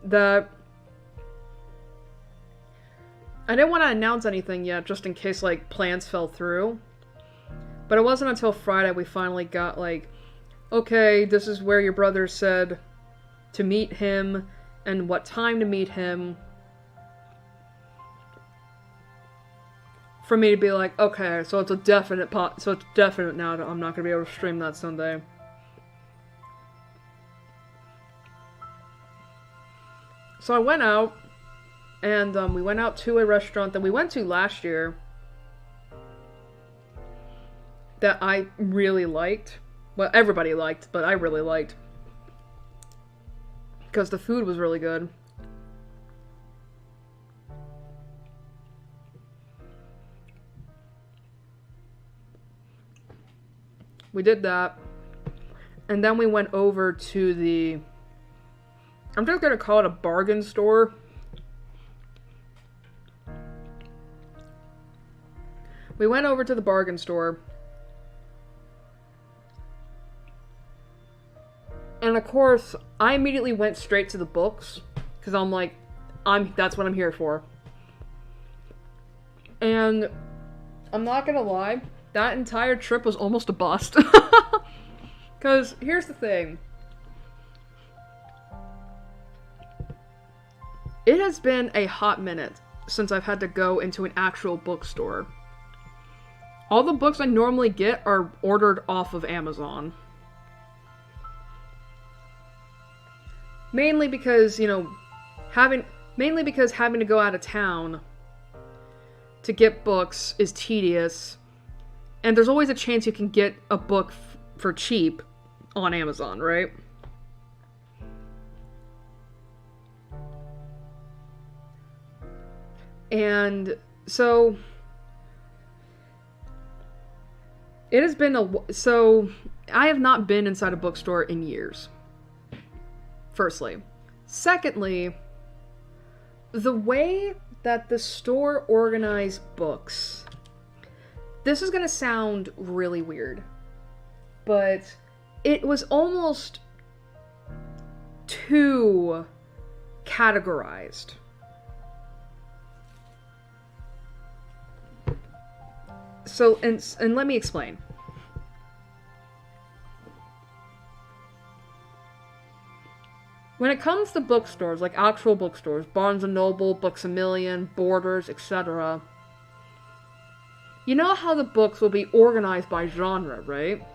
that I didn't want to announce anything yet, just in case, like, plans fell through. But it wasn't until Friday we finally got, like, okay, this is where your brother said to meet him, and what time to meet him. For me to be like, okay, so it's definite now that I'm not going to be able to stream that Sunday. So I went out, and we went out to a restaurant that we went to last year that I really liked. Well, everybody liked, but I really liked. Because the food was really good. We did that. And then we went over to the... I'm just gonna call it a bargain store. We went over to the bargain store. And of course, I immediately went straight to the books. Because I'm like, that's what I'm here for. And I'm not gonna lie, that entire trip was almost a bust. Because here's the thing. It has been a hot minute since I've had to go into an actual bookstore. All the books I normally get are ordered off of Amazon. Mainly because, having to go out of town to get books is tedious. And there's always a chance you can get a book for cheap on Amazon, right? And so it has been I have not been inside a bookstore in years. Firstly. Secondly, the way that the store organized books, this is gonna sound really weird, but it was almost too categorized. So, and let me explain. When it comes to bookstores, like actual bookstores, Barnes & Noble, Books A Million, Borders, etc., you know how the books will be organized by genre, right?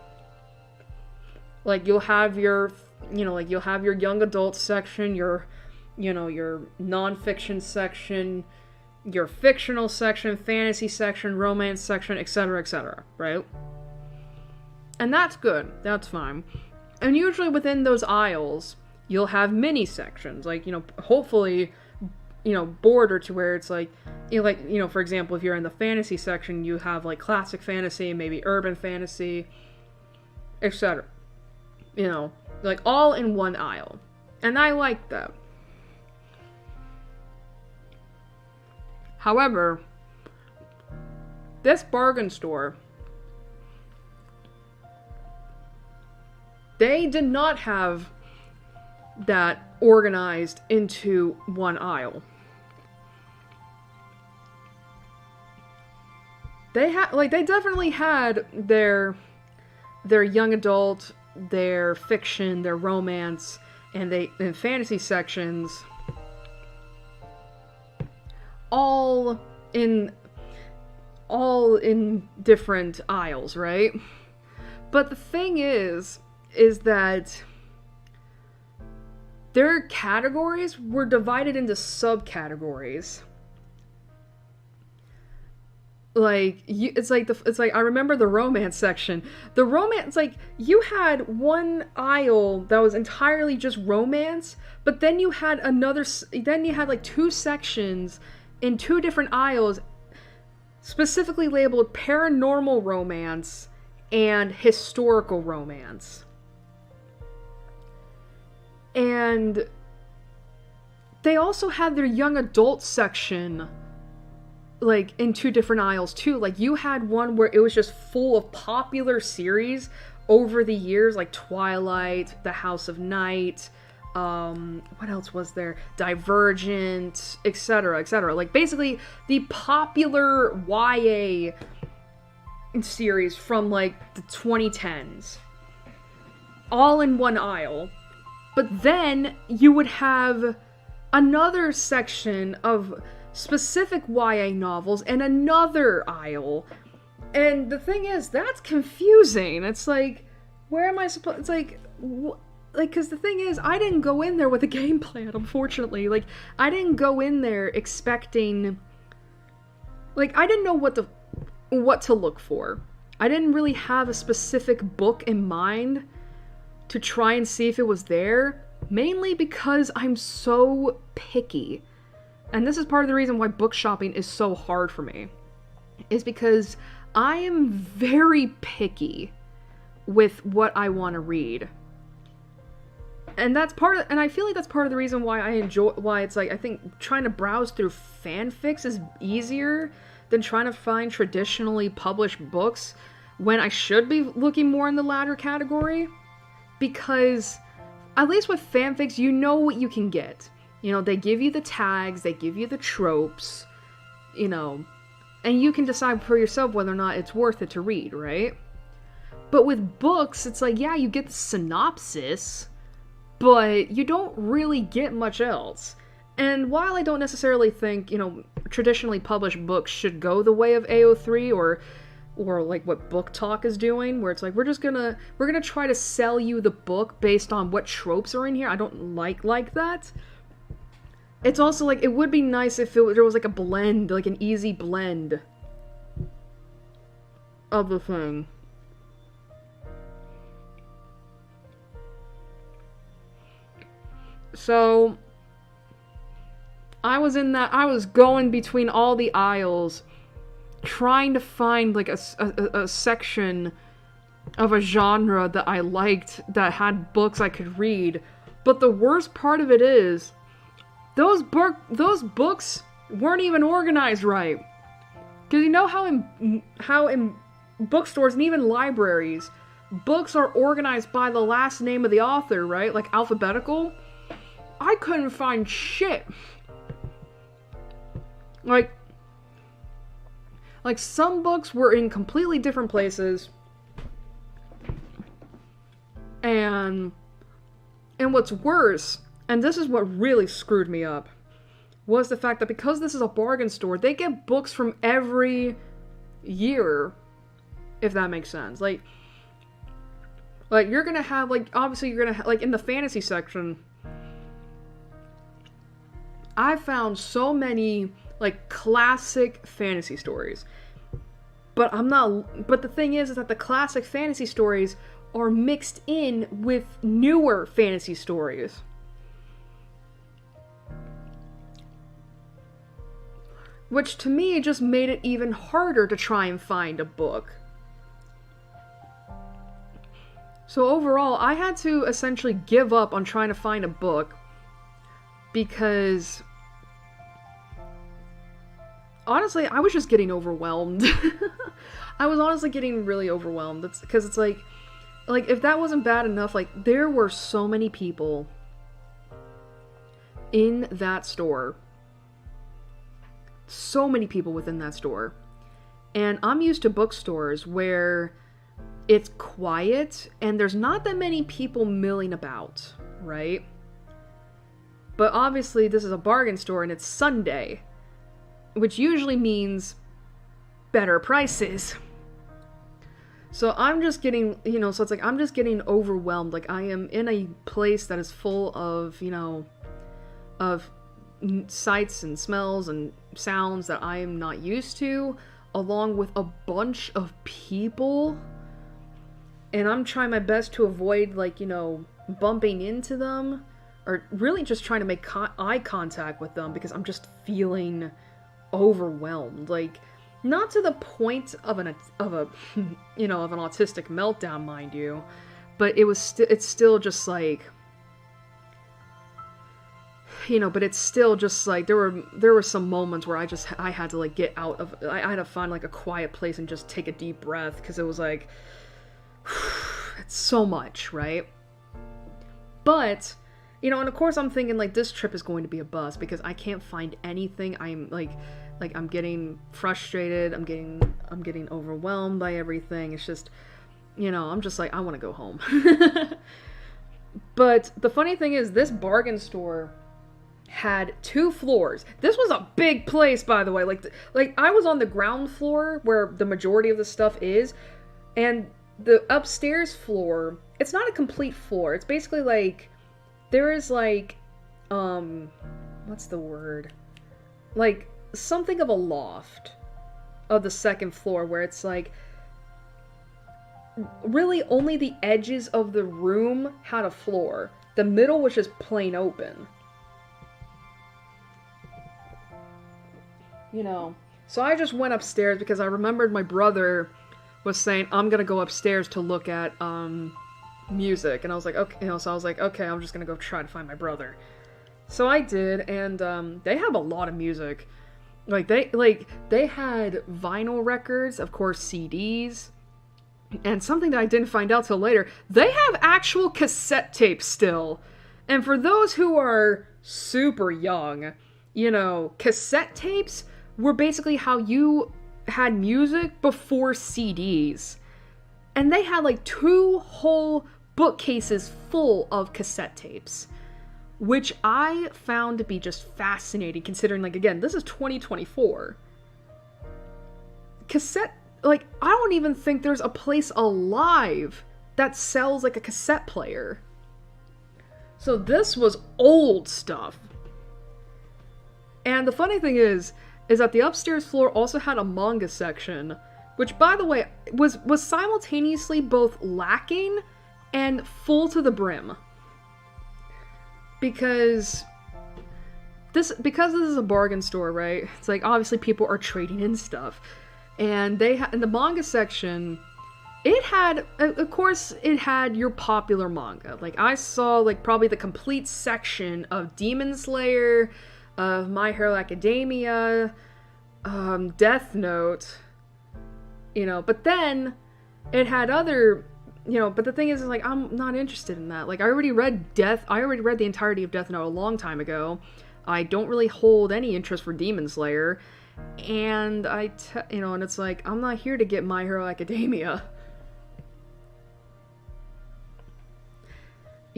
Like, you'll have your young adult section, your non-fiction section, your fictional section, fantasy section, romance section, etc., right? And that's good. That's fine. And usually within those aisles, You'll have mini sections, like, hopefully, border to where it's like, for example, if you're in the fantasy section, you have like classic fantasy, maybe urban fantasy, etc. Like all in one aisle. And I like that. However, this bargain store, they did not have that organized into one aisle. They definitely had their young adult, their fiction, their romance, and fantasy sections all in different aisles, right? But the thing is that their categories were divided into subcategories. Like, it's like I remember the romance section. The romance, like, you had one aisle that was entirely just romance, but then you had like two sections in two different aisles specifically labeled paranormal romance and historical romance. And they also had their young adult section like in two different aisles too. Like, you had one where it was just full of popular series over the years, like Twilight, The House of Night, what else was there? Divergent, etc., etc. Like, basically the popular YA series from like the 2010s, all in one aisle. But then you would have another section of specific YA novels and another aisle. And the thing is, that's confusing. It's like, where am I supposed... It's like, because the thing is, I didn't go in there with a game plan, unfortunately. Like, I didn't go in there expecting... Like, I didn't know what to look for. I didn't really have a specific book in mind to try and see if it was there, mainly because I'm so picky. And this is part of the reason why book shopping is so hard for me, is because I am very picky with what I want to read. And I feel like that's part of the reason why it's like, I think trying to browse through fanfics is easier than trying to find traditionally published books, when I should be looking more in the latter category. Because, at least with fanfics, you know what you can get. They give you the tags, they give you the tropes, and you can decide for yourself whether or not it's worth it to read, right? But with books, it's like, yeah, you get the synopsis, but you don't really get much else. And while I don't necessarily think, traditionally published books should go the way of AO3 or like what Book Talk is doing, where it's like, we're gonna try to sell you the book based on what tropes are in here. I don't like that. It's also like, it would be nice if there was like a blend, like an easy blend of the thing. So I was going between all the aisles, trying to find like a section of a genre that I liked, that had books I could read. But the worst part of it is, those books weren't even organized right. Because you know how in bookstores and even libraries, books are organized by the last name of the author, right? Like alphabetical. I couldn't find shit. Like some books were in completely different places. And what's worse, and this is what really screwed me up, was the fact that because this is a bargain store, they get books from every year, if that makes sense. Like you're gonna have, like, obviously you're gonna have, like, in the fantasy section, I found so many, like, classic fantasy stories. But the thing is that the classic fantasy stories are mixed in with newer fantasy stories. which to me just made it even harder to try and find a book. So overall, I had to essentially give up on trying to find a book because honestly, I was just getting overwhelmed. I was honestly getting really overwhelmed. It's because it's like if that wasn't bad enough, like there were so many people in that store. So many people within that store. And I'm used to bookstores where it's quiet and there's not that many people milling about, right? But obviously this is a bargain store and it's Sunday, which usually means better prices. So I'm just getting, so it's like I'm just getting overwhelmed. Like I am in a place that is full of, of sights and smells and sounds that I am not used to, along with a bunch of people. And I'm trying my best to avoid, bumping into them, or really just trying to make eye contact with them because I'm just feeling overwhelmed. Like, not to the point of an autistic meltdown, mind you, but it's still just like, but it's still just like there were some moments where I had to get out of, I had to find a quiet place and just take a deep breath because it was like it's so much, right? But and of course I'm thinking this trip is going to be a bust because I can't find anything. I'm I'm getting frustrated. I'm getting overwhelmed by everything. It's just I'm just I want to go home. But the funny thing is, this bargain store had 2 floors. This was a big place, by the way. I was on the ground floor where the majority of the stuff is, and the upstairs floor, it's not a complete floor. It's basically there is what's the word? Something of a loft of the second floor where it's really only the edges of the room had a floor. The middle was just plain open. So I just went upstairs because I remembered my brother was saying, I'm gonna go upstairs to look at music, and I was like, okay, so I was like, okay, I'm just gonna go try to find my brother. So I did, and they have a lot of music. They had vinyl records, of course, CDs, and something that I didn't find out till later, they have actual cassette tapes still. And for those who are super young, cassette tapes were basically how you had music before CDs. And they had 2 whole bookcases full of cassette tapes, which I found to be just fascinating considering, again, this is 2024. Cassette, I don't even think there's a place alive that sells a cassette player. So this was old stuff. And the funny thing is that the upstairs floor also had a manga section, which, by the way, was simultaneously both lacking and full to the brim. Because this is a bargain store, right? It's obviously people are trading in stuff. And in the manga section, it had, of course, it had your popular manga. I saw, probably the complete section of Demon Slayer, of My Hero Academia, Death Note, but then it had other, but the thing is I'm not interested in that. I already read the entirety of Death Note a long time ago. I don't really hold any interest for Demon Slayer, and and it's I'm not here to get My Hero Academia.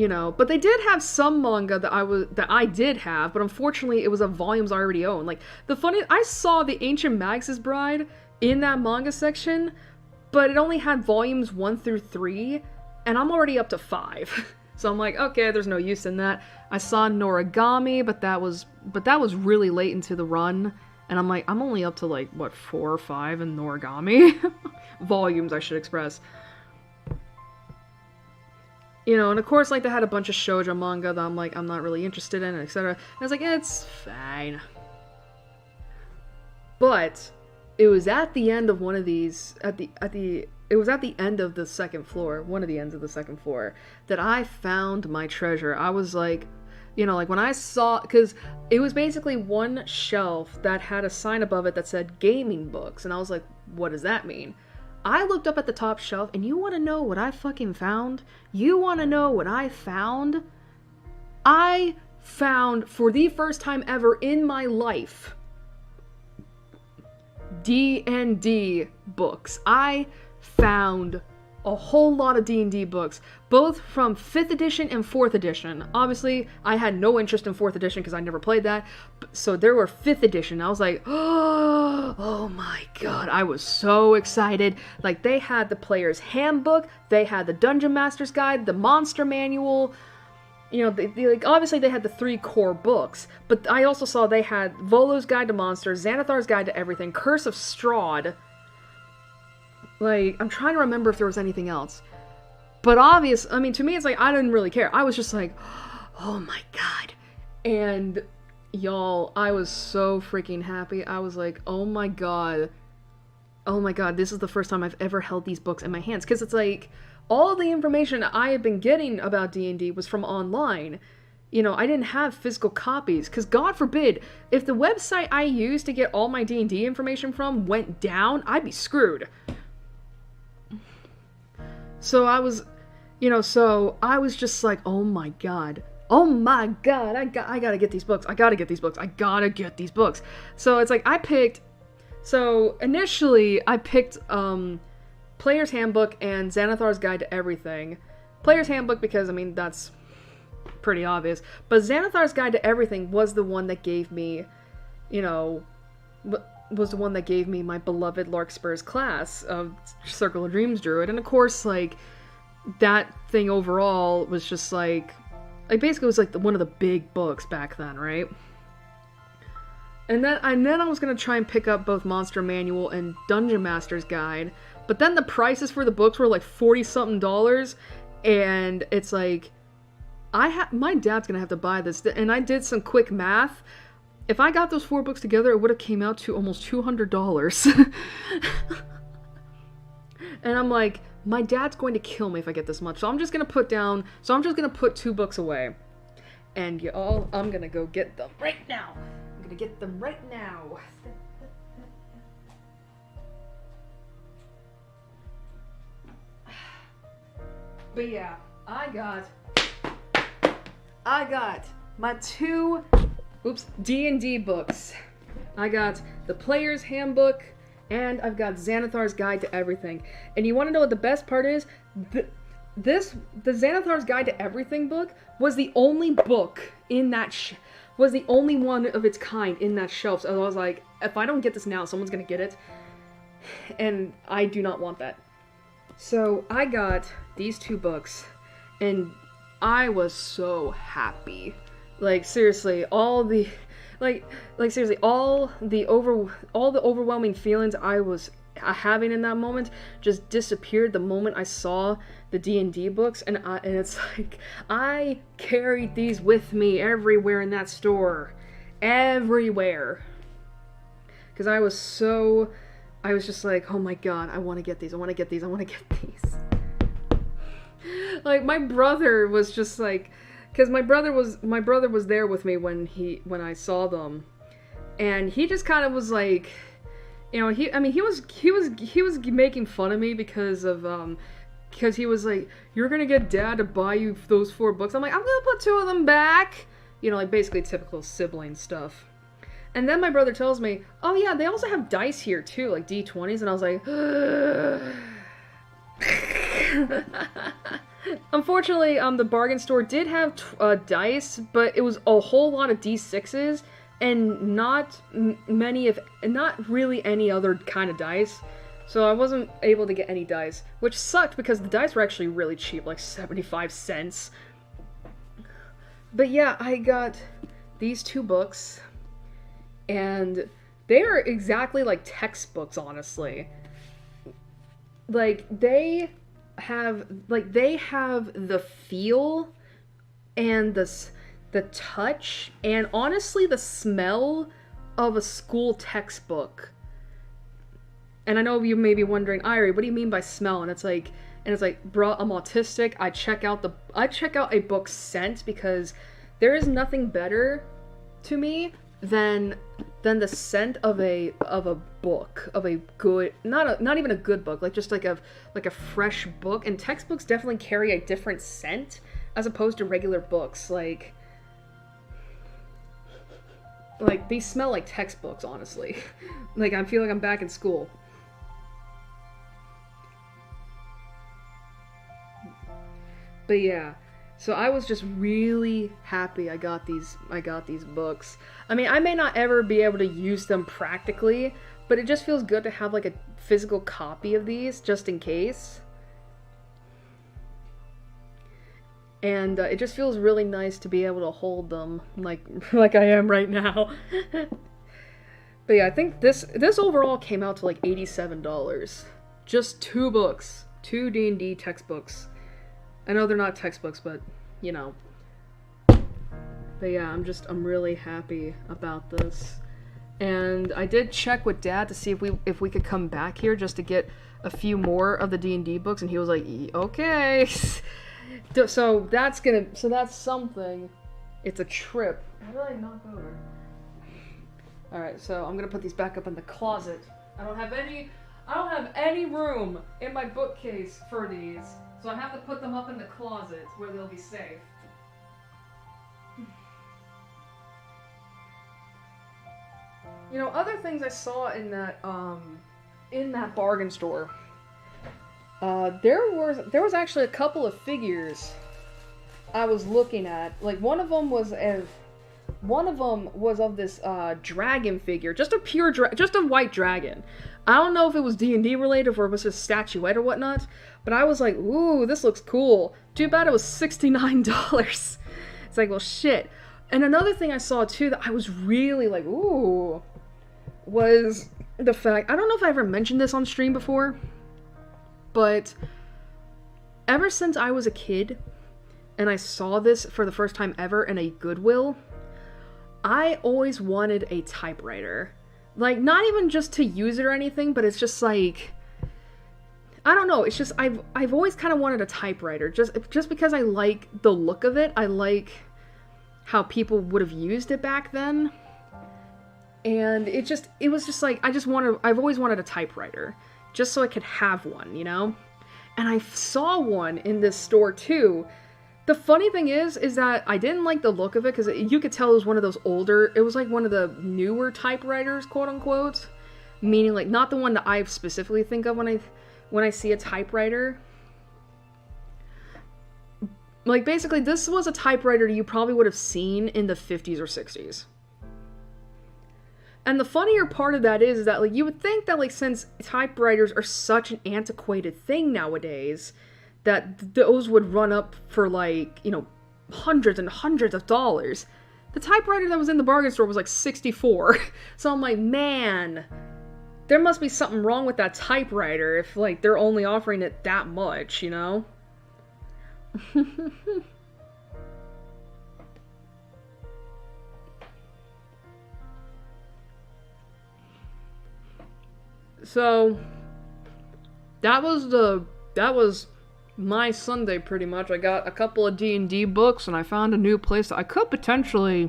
But they did have some manga that I did have, but unfortunately it was of volumes I already own. I saw The Ancient Magus' Bride in that manga section, but it only had volumes 1 through 3, and I'm already up to 5. So I'm okay, there's no use in that. I saw Noragami, but that was really late into the run, and I'm I'm only up to 4 or 5 in Noragami? Volumes, I should express. And of course, they had a bunch of shoujo manga that I'm not really interested in, etc. And I was it's fine. But it was at the end of one of these, it was at the end of the second floor, one of the ends of the second floor, that I found my treasure. I was like, you know, like when I saw, because it was basically one shelf that had a sign above it that said gaming books, and I was like, what does that mean? I looked up at the top shelf, and you want to know what I fucking found? You want to know what I found? I found, for the first time ever in my life, D&D books. I found a whole lot of D&D books, both from 5th edition and 4th edition. Obviously, I had no interest in 4th edition because I never played that, so there were 5th edition. I was like, oh my god, I was so excited. Like, they had the player's handbook, they had the Dungeon Master's Guide, the Monster Manual. You know, like, obviously they had the 3 core books, but I also saw they had Volo's Guide to Monsters, Xanathar's Guide to Everything, Curse of Strahd. Like, I'm trying to remember if there was anything else. But I mean, to me, it's like, I didn't really care. I was just like, oh my god. And, y'all, I was so freaking happy. I was like, oh my god, this is the first time I've ever held these books in my hands. Because it's like, all the information I had been getting about D&D was from online. You know, I didn't have physical copies, because God forbid, if the website I used to get all my D&D information from went down, I'd be screwed. So I was just like, oh my god, I gotta get these books, So it's like, initially I picked, Player's Handbook and Xanathar's Guide to Everything. Player's Handbook because, I mean, that's pretty obvious, but Xanathar's Guide to Everything was the one that gave me, you know, my beloved Larkspur's class of Circle of Dreams Druid. And of course, like, that thing overall was just like basically was like one of the big books back then, right? And then I was gonna try and pick up both Monster Manual and Dungeon Master's Guide, but then the prices for the books were like $40-something, and it's like, my dad's gonna have to buy this, and I did some quick math. If I got those 4 books together, it would have came out to almost $200. And I'm like, my dad's going to kill me if I get this much, so I'm just gonna put 2 books away. And y'all, I'm gonna go get them right now. But yeah, I got my 2 D&D books. I got the Player's Handbook, and I've got Xanathar's Guide to Everything. And you want to know what the best part is? The Xanathar's Guide to Everything book was the only book in that was the only one of its kind in that shelf. So I was like, if I don't get this now, someone's gonna get it. And I do not want that. So I got these 2 books, and I was so happy. Like, seriously, all the overwhelming feelings I was having in that moment just disappeared the moment I saw the D&D books, and it's like, I carried these with me everywhere in that store. Everywhere. Because I was just like, oh my god, I want to get these. Like, my brother was just like, because my brother was there with me when I saw them, and he just kind of was like, you know, he was making fun of me because he was like, you're gonna get Dad to buy you those 4 books. I'm like, I'm gonna put 2 of them back, you know, like basically typical sibling stuff. And then my brother tells me, oh yeah, they also have dice here too, like D20s, and I was like, unfortunately, the bargain store did have dice, but it was a whole lot of D6s, and not really any other kind of dice. So I wasn't able to get any dice, which sucked because the dice were actually really cheap, like 75 cents. But yeah, I got these 2 books, and they are exactly like textbooks, honestly. Like, they have the feel and the touch and honestly the smell of a school textbook. And I know you may be wondering, Airi, what do you mean by smell? And it's like, bro, I'm autistic. I check out a book's scent because there is nothing better to me than the scent of a book, of a good, not even a good book, like just like a fresh book. And textbooks definitely carry a different scent as opposed to regular books. Like these smell like textbooks, honestly. Like I feel like I'm back in school. But yeah, so I was just really happy I got these books. I mean, I may not ever be able to use them practically, but it just feels good to have like a physical copy of these just in case. And it just feels really nice to be able to hold them like I am right now. But yeah, I think this overall came out to like $87. Just 2 books, 2 D&D textbooks. I know they're not textbooks, but, you know. But yeah, I'm really happy about this. And I did check with Dad to see if we could come back here just to get a few more of the D&D books, and he was like, okay. So that's something. It's a trip. How did I knock over? Alright, so I'm gonna put these back up in the closet. I don't have any room in my bookcase for these. So I have to put them up in the closet where they'll be safe. You know, other things I saw in that bargain store. There was actually a couple of figures I was looking at. Like one of them was of this dragon figure, just a white dragon. I don't know if it was D&D related or it was just statuette or whatnot, but I was like, ooh, this looks cool. Too bad it was $69. It's like, well, shit. And another thing I saw too that I was really like, ooh, was the fact, I don't know if I ever mentioned this on stream before, but ever since I was a kid and I saw this for the first time ever in a Goodwill, I always wanted a typewriter. Like, not even just to use it or anything, but it's just like, I don't know, it's just, I've always kind of wanted a typewriter, just because I like the look of it. I like how people would have used it back then. And it was just like, I've always wanted a typewriter, just so I could have one, you know? And I saw one in this store too. The funny thing is that I didn't like the look of it, because you could tell it was one of those older, it was like one of the newer typewriters, quote unquote. Meaning like, not the one that I specifically think of when I see a typewriter. Like basically, this was a typewriter you probably would have seen in the 50s or 60s. And the funnier part of that is that like, you would think that like, since typewriters are such an antiquated thing nowadays, that those would run up for like, you know, hundreds and hundreds of dollars. The typewriter that was in the bargain store was like $64. So I'm like, man, there must be something wrong with that typewriter if like they're only offering it that much, you know? So that was my Sunday pretty much. I got a couple of D&D books and I found a new place that I could potentially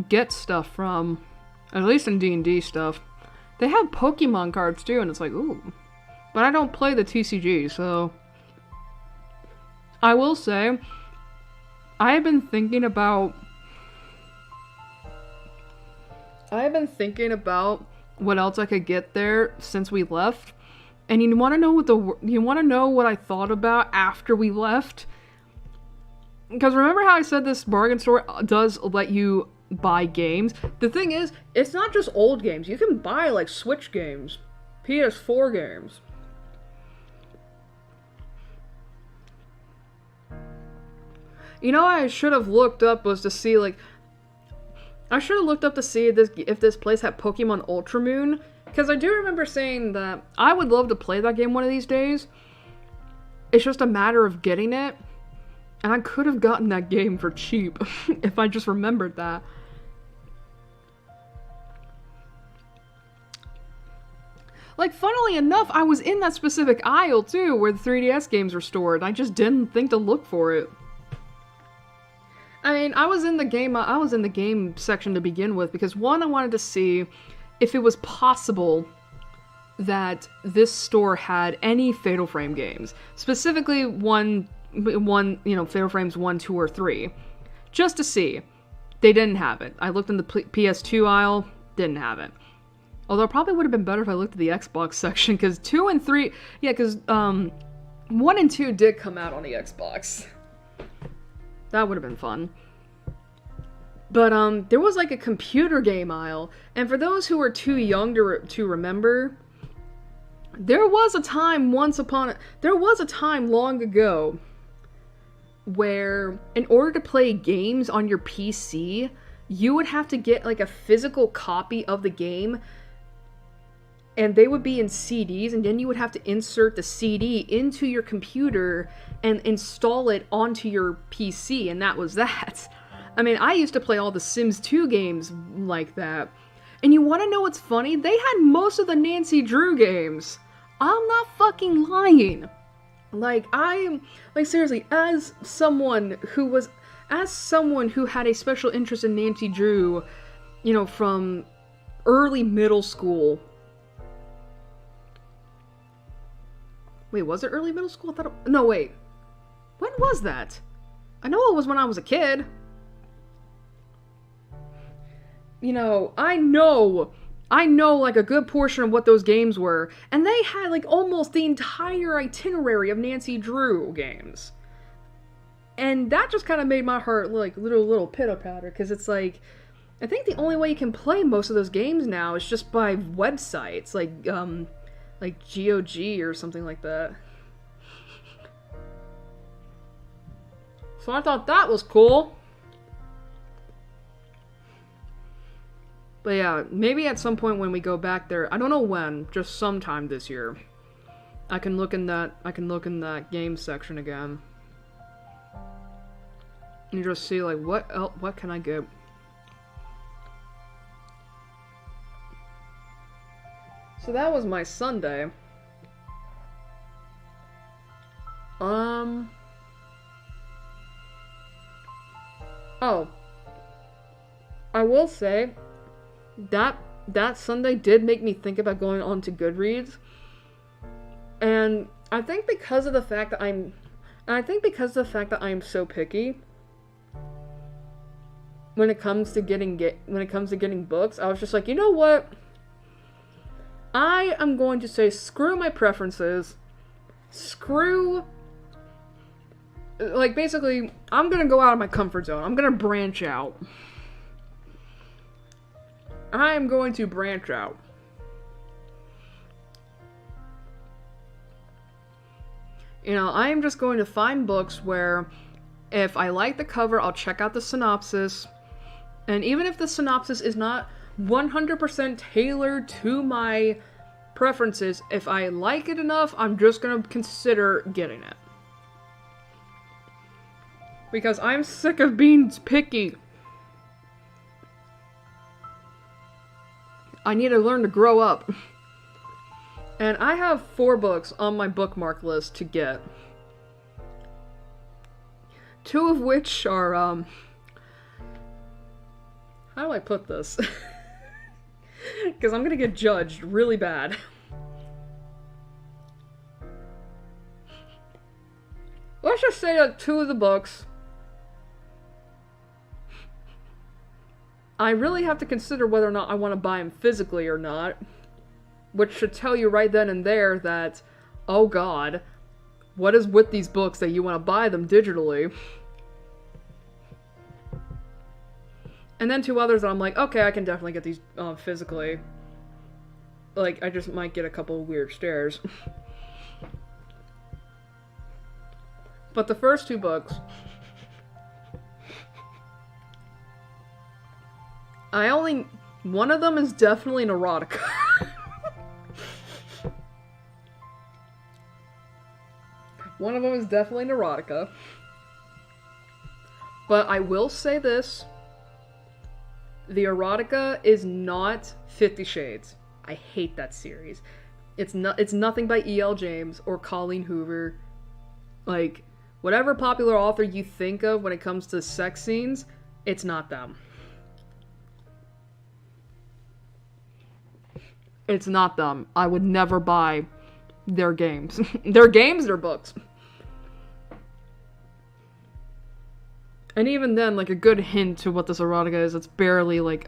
get stuff from, at least in D&D stuff. They have Pokemon cards too, and it's like, ooh. But I don't play the TCG, so I will say I have been thinking about what else I could get there since we left. And you want to know what I thought about after we left? Because remember how I said this bargain store does let you buy games? The thing is, it's not just old games. You can buy like Switch games, PS4 games. You know what I should have looked up was to see like, I should have looked up to see if this place had Pokemon Ultra Moon. Because I do remember saying that I would love to play that game one of these days. It's just a matter of getting it. And I could have gotten that game for cheap if I just remembered that. Like, funnily enough, I was in that specific aisle, too, where the 3DS games were stored. I just didn't think to look for it. I mean, I was in the game section to begin with, because one, I wanted to see if it was possible that this store had any Fatal Frame games. Specifically one, Fatal Frames 1, 2, or 3. Just to see. They didn't have it. I looked in the PS2 aisle, didn't have it. Although it probably would have been better if I looked at the Xbox section, because 2 and 3, because 1 and 2 did come out on the Xbox. That would have been fun. But, there was, like, a computer game aisle, and for those who are too young to remember, there was a time long ago where, in order to play games on your PC, you would have to get, like, a physical copy of the game, and they would be in CDs, and then you would have to insert the CD into your computer and install it onto your PC, and that was that. I mean, I used to play all the Sims 2 games like that. And you want to know what's funny? They had most of the Nancy Drew games. I'm not fucking lying. Seriously, as someone who had a special interest in Nancy Drew, from early middle school. Wait, was it early middle school? No, wait. When was that? I know it was when I was a kid. I know, like, a good portion of what those games were, and they had, like, almost the entire itinerary of Nancy Drew games. And that just kind of made my heart, like, little pitter-patter, because it's like, I think the only way you can play most of those games now is just by websites, like GOG or something like that. So I thought that was cool. But yeah, maybe at some point when we go back there, I don't know when, just sometime this year, I can look in that game section again. And just see, like, what can I get? So that was my Sunday. Oh. I will say that Sunday did make me think about going on to Goodreads. And I think because of the fact that I'm so picky when it comes to getting books, I was just like, you know what? I am going to say screw my preferences. Basically, I'm gonna go out of my comfort zone. I'm gonna branch out. I'm going to branch out. I'm just going to find books where if I like the cover, I'll check out the synopsis. And even if the synopsis is not 100% tailored to my preferences, if I like it enough, I'm just going to consider getting it. Because I'm sick of being picky. I need to learn to grow up. And I have 4 books on my bookmark list to get. 2 of which are, how do I put this? Because I'm gonna get judged really bad. Let's just say that 2 of the books I really have to consider whether or not I want to buy them physically or not. Which should tell you right then and there that, oh god, what is with these books that you want to buy them digitally? And then 2 others that I'm like, okay, I can definitely get these physically. Like, I just might get a couple of weird stares. But the first 2 books, one of them is definitely an erotica. One of them is definitely an erotica. But I will say this. The erotica is not 50 Shades. I hate that series. It's nothing by E.L. James or Colleen Hoover. Like, whatever popular author you think of when it comes to sex scenes, it's not them. It's not them. I would never buy their games. Their games, their books. And even then, like, a good hint to what this erotica is, it's barely, like,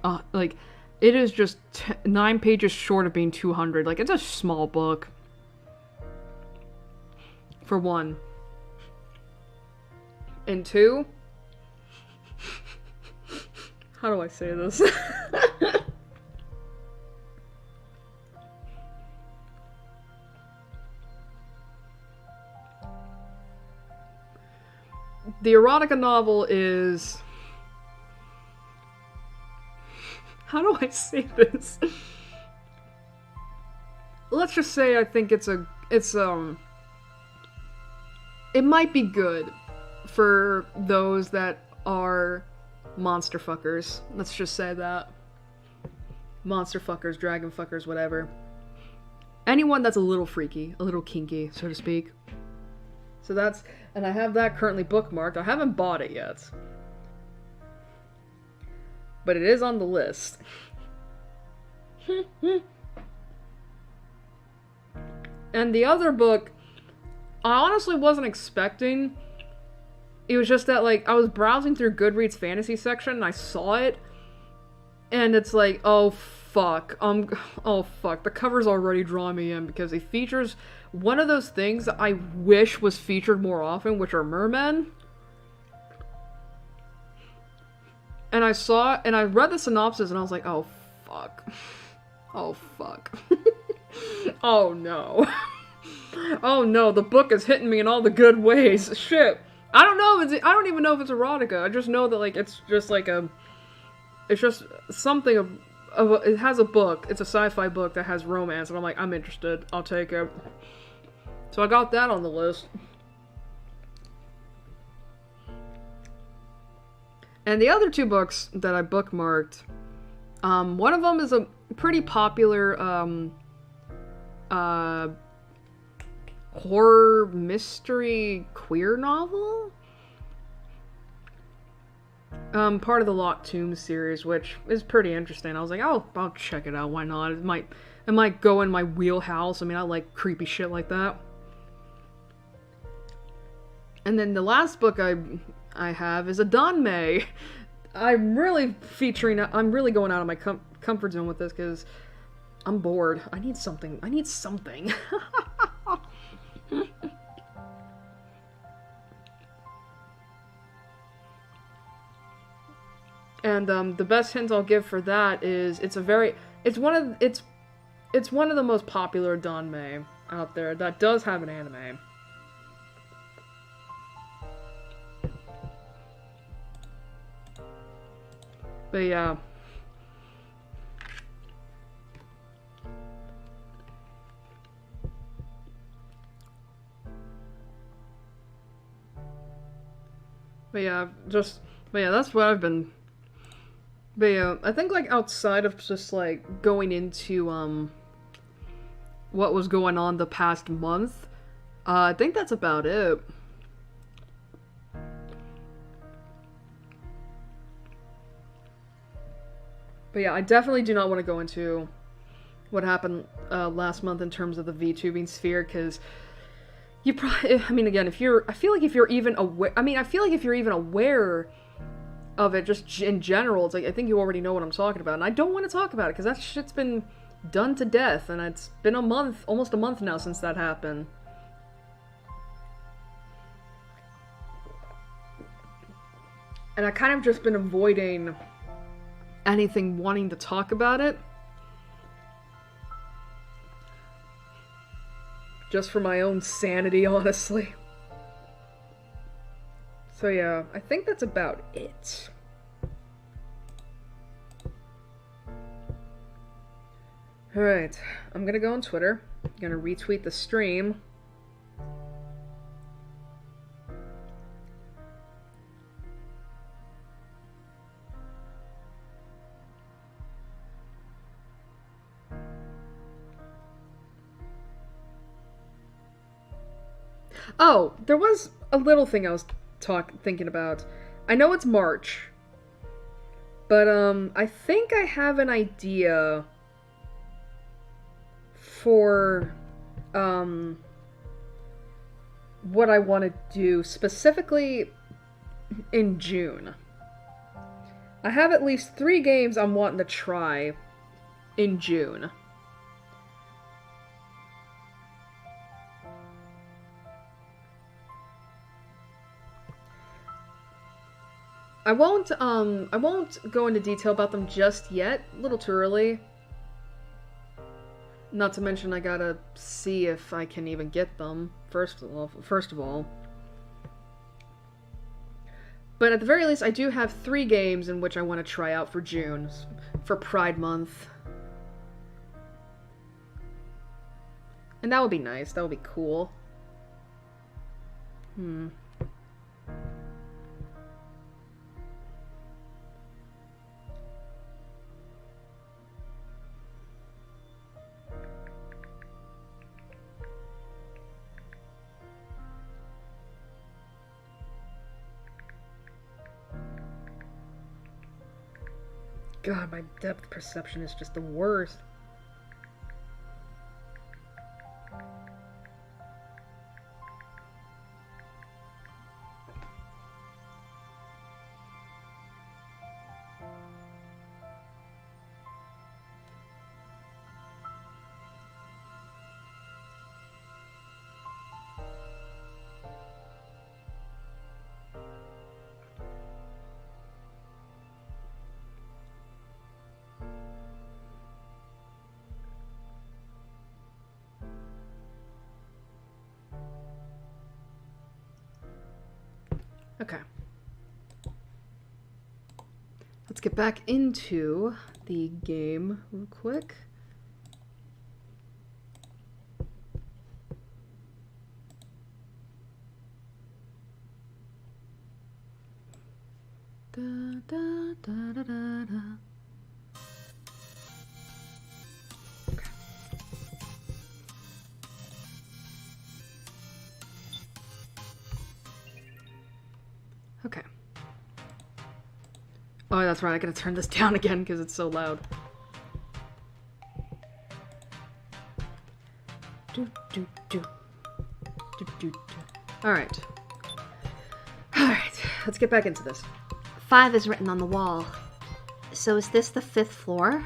it is just 9 pages short of being 200. Like, it's a small book. For one. And two, how do I say this? The erotica novel is... How do I say this? Let's just say I think it might be good for those that are monster fuckers. Let's just say that. Monster fuckers, dragon fuckers, whatever. Anyone that's a little freaky, a little kinky, so to speak. So that's... And I have that currently bookmarked. I haven't bought it yet. But it is on the list. And the other book, I honestly wasn't expecting. It was just that, like, I was browsing through Goodreads fantasy section and I saw it. And it's like, oh fuck. Oh fuck. The cover's already drawing me in because it features one of those things I wish was featured more often, which are mermen. And I read the synopsis and I was like, oh fuck. Oh fuck. Oh no. Oh no, the book is hitting me in all the good ways. Shit. I don't even know if it's erotica. I just know that, like, it's just like it's just something it has a book. It's a sci-fi book that has romance and I'm like, I'm interested. I'll take it. So I got that on the list. And the other two books that I bookmarked, one of them is a pretty popular horror mystery queer novel. Part of the Locked Tomb series, which is pretty interesting. I was like, oh, I'll check it out. Why not? It might go in my wheelhouse. I mean, I like creepy shit like that. And then the last book I have is a Danmei. I'm really going out of my comfort zone with this because I'm bored. I need something. And the best hint I'll give for that is it's one of the most popular Danmei out there that does have an anime. But yeah. But yeah, that's what I've been. But yeah, I think, like, outside of just, like, going into, what was going on the past month, I think that's about it. But yeah, I definitely do not want to go into what happened last month in terms of the VTubing sphere, because you probably, I mean, again, I feel like if you're even aware of it, just in general, it's like, I think you already know what I'm talking about, and I don't want to talk about it, because that shit's been done to death, and it's been almost a month now since that happened. And I kind of just been avoiding anything wanting to talk about it. Just for my own sanity, honestly. So yeah, I think that's about it. Alright, I'm gonna go on Twitter. I'm gonna retweet the stream. Oh, there was a little thing I was thinking about. I know it's March, but I think I have an idea for what I want to do specifically in June. I have at least 3 games I'm wanting to try in June. I won't go into detail about them just yet. A little too early. Not to mention I gotta see if I can even get them, first of all. But at the very least, I do have 3 games in which I want to try out for June, for Pride Month. And that would be nice, that would be cool. God, my depth perception is just the worst. Okay. Let's get back into the game real quick. Da, da, da, da, da, da. Okay. Okay. Oh, that's right. I gotta turn this down again because it's so loud. Do, do, do. Do, do, do. Alright. Alright. Let's get back into this. 5 is written on the wall. So is this the 5th floor?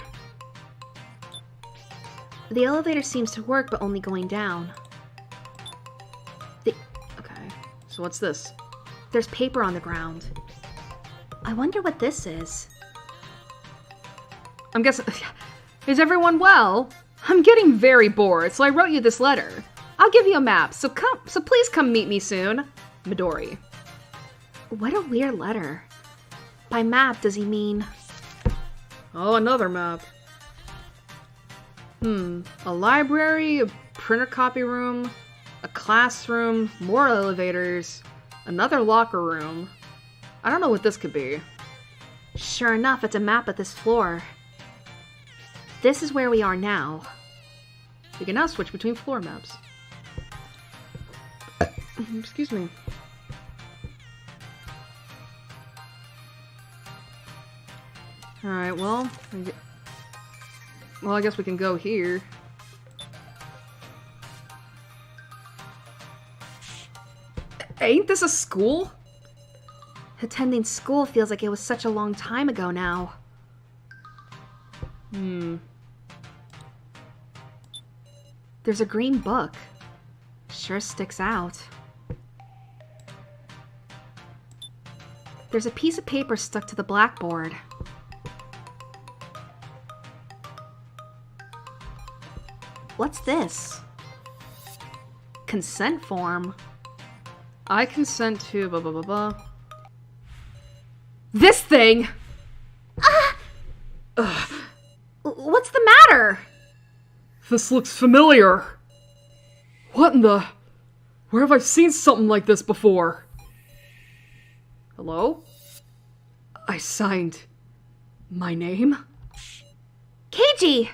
The elevator seems to work, but only going down. Okay. So what's this? There's paper on the ground. I wonder what this is. I'm guessing... Is everyone well? I'm getting very bored, so I wrote you this letter. I'll give you a map, so please come meet me soon. Midori. What a weird letter. By map, does he mean... Oh, another map. A library, a printer copy room, a classroom, more elevators, another locker room. I don't know what this could be. Sure enough, it's a map of this floor. This is where we are now. We can now switch between floor maps. Excuse me. Alright, well, I guess we can go here. Ain't this a school? Attending school feels like it was such a long time ago now. There's a green book. Sure sticks out. There's a piece of paper stuck to the blackboard. What's this? Consent form. I consent to blah blah blah blah. This thing! What's the matter? This looks familiar. What in the... Where have I seen something like this before? Hello? I signed... my name? Keiji!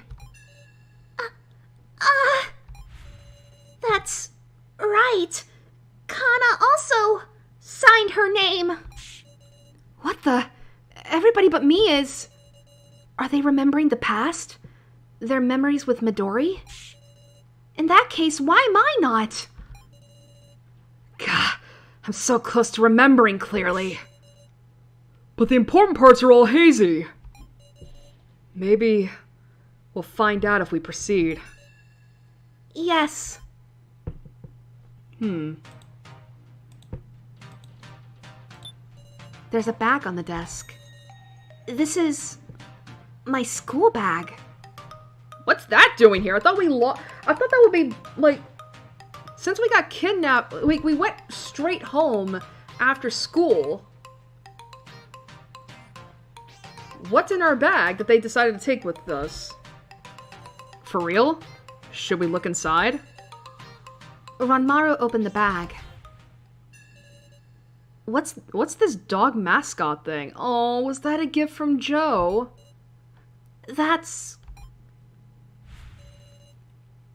That's... right. Kana also signed her name. What the? Everybody but me is... Are they remembering the past? Their memories with Midori? In that case, why am I not? God, I'm so close to remembering clearly. But the important parts are all hazy. Maybe we'll find out if we proceed. Yes. There's a bag on the desk. This is my school bag. What's that doing here? I thought that would be, like... Since we got kidnapped, we went straight home after school. What's in our bag that they decided to take with us? For real? Should we look inside? Ranmaru opened the bag. What's this dog mascot thing? Oh, was that a gift from Joe? That's...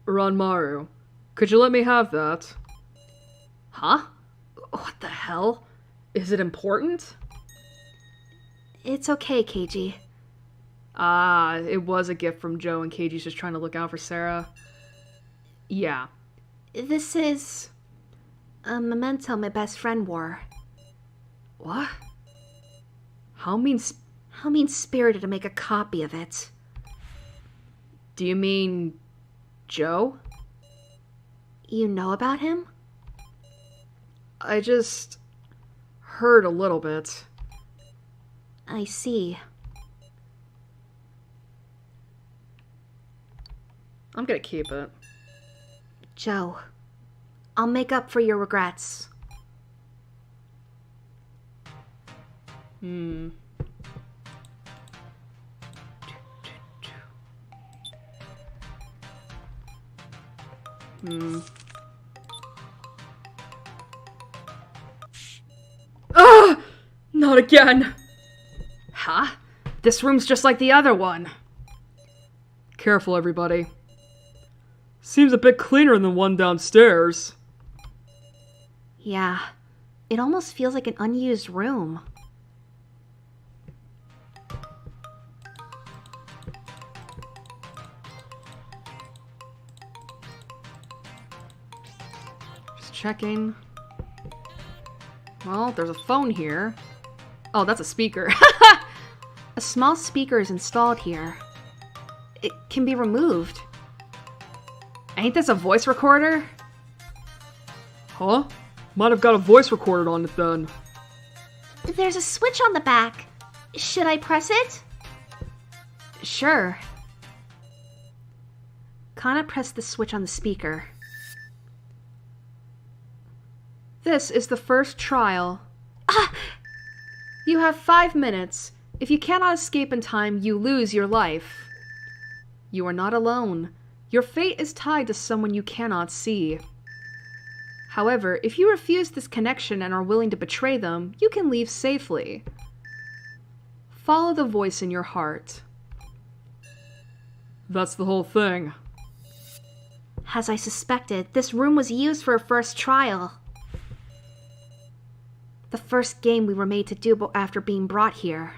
Ranmaru, could you let me have that? Huh? What the hell? Is it important? It's okay, Keiji. Ah, it was a gift from Joe and Keiji's just trying to look out for Sarah. Yeah. This is a memento my best friend wore. What? How mean-spirited to make a copy of it. Do you mean Joe? You know about him? I just heard a little bit. I see. I'm gonna keep it. Joe, I'll make up for your regrets. Ah! Not again! Huh? This room's just like the other one. Careful, everybody. Seems a bit cleaner than the one downstairs. Yeah, it almost feels like an unused room. Just checking. Well, there's a phone here. Oh, that's a speaker. A small speaker is installed here. It can be removed. Ain't this a voice recorder? Huh? Might have got a voice recorder on it then. There's a switch on the back. Should I press it? Sure. Kana pressed the switch on the speaker. This is the first trial. You have 5 minutes. If you cannot escape in time, you lose your life. You are not alone. Your fate is tied to someone you cannot see. However, if you refuse this connection and are willing to betray them, you can leave safely. Follow the voice in your heart. That's the whole thing. As I suspected, this room was used for a first trial. The first game we were made to do after being brought here.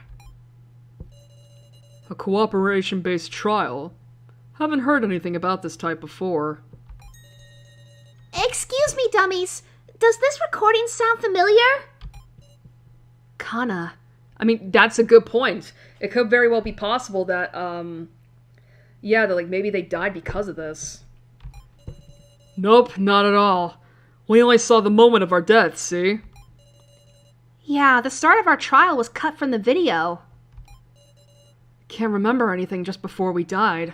A cooperation-based trial? Haven't heard anything about this type before. Excuse me, dummies. Does this recording sound familiar? Kana. I mean, that's a good point. It could very well be possible that, yeah, that, like, maybe they died because of this. Nope, not at all. We only saw the moment of our death, see? Yeah, the start of our trial was cut from the video. Can't remember anything just before we died.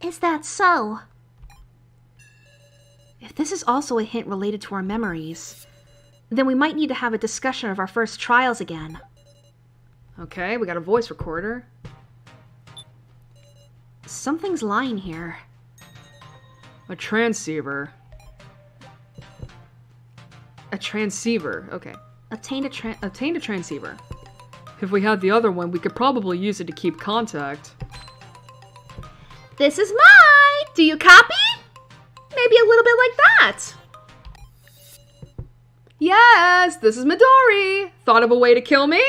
Is that so? If this is also a hint related to our memories, then we might need to have a discussion of our first trials again. Okay, we got a voice recorder. Something's lying here. A transceiver. A transceiver, okay. Obtained Obtained a transceiver. If we had the other one, we could probably use it to keep contact. This is mine! Do you copy? Maybe a little bit like that. Yes, this is Midori. Thought of a way to kill me?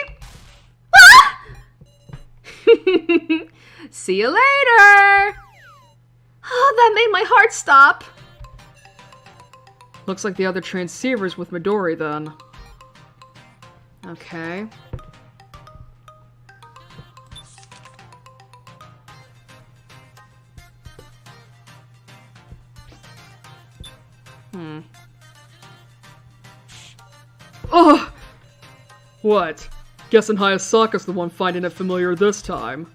Ah! See you later. Oh, that made my heart stop. Looks like the other transceiver's with Midori then. Okay. Oh! What? Guessing Hayasaka's the one finding it familiar this time.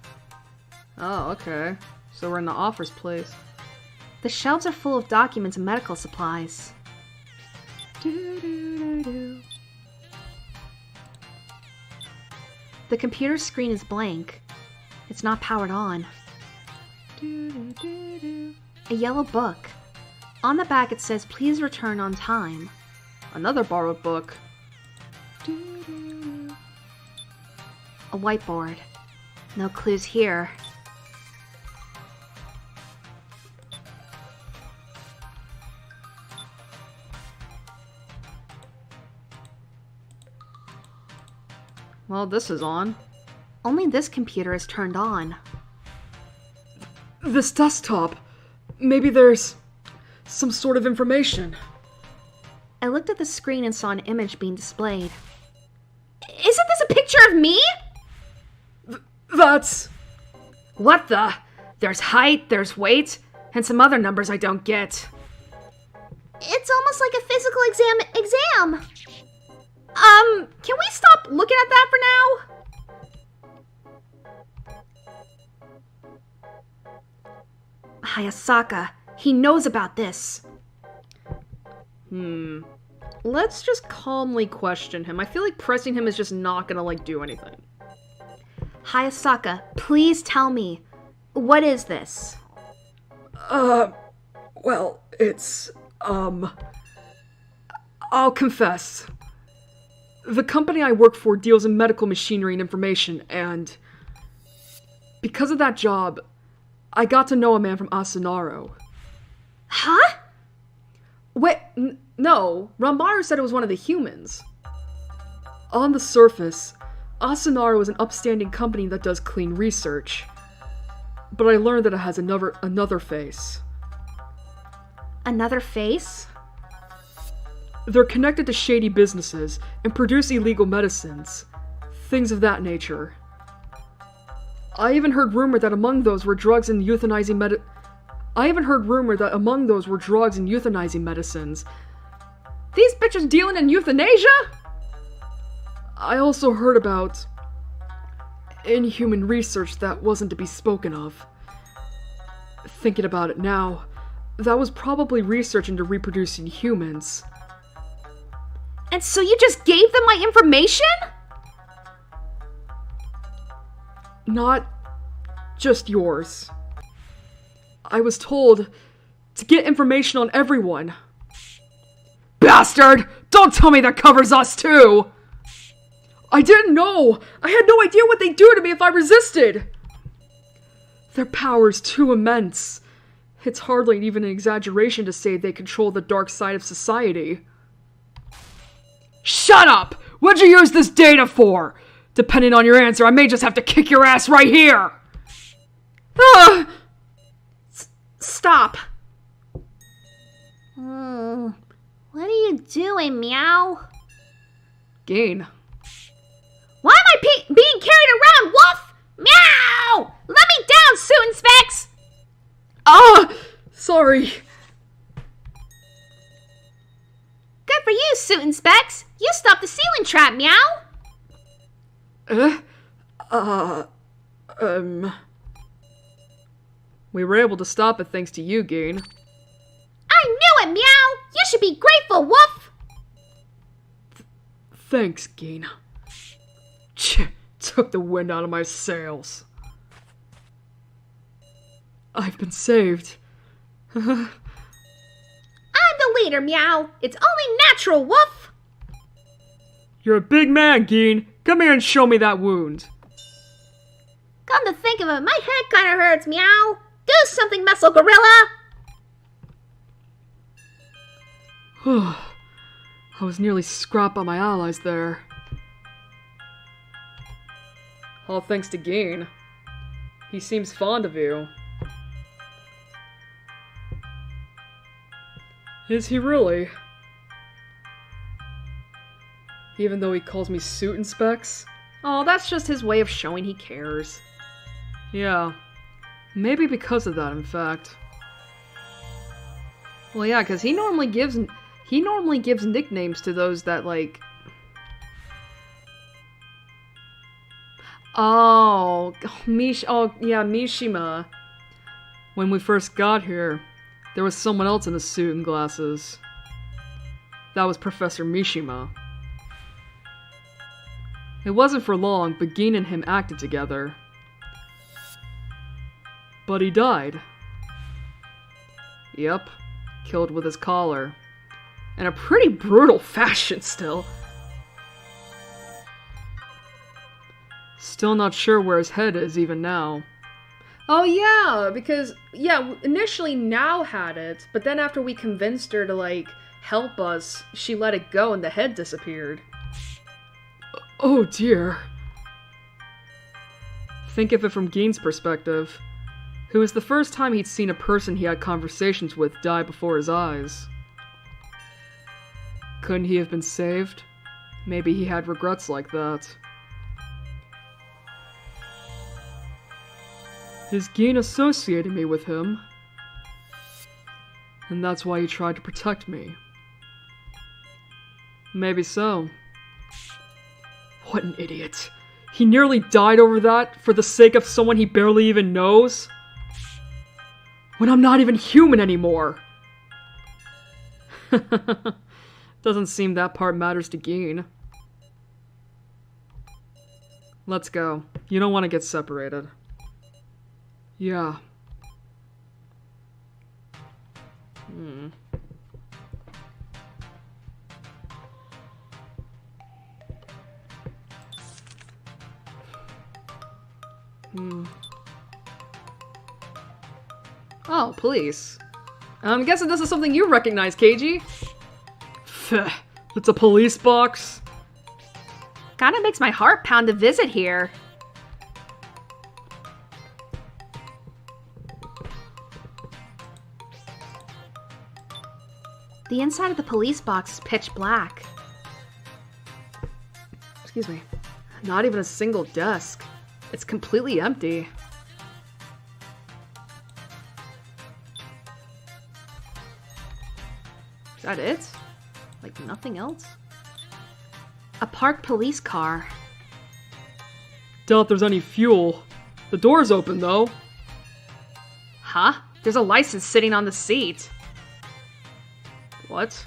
Oh, okay. So we're in the offer's place. The shelves are full of documents and medical supplies. The computer screen is blank. It's not powered on. A yellow book. On the back it says, "Please return on time." Another borrowed book. A whiteboard. No clues here. Well, this is on. Only this computer is turned on. This desktop. Maybe there's some sort of information. I looked at the screen and saw an image being displayed. Isn't this a picture of me? That's... What the? There's height, there's weight, and some other numbers I don't get. It's almost like a physical exam. Can we stop looking at that for now? Hayasaka, he knows about this. Let's just calmly question him. I feel like pressing him is just not gonna, do anything. Hayasaka, please tell me. What is this? Well, it's, I'll confess. The company I work for deals in medical machinery and information, and because of that job, I got to know a man from Asunaro. Huh? Wait, no. Ranmaru said it was one of the humans. On the surface, Asunaro is an upstanding company that does clean research. But I learned that it has another face. Another face? They're connected to shady businesses and produce illegal medicines. Things of that nature. I even heard rumor that among those were drugs and euthanizing medicines. These bitches dealing in euthanasia? I also heard about inhuman research that wasn't to be spoken of. Thinking about it now, that was probably research into reproducing humans. And so you just gave them my information? Not just yours. I was told to get information on everyone. Bastard! Don't tell me that covers us too! I didn't know! I had no idea what they'd do to me if I resisted! Their power's too immense. It's hardly even an exaggeration to say they control the dark side of society. Shut up! What'd you use this data for? Depending on your answer, I may just have to kick your ass right here! Stop. What are you doing, Meow? Gain. Why am I being carried around, Wolf? Meow! Let me down, Suit Specs! Sorry. Good for you, Suit Specs. You stopped the ceiling trap, Meow. We were able to stop it thanks to you, Gain. I knew it, Meow! You should be grateful, Woof! Thanks, Gain. Took the wind out of my sails. I've been saved. I'm the leader, Meow. It's only natural, Woof! You're a big man, Gain. Come here and show me that wound. Come to think of it, my head kinda hurts, Meow. Do something, Muscle Gorilla! I was nearly scrapped by my allies there. All thanks to Gain. He seems fond of you. Is he really? Even though he calls me suit and specs? Oh, that's just his way of showing he cares. Yeah. Maybe because of that, in fact. Well, yeah, because he normally gives nicknames to those that, like... Oh, yeah, Mishima. When we first got here, there was someone else in a suit and glasses. That was Professor Mishima. It wasn't for long, but Gin and him acted together. But he died. Yep, killed with his collar. In a pretty brutal fashion still. Still not sure where his head is even now. Oh yeah, because, yeah, initially Now had it, but then after we convinced her to, like, help us, she let it go and the head disappeared. Oh dear. Think of it from Gin's perspective. It was the first time he'd seen a person he had conversations with die before his eyes. Couldn't he have been saved? Maybe he had regrets like that. Is Gin associating me with him? And that's why he tried to protect me. Maybe so. What an idiot. He nearly died over that for the sake of someone he barely even knows? When I'm not even human anymore! Doesn't seem that part matters to Gin. Let's go. You don't want to get separated. Yeah. Oh, police. I'm guessing this is something you recognize, Keiji. It's a police box. Kinda makes my heart pound to visit here. The inside of the police box is pitch black. Excuse me. Not even a single desk. It's completely empty. Is that it? Like nothing else? A parked police car. Doubt there's any fuel. The door's open though. Huh? There's a license sitting on the seat. What?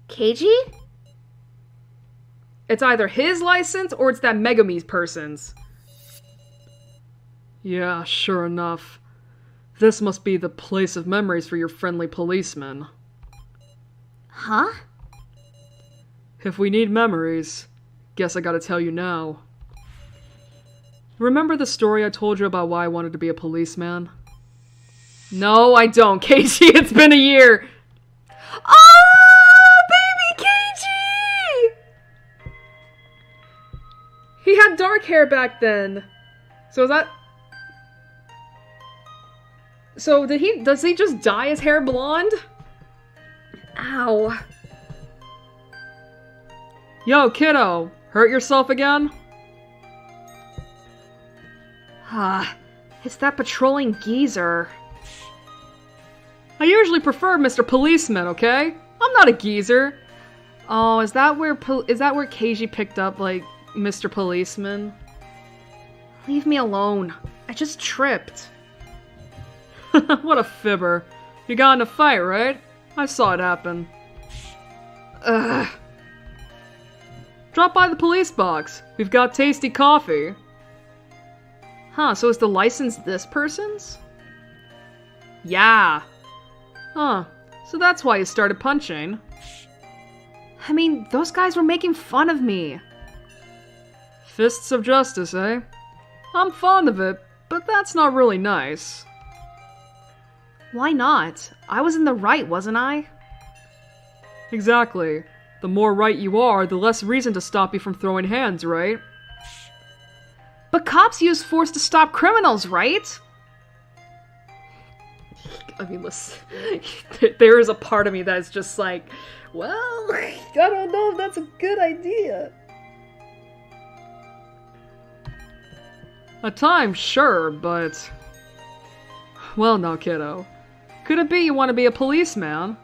Keiji? It's either his license or it's that Megami's person's. Yeah, sure enough. This must be the place of memories for your friendly policeman. Huh? If we need memories, guess I gotta tell you now. Remember the story I told you about why I wanted to be a policeman? No, I don't, Keiji. It's been a year. Oh, baby Keiji! He had dark hair back then. So is that... So does he just dye his hair blonde? Ow. Yo, kiddo. Hurt yourself again? It's that patrolling geezer. I usually prefer Mr. Policeman, okay? I'm not a geezer. Oh, is that where Keiji picked up, like, Mr. Policeman? Leave me alone. I just tripped. What a fibber. You got in a fight, right? I saw it happen. Ugh. Drop by the police box. We've got tasty coffee. Huh, so is the license this person's? Yeah. Huh, so that's why you started punching. I mean, those guys were making fun of me. Fists of justice, eh? I'm fond of it, but that's not really nice. Why not? I was in the right, wasn't I? Exactly. The more right you are, the less reason to stop you from throwing hands, right? But cops use force to stop criminals, right? I mean, listen, there is a part of me that is just like, well, I don't know if that's a good idea. At times, sure, but... Well, no, kiddo. Could it be you want to be a policeman?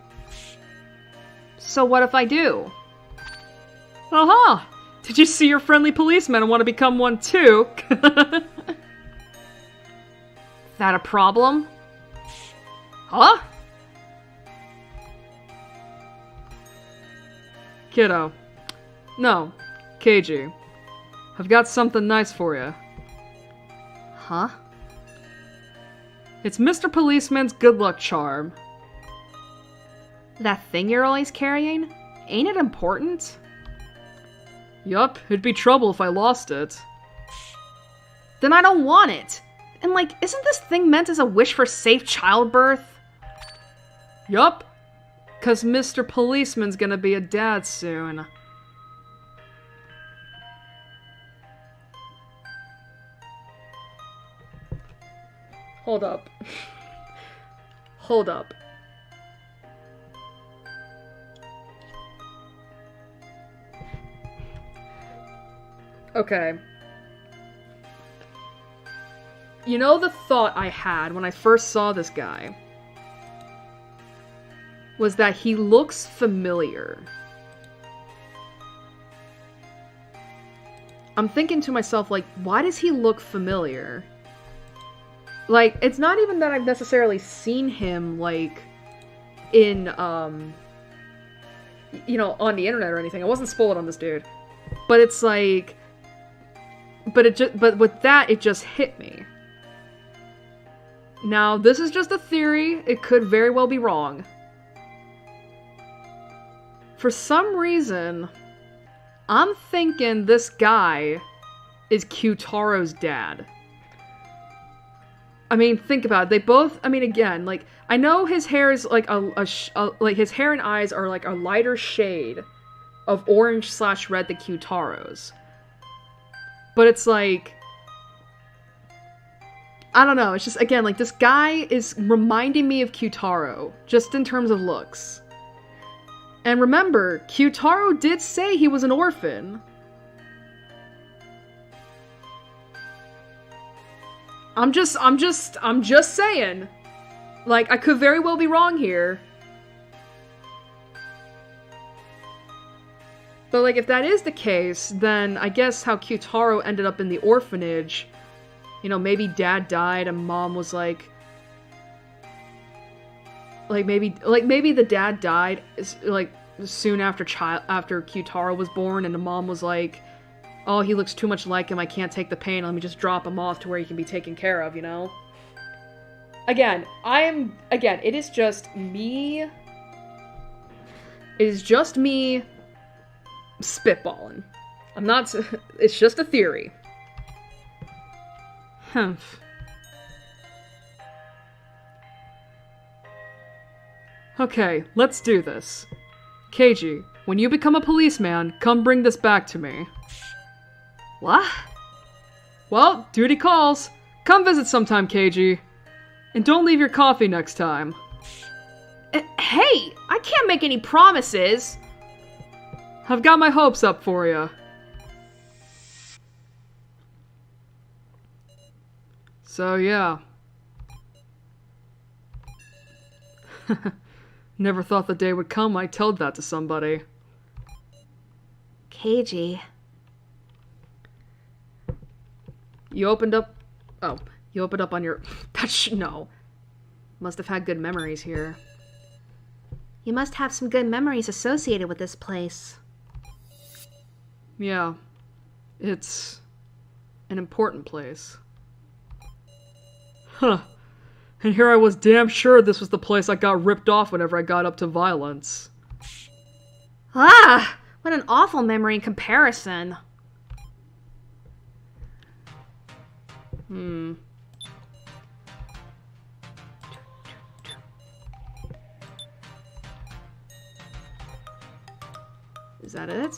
So what if I do? Uh-huh! Did you see your friendly policeman and want to become one too? That a problem? Huh? Kiddo. No, Keiji. I've got something nice for you. Huh? It's Mr. Policeman's good luck charm. That thing you're always carrying? Ain't it important? Yup, it'd be trouble if I lost it. Then I don't want it. And like, isn't this thing meant as a wish for safe childbirth? Yup. 'Cause Mr. Policeman's gonna be a dad soon. Hold up. Hold up. Okay. You know the thought I had when I first saw this guy? Was that he looks familiar. I'm thinking to myself, like, why does he look familiar? Like, it's not even that I've necessarily seen him, like, in, you know, on the internet or anything. I wasn't spoiled on this dude. But it's like... But with that, it just hit me. Now, this is just a theory. It could very well be wrong. For some reason, I'm thinking this guy is Kyutaro's dad. I mean, think about it. They both, I mean, again, like, I know his hair is like like his hair and eyes are like a lighter shade of orange/red than Kyutaro's. But it's like, I don't know, it's just, again, like, this guy is reminding me of Kyutaro, just in terms of looks. And remember, Kyutaro did say he was an orphan. I'm just saying. Like, I could very well be wrong here. But, like, if that is the case, then I guess how Kyutaro ended up in the orphanage, you know, maybe dad died and mom was like maybe the dad died, like, soon after Kyutaro was born, and the mom was like, oh, he looks too much like him, I can't take the pain, let me just drop him off to where he can be taken care of, you know? Again, it is just me... It is just me... spitballing. I'm not... It's just a theory. Humph. Okay, let's do this. Keiji, when you become a policeman, come bring this back to me. What? Well, duty calls. Come visit sometime, Keiji. And don't leave your coffee next time. Hey! I can't make any promises! I've got my hopes up for you. So, yeah. Never thought the day would come I'd tell that to somebody. Keiji. You opened up... Oh, you opened up on your... No. Must have had good memories here. You must have some good memories associated with this place. Yeah. It's... an important place. Huh. And here I was damn sure this was the place I got ripped off whenever I got up to violence. Ah! What an awful memory in comparison. Is that it?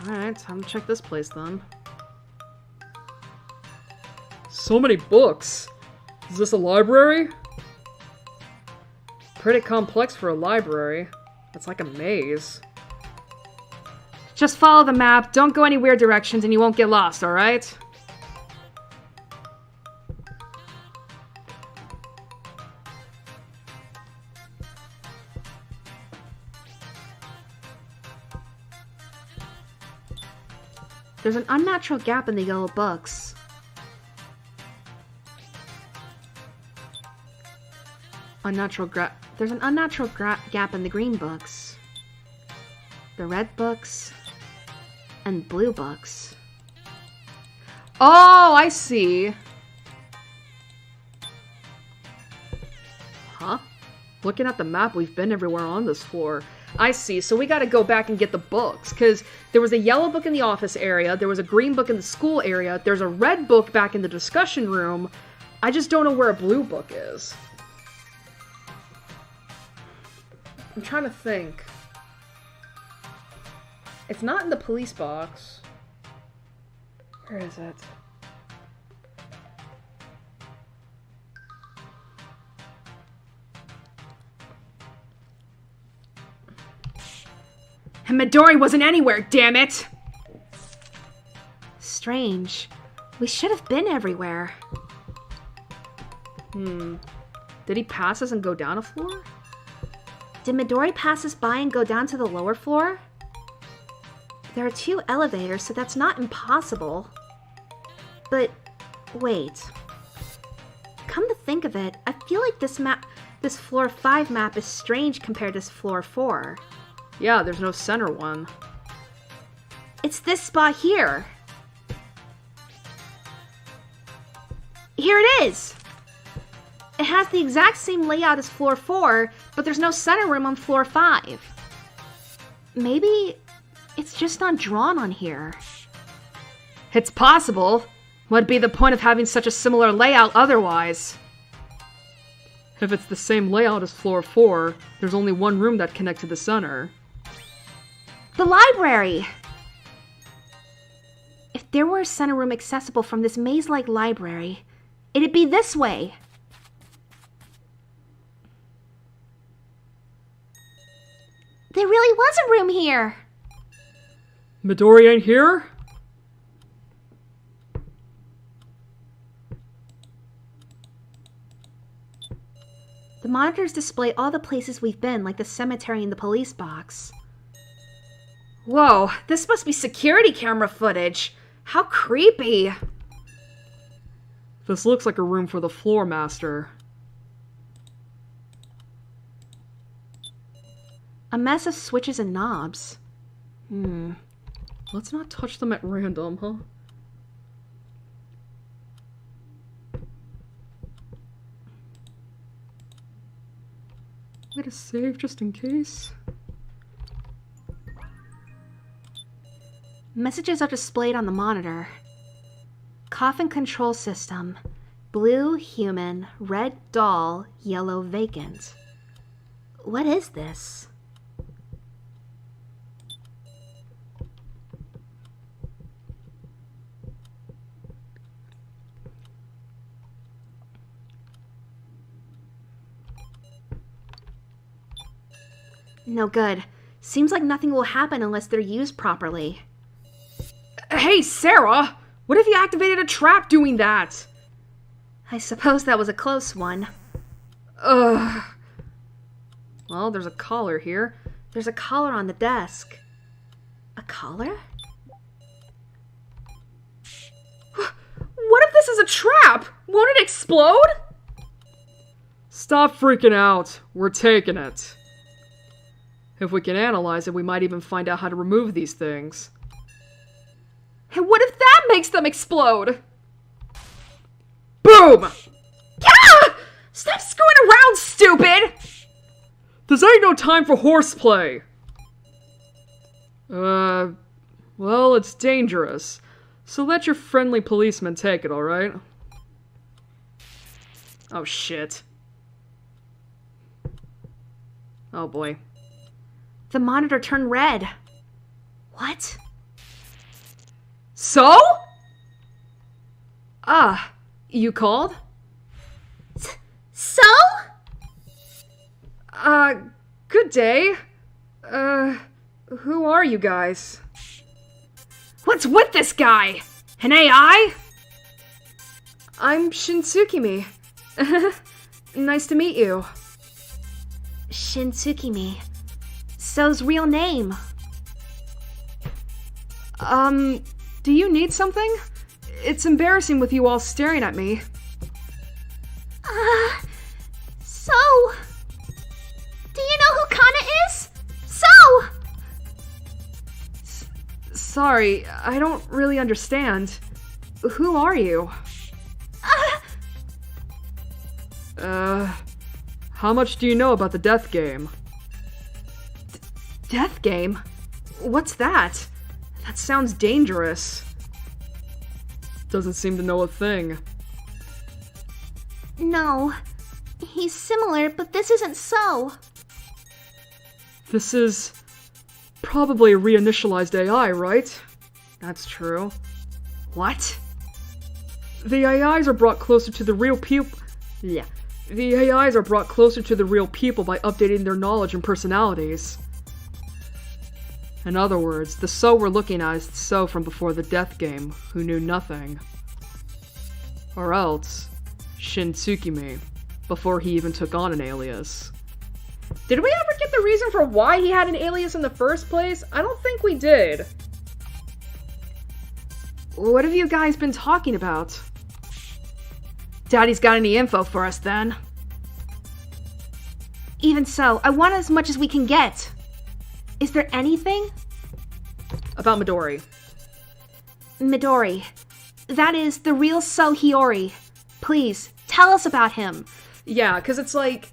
Alright, time to check this place then. So many books! Is this a library? Pretty complex for a library. It's like a maze. Just follow the map, don't go any weird directions, and you won't get lost, alright? There's an unnatural gap in the yellow books. There's an unnatural gap in the green books. The red books. And blue books. Oh, I see. Huh? Looking at the map, we've been everywhere on this floor. I see, so we gotta go back and get the books, because there was a yellow book in the office area, there was a green book in the school area, there's a red book back in the discussion room. I just don't know where a blue book is. I'm trying to think. It's not in the police box. Where is it? And Midori wasn't anywhere, damn it! Strange. We should have been everywhere. Did he pass us and go down a floor? Did Midori pass us by and go down to the lower floor? There are 2 elevators, so that's not impossible. But, wait. Come to think of it, I feel like this floor 5 map is strange compared to floor 4. Yeah, there's no center one. It's this spot here. Here it is! It has the exact same layout as floor 4, but there's no center room on floor 5. Maybe it's just not drawn on here. It's possible. What'd be the point of having such a similar layout otherwise? If it's the same layout as floor 4, there's only one room that connects to the center. The library! If there were a center room accessible from this maze-like library, it'd be this way. There really was a room here! Midori ain't here? The monitors display all the places we've been, like the cemetery and the police box. Whoa, this must be security camera footage. How creepy. This looks like a room for the floor master. A mess of switches and knobs. Let's not touch them at random, huh? I'm gonna save just in case. Messages are displayed on the monitor. Coffin control system. Blue, human. Red, doll. Yellow, vacant. What is this? No good. Seems like nothing will happen unless they're used properly. Hey, Sarah! What if you activated a trap doing that? I suppose that was a close one. Ugh. Well, there's a collar here. There's a collar on the desk. A collar? What if this is a trap? Won't it explode? Stop freaking out. We're taking it. If we can analyze it, we might even find out how to remove these things. And what if that makes them explode? Boom! Yeah! Stop screwing around, stupid! This ain't no time for horseplay. Well, it's dangerous. So let your friendly policeman take it, alright? Oh, shit. Oh, boy. The monitor turned red. What? So? Ah, you called? So? Good day. Who are you guys? What's with this guy? An AI? I'm Shintsukimi. Nice to meet you. Shintsukimi. So's real name. Do you need something? It's embarrassing with you all staring at me. So? Do you know who Kana is? So? Sorry, I don't really understand. Who are you? How much do you know about the death game? Death game? What's that? That sounds dangerous. Doesn't seem to know a thing. No. He's similar, but this isn't so. This is probably a reinitialized AI, right? That's true. What? The AIs are brought closer to the real people. Yeah. The AIs are brought closer to the real people by updating their knowledge and personalities. In other words, the So we're looking at is the So from before the death game, who knew nothing. Or else, Shintsukimi, before he even took on an alias. Did we ever get the reason for why he had an alias in the first place? I don't think we did. What have you guys been talking about? Daddy's got any info for us then? Even so, I want as much as we can get. Is there anything? About Midori. Midori. That is the real So Hiyori. Please, tell us about him. Yeah, because it's like...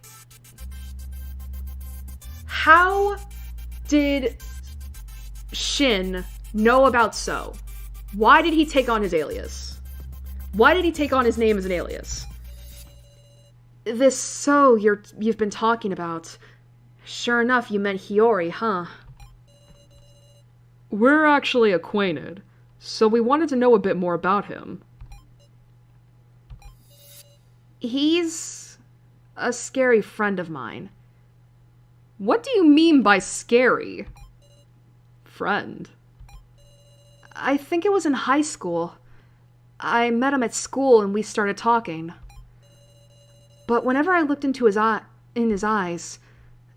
How did Shin know about So? Why did he take on his alias? Why did he take on his name as an alias? This So you've been talking about. Sure enough, you meant Hiyori, huh? We're actually acquainted, so we wanted to know a bit more about him. He's a scary friend of mine. What do you mean by scary? Friend. I think it was in high school. I met him at school and we started talking. But whenever I looked into his eyes,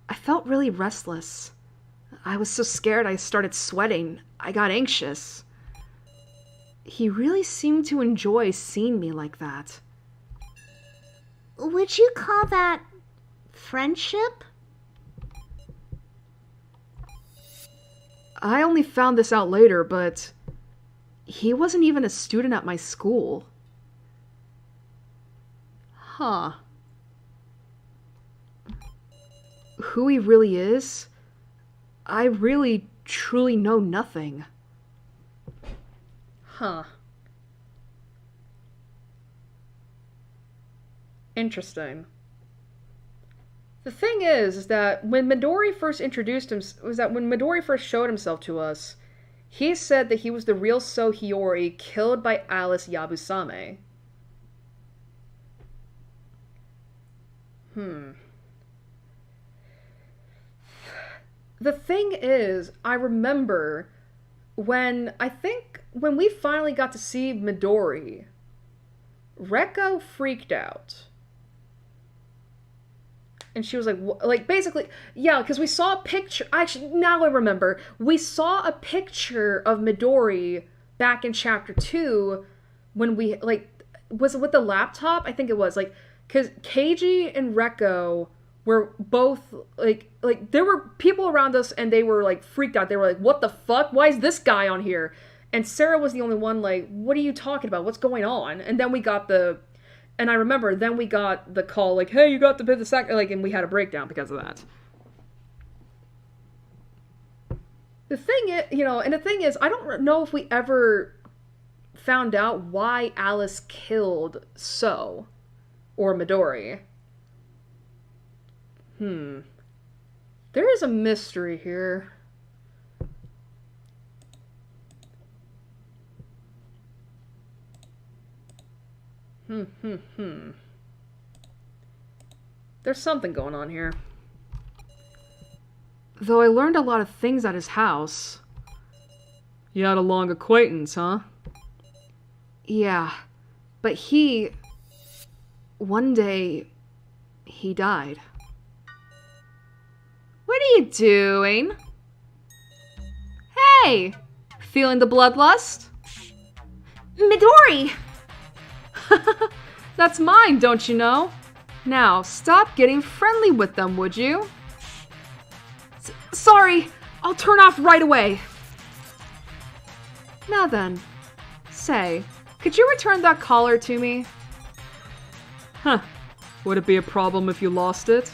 I felt really restless. I was so scared I started sweating. I got anxious. He really seemed to enjoy seeing me like that. Would you call that friendship? I only found this out later, but he wasn't even a student at my school. Huh. Who he really is, I really, truly know nothing. Huh. Interesting. The thing is that when Midori first showed himself to us, he said that he was the real So Hiyori killed by Alice Yabusame. The thing is, I remember when we finally got to see Midori, Reko freaked out. And she was like, basically, yeah, because we saw a picture. Actually, now I remember. We saw a picture of Midori back in chapter 2 when we, was it with the laptop? I think it was, because Keiji and Reko were both, there were people around us and they were, freaked out. They were like, what the fuck? Why is this guy on here? And Sarah was the only one, what are you talking about? What's going on? And then we got and I remember, then we got the call, hey, you got the sack, and we had a breakdown because of that. The thing is, I don't know if we ever found out why Alice killed So, or Midori. There is a mystery here. There's something going on here. Though I learned a lot of things at his house. You had a long acquaintance, huh? Yeah, but one day, he died. What are you doing? Hey! Feeling the bloodlust? Midori! That's mine, don't you know? Now, stop getting friendly with them, would you? Sorry, I'll turn off right away. Now then, say, could you return that collar to me? Huh. Would it be a problem if you lost it?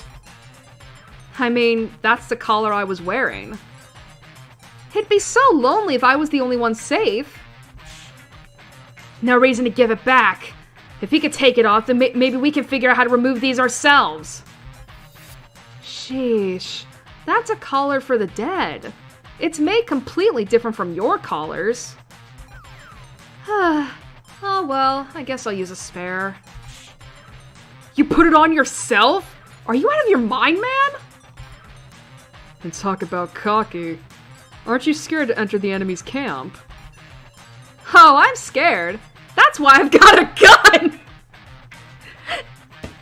I mean, that's the collar I was wearing. It'd be so lonely if I was the only one safe. No reason to give it back. If he could take it off, then maybe we can figure out how to remove these ourselves. Sheesh. That's a collar for the dead. It's made completely different from your collars. Oh well, I guess I'll use a spare. You put it on yourself? Are you out of your mind, man? And talk about cocky. Aren't you scared to enter the enemy's camp? Oh, I'm scared. That's why I've got a gun!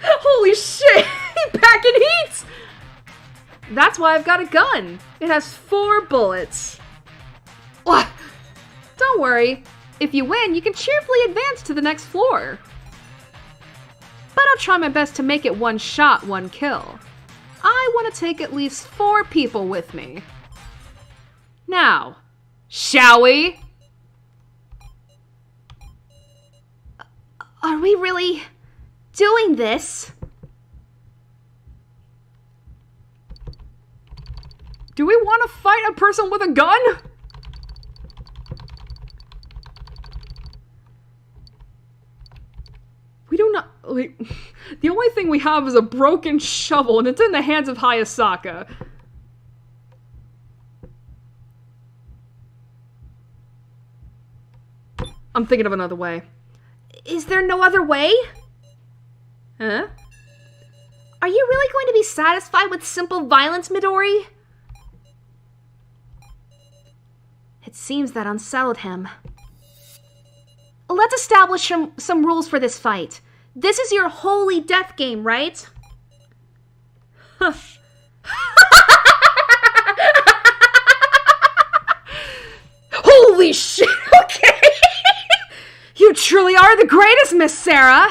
Holy shit! Packing heat! That's why I've got a gun. It has 4 bullets. Don't worry. If you win, you can cheerfully advance to the next floor. But I'll try my best to make it 1 shot, 1 kill. I want to take at least 4 people with me. Now, shall we? Are we really doing this? Do we want to fight a person with a gun? We do not... the only thing we have is a broken shovel, and it's in the hands of Hayasaka. I'm thinking of another way. Is there no other way? Huh? Are you really going to be satisfied with simple violence, Midori? It seems that unsettled him. Let's establish some rules for this fight. This is your holy death game, right? Huh. Holy shit, okay! You truly are the greatest, Miss Sarah!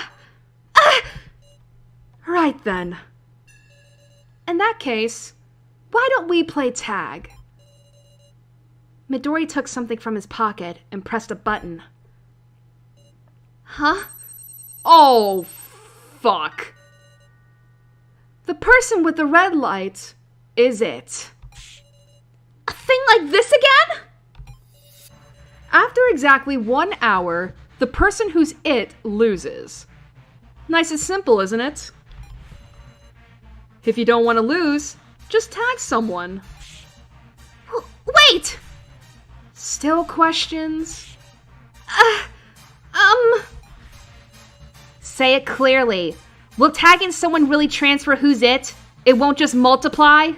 Right then. In that case, why don't we play tag? Midori took something from his pocket and pressed a button. Huh? Oh, fuck. The person with the red light is it. A thing like this again? After exactly 1 hour, the person who's it loses. Nice and simple, isn't it? If you don't want to lose, just tag someone. Wait! Still questions? Say it clearly. Will tagging someone really transfer who's it? It won't just multiply?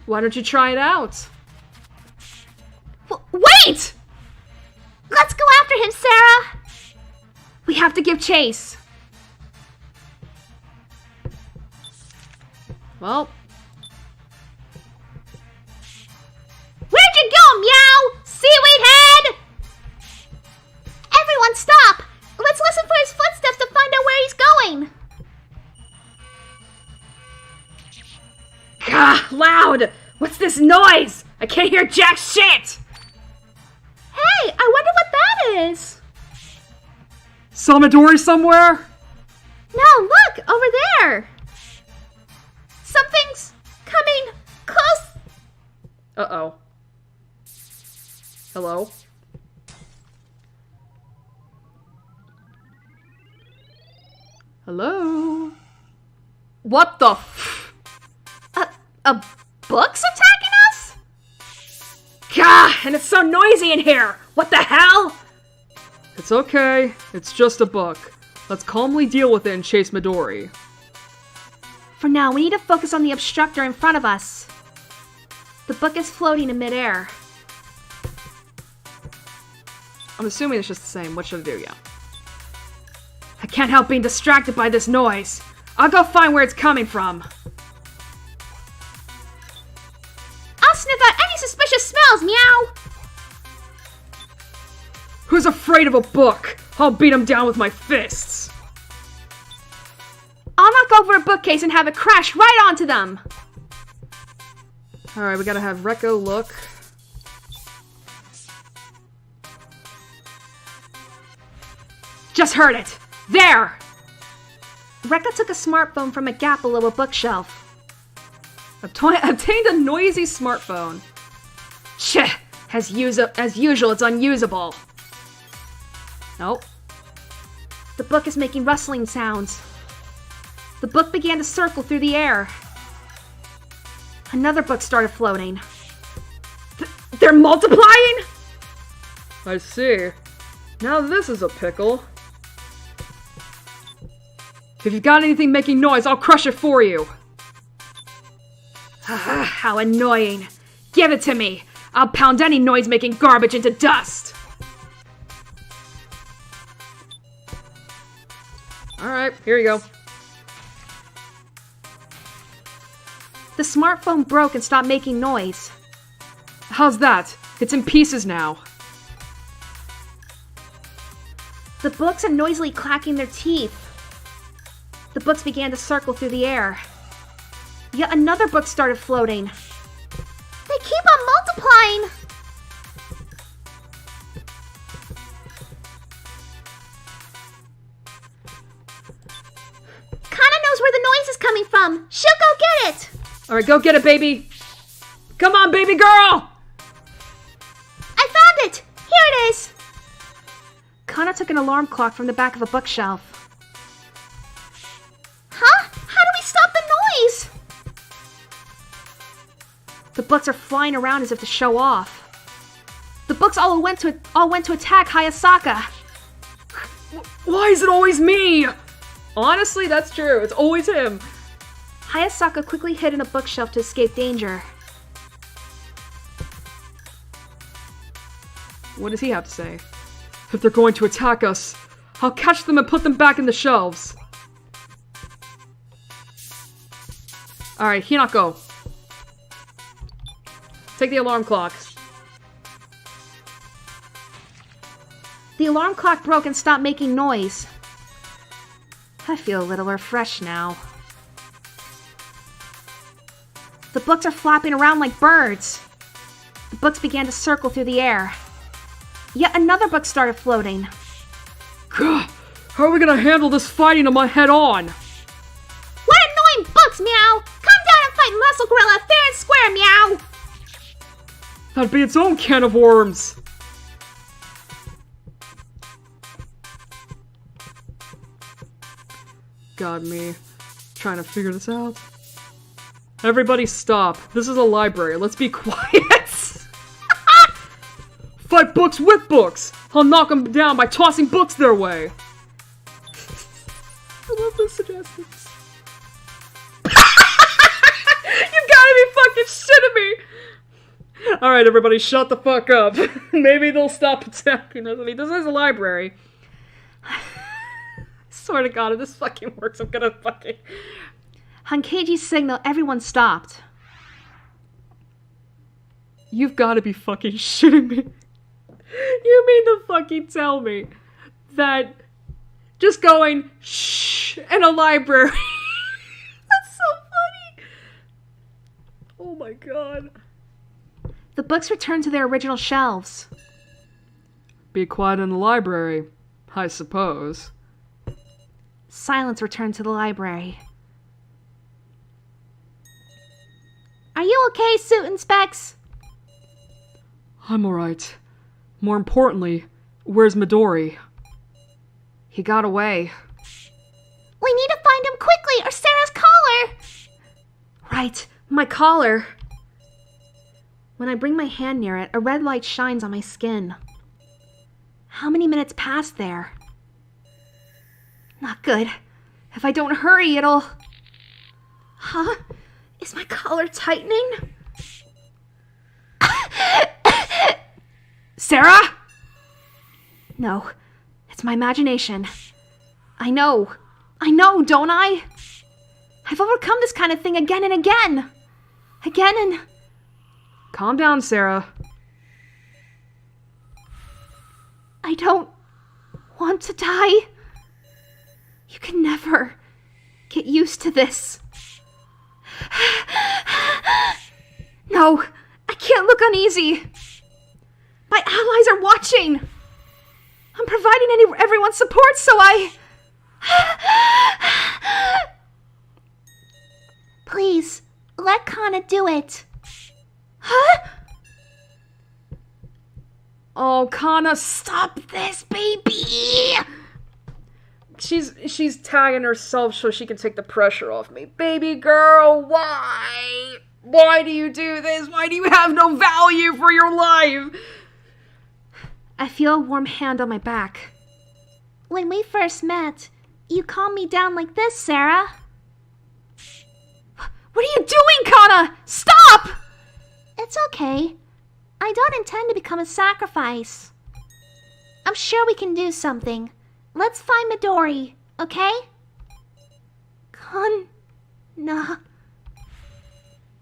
Why don't you try it out? Wait! Let's go after him, Sarah! We have to give chase. Well. Where'd you go, Meow? Seaweed head! Everyone stop! Let's listen for his footsteps to find out where he's going. Gah, loud! What's this noise? I can't hear jack shit! Hey, I wonder what that is. Saw Midori somewhere? No, look, over there. Something's coming close. Uh-oh. Hello? Hello? What the f- A book's attacking us? Gah, and it's so noisy in here! What the hell? It's It's okay. It's just a book. Let's calmly deal with it and chase Midori. For now, we need to focus on the obstructor in front of us. The book is floating in midair. I'm assuming it's just the same. What should I do? Yeah. I can't help being distracted by this noise. I'll go find where it's coming from. I'll sniff out any suspicious smells, meow! Who's afraid of a book? I'll beat him down with my fists. I'll knock over a bookcase and have it crash right onto them. Alright, we gotta have Rekko look. Just heard it! There! Rekko took a smartphone from a gap below a bookshelf. Obtained a noisy smartphone. Shit! As usual, it's unusable. Nope. The book is making rustling sounds. The book began to circle through the air. Another book started floating. They're multiplying?! I see. Now this is a pickle. If you've got anything making noise, I'll crush it for you. How annoying. Give it to me. I'll pound any noise-making garbage into dust. Alright, here you go. The smartphone broke and stopped making noise. How's that? It's in pieces now. The books are noisily clacking their teeth. The books began to circle through the air. Yet another book started floating. They keep on multiplying! Kana knows where the noise is coming from. She'll go get it! Alright, go get it, baby! Come on, baby girl! I found it! Here it is! Kana took an alarm clock from the back of a bookshelf. Huh? How do we stop the noise? The books are flying around as if to show off. The books all went to attack Hayasaka. Why is it always me? Honestly, that's true. It's always him. Hayasaka quickly hid in a bookshelf to escape danger. What does he have to say? If they're going to attack us, I'll catch them and put them back in the shelves. Alright, Hinako. Take the alarm clock. The alarm clock broke and stopped making noise. I feel a little refreshed now. The books are flapping around like birds. The books began to circle through the air. Yet another book started floating. Gah, how are we gonna handle this fighting on my head on? What annoying books, meow! Come down and fight Muscle Gorilla fair and square, meow! That'd be its own can of worms. God, me. Trying to figure this out. Everybody stop. This is a library. Let's be quiet. Fight books with books! I'll knock them down by tossing books their way. I love those suggestions. You gotta be fucking shitting me! Alright, everybody, shut the fuck up. Maybe they'll stop attacking us. I mean, this is a library. I swear to God, if this fucking works, I'm gonna fucking... On Keiji's signal, everyone stopped. You've gotta be fucking shitting me. You mean to fucking tell me that just going shh in a library. That's so funny. Oh my God. The books returned to their original shelves. Be quiet in the library, I suppose. Silence returned to the library. Are you okay, Suit and Specs? I'm alright. More importantly, where's Midori? He got away. We need to find him quickly, or Sarah's collar! Right, my collar. When I bring my hand near it, a red light shines on my skin. How many minutes passed there? Not good. If I don't hurry, it'll... Huh? Is my collar tightening? Sarah? No, it's my imagination. I know, don't I? I've overcome this kind of thing again and again. Again and... Calm down, Sarah. I don't want to die. You can never get used to this. No, I can't look uneasy. My allies are watching. I'm providing everyone's support, so I... Please, let Kana do it. Huh? Oh, Kana, stop this, baby! She's tagging herself so she can take the pressure off me. Baby girl, why? Why do you do this? Why do you have no value for your life? I feel a warm hand on my back. When we first met, you calmed me down like this, Sarah. What are you doing, Kana? Stop! It's okay. I don't intend to become a sacrifice. I'm sure we can do something. Let's find Midori, okay? Kana.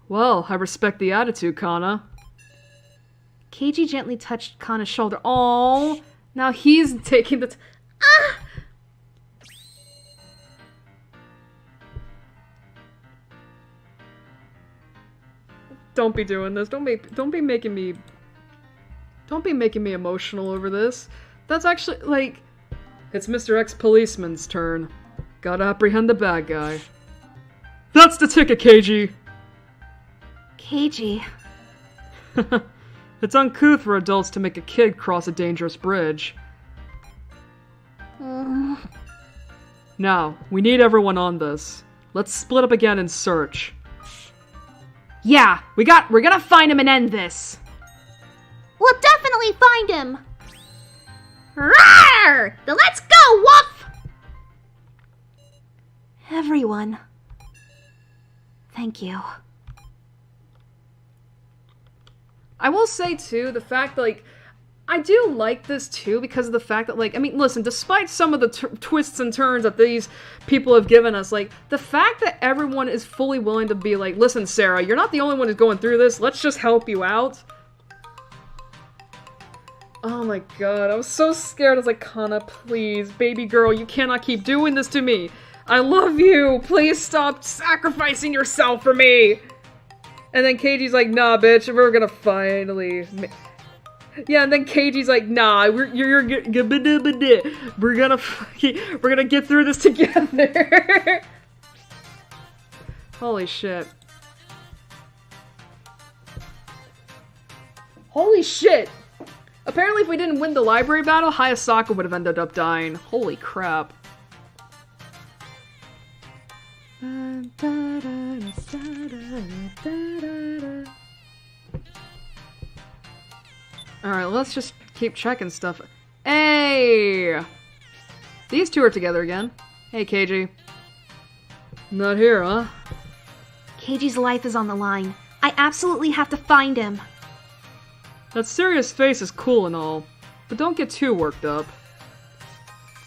Well, I respect the attitude, Kana. Keiji gently touched Kana's shoulder. Oh, now he's taking the... Ah! Don't be doing this. Don't be making me emotional over this. That's actually, like... It's Mr. X-Policeman's turn. Gotta apprehend the bad guy. That's the ticket, Keiji! Keiji. It's uncouth for adults to make a kid cross a dangerous bridge. Now, we need everyone on this. Let's split up again and search. Yeah, we're gonna find him and end this. We'll definitely find him. Roar! Then let's go, Woof! Everyone. Thank you. I will say, too, the fact that, like, I do like this, too, because of the fact that, like, I mean, listen, despite some of the twists and turns that these people have given us, like, the fact that everyone is fully willing to be like, listen, Sarah, you're not the only one who's going through this, let's just help you out. Oh my god, I was so scared. I was like, Kana, please, baby girl, you cannot keep doing this to me. I love you. Please stop sacrificing yourself for me. And then Keiji's like, nah, bitch, we're gonna finally... Yeah, and then Keiji's like, nah, we're gonna get through this together. Holy shit. Holy shit! Apparently if we didn't win the library battle, Hayasaka would have ended up dying. Holy crap. Alright, let's just keep checking stuff. Hey! These two are together again. Hey, Keiji. Not here, huh? Keiji's life is on the line. I absolutely have to find him. That serious face is cool and all, but don't get too worked up.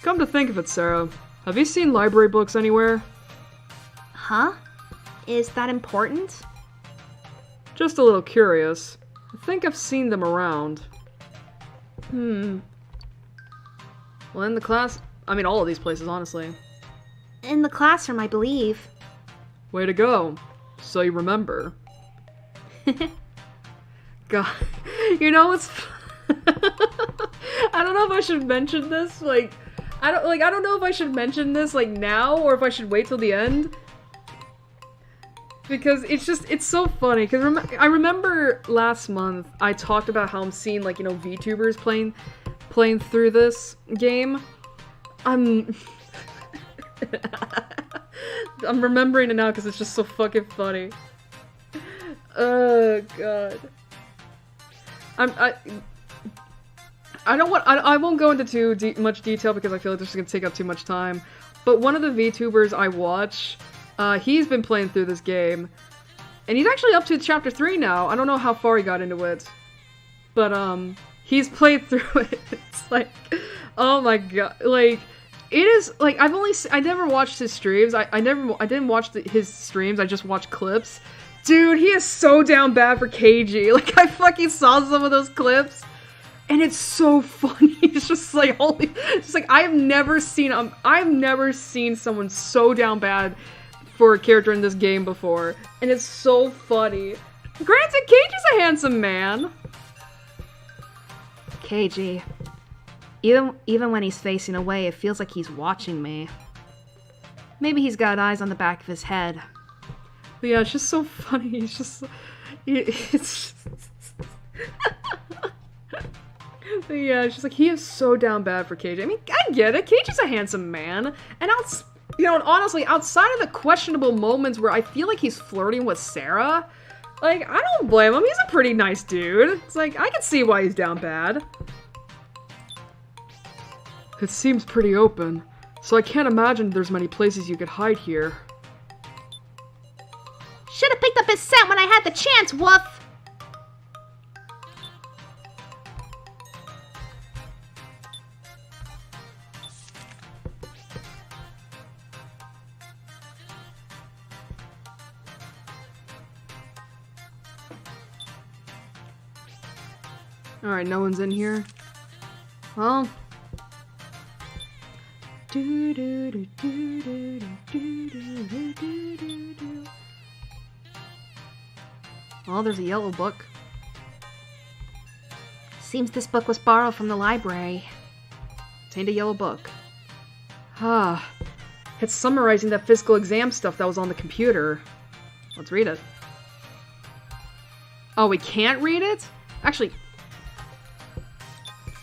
Come to think of it, Sarah, have you seen library books anywhere? Huh? Is that important? Just a little curious. I think I've seen them around. Well, in the class... I mean, all of these places, honestly. In the classroom, I believe. Way to go. So you remember. God. You know, it's... I don't know if I should mention this, like... I don't know if I should mention this, like, now, or if I should wait till the end. Because it's so funny, because I remember last month, I talked about how I'm seeing, like, you know, VTubers playing through this game. I'm remembering it now because it's just so fucking funny. Oh, God. I won't go into much detail because I feel like this is gonna take up too much time. But one of the VTubers I watch, he's been playing through this game, and he's actually up to chapter 3 now. I don't know how far he got into it, but he's played through it. It's like, oh my god, like it is like I never watched his streams. I didn't watch his streams. I just watched clips. Dude, he is so down bad for KG. Like, I fucking saw some of those clips, and it's so funny. It's just like, holy, just like, I've never seen someone so down bad for a character in this game before, and it's so funny. Granted, KG's a handsome man. KG. Even when he's facing away, it feels like he's watching me. Maybe he's got eyes on the back of his head. But yeah, it's just so funny. It's just... yeah, it's just like, he is so down bad for KJ. I mean, I get it. KJ's a handsome man. And and honestly, outside of the questionable moments where I feel like he's flirting with Sarah, like, I don't blame him. He's a pretty nice dude. It's like, I can see why he's down bad. It seems pretty open, so I can't imagine there's many places you could hide here. Should have picked up his scent when I had the chance, Woof! Alright, no one's in here. Well... Oh, there's a yellow book. Seems this book was borrowed from the library. Contained a yellow book. Ah, it's summarizing that physical exam stuff that was on the computer. Let's read it. Oh, we can't read it? Actually,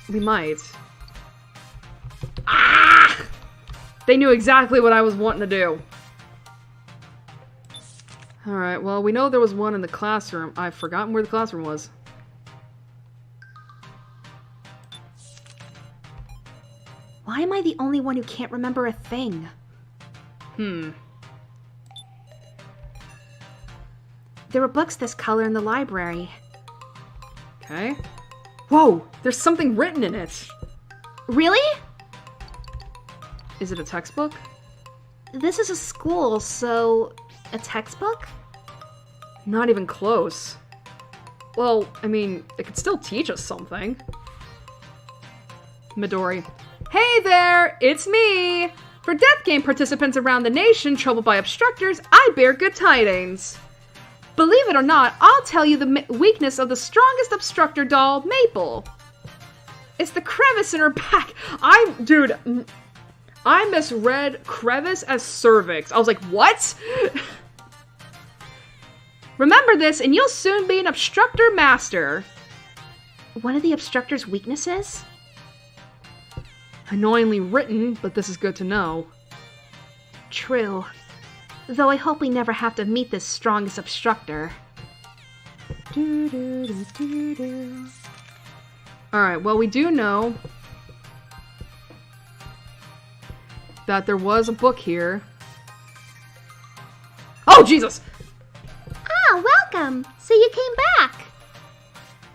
we might. Ah! They knew exactly what I was wanting to do. Alright, well, we know there was one in the classroom. I've forgotten where the classroom was. Why am I the only one who can't remember a thing? There were books this color in the library. Okay. Whoa! There's something written in it! Really? Is it a textbook? This is a school, so... a textbook? Not even close. Well, I mean, it could still teach us something. Midori. Hey there! It's me! For Death Game participants around the nation troubled by obstructors, I bear good tidings. Believe it or not, I'll tell you the weakness of the strongest obstructor doll, Maple. It's the crevice in her back. Dude, I misread crevice as cervix. I was like, what? Remember this, and you'll soon be an obstructor master. One of the obstructor's weaknesses? Annoyingly written, but this is good to know. True. Though I hope we never have to meet this strongest obstructor. Alright, well, we do know that there was a book here. Oh, Jesus! Ah, welcome! So you came back!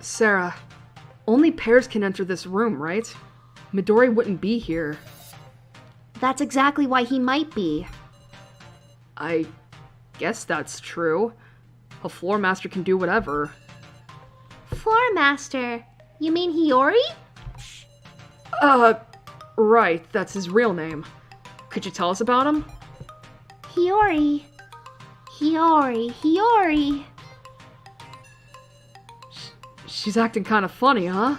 Sarah, only pairs can enter this room, right? Midori wouldn't be here. That's exactly why he might be. I guess that's true. A floor master can do whatever. Floor master? You mean Hiyori? Right, that's his real name. Could you tell us about him? Hiyori. Hiyori. She's acting kind of funny, huh?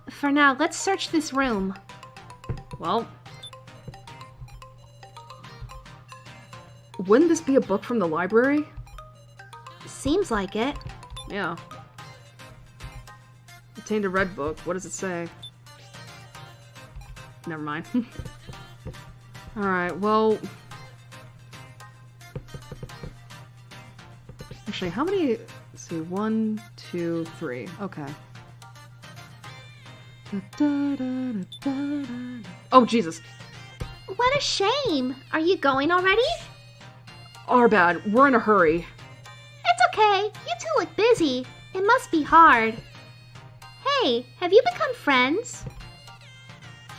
For now, let's search this room. Well... wouldn't this be a book from the library? Seems like it. Yeah. Obtained a red book. What does it say? Never mind. Alright, well... actually, how many... let's see, 1, 2, 3. Okay. Oh, Jesus. What a shame. Are you going already? Our bad. We're in a hurry. It's okay. You two look busy. It must be hard. Hey, have you become friends?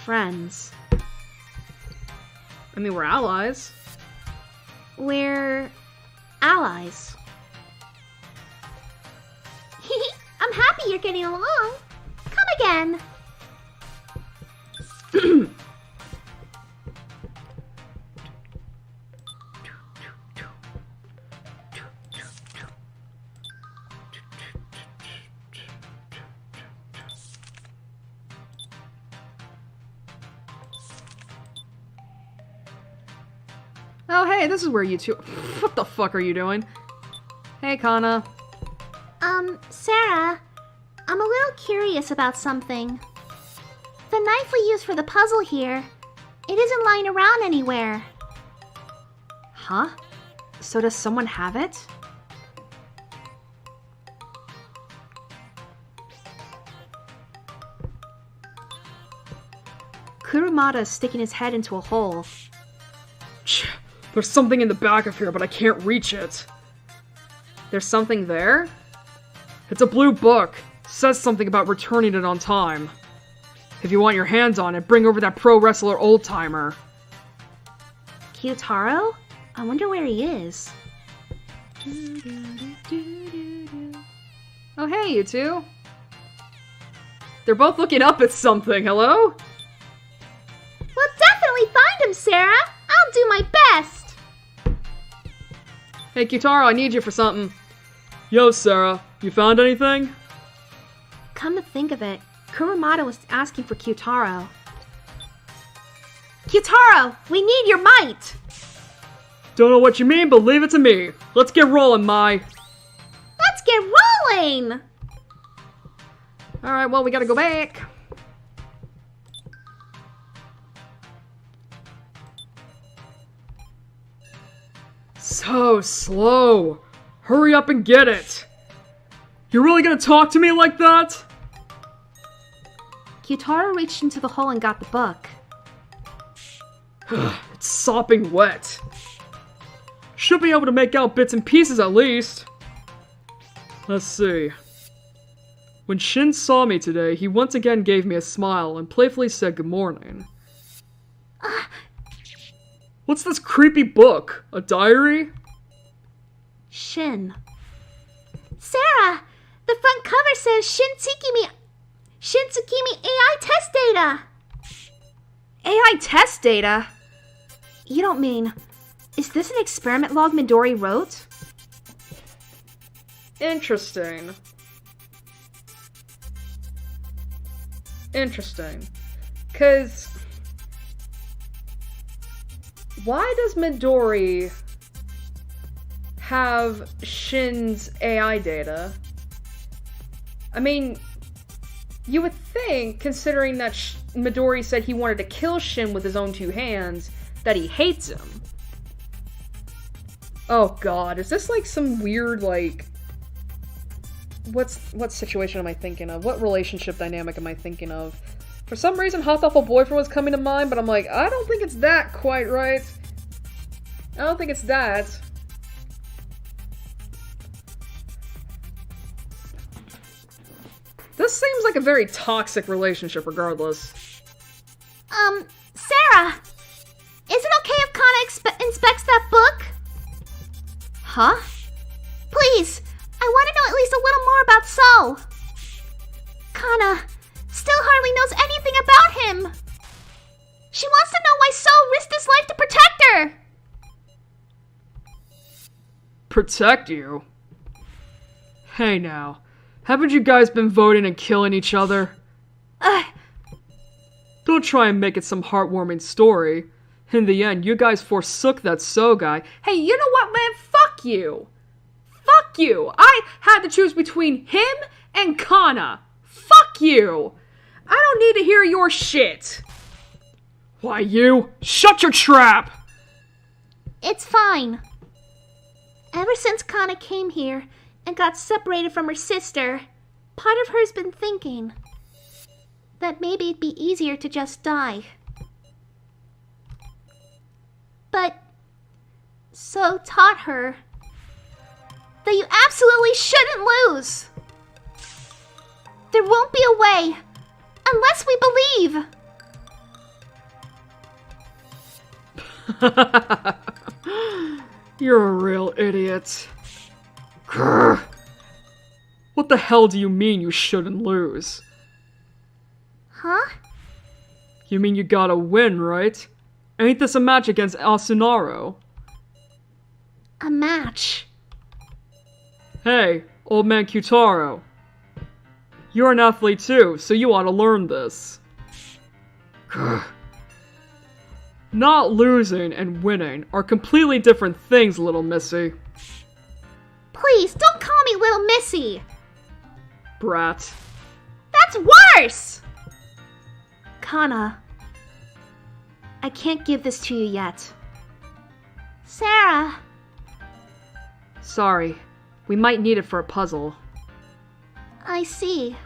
Friends. I mean, we're allies. We're allies. I'm happy you're getting along. Come again. Oh, hey, this is where you two... What the fuck are you doing? Hey, Kana. Sarah, I'm a little curious about something. The knife we used for the puzzle here, it isn't lying around anywhere. Huh? So does someone have it? Kurumada is sticking his head into a hole. There's something in the back of here, but I can't reach it. There's something there? It's a blue book. Says something about returning it on time. If you want your hands on it, bring over that pro wrestler old-timer. Kyutaro? I wonder where he is. Oh, hey, you two. They're both looking up at something. Hello? We'll definitely find him, Sarah. I'll do my best. Hey, Kyutaro, I need you for something. Yo, Sarah, you found anything? Come to think of it, Kurumada was asking for Kyutaro. Kyutaro, we need your might! Don't know what you mean, but leave it to me. Let's get rolling, Mai. Let's get rolling! Alright, well, we gotta go back. So slow. Hurry up and get it. You're really gonna talk to me like that? Kyutaro reached into the hole and got the book. It's sopping wet. Should be able to make out bits and pieces at least. Let's see. When Shin saw me today, he once again gave me a smile and playfully said good morning. What's this creepy book? A diary? Shin. Sarah! The front cover says Shin Tsukimi AI test data! AI test data? You don't mean... Is this an experiment log Midori wrote? Interesting. Interesting. 'Cause... why does Midori have Shin's AI data? I mean, you would think, considering that Midori said he wanted to kill Shin with his own two hands, that he hates him. Oh god, is this like some weird, like... What situation am I thinking of? What relationship dynamic am I thinking of? For some reason, Hot Awful Boyfriend was coming to mind, but I'm like, I don't think it's that quite right. I don't think it's that. This seems like a very toxic relationship regardless. Sarah! Is it okay if Kana inspects that book? Huh? Please! I want to know at least a little more about So. Kana still hardly knows anything about him. She wants to know why So risked his life to protect her. Protect you? Hey now, haven't you guys been voting and killing each other? Don't try and make it some heartwarming story. In the end, you guys forsook that So guy. Hey, you know what, man? Fuck you! Fuck you! I had to choose between him and Kana. Fuck you! I don't need to hear your shit. Why, you? Shut your trap! It's fine. Ever since Kana came here and got separated from her sister, part of her's been thinking. that maybe it'd be easier to just die. But So taught her that you absolutely shouldn't lose. There won't be a way unless we believe. You're a real idiot. Grr. What the hell do you mean you shouldn't lose? Huh? You mean you gotta win, right? Ain't this a match against Asunaro? A match? Hey, old man Kyutaro. You're an athlete too, so you ought to learn this. Grr. Not losing and winning are completely different things, little missy. Please, don't call me Little Missy. Brat. That's worse! Kana, I can't give this to you yet. Sarah. Sorry. We might need it for a puzzle. I see.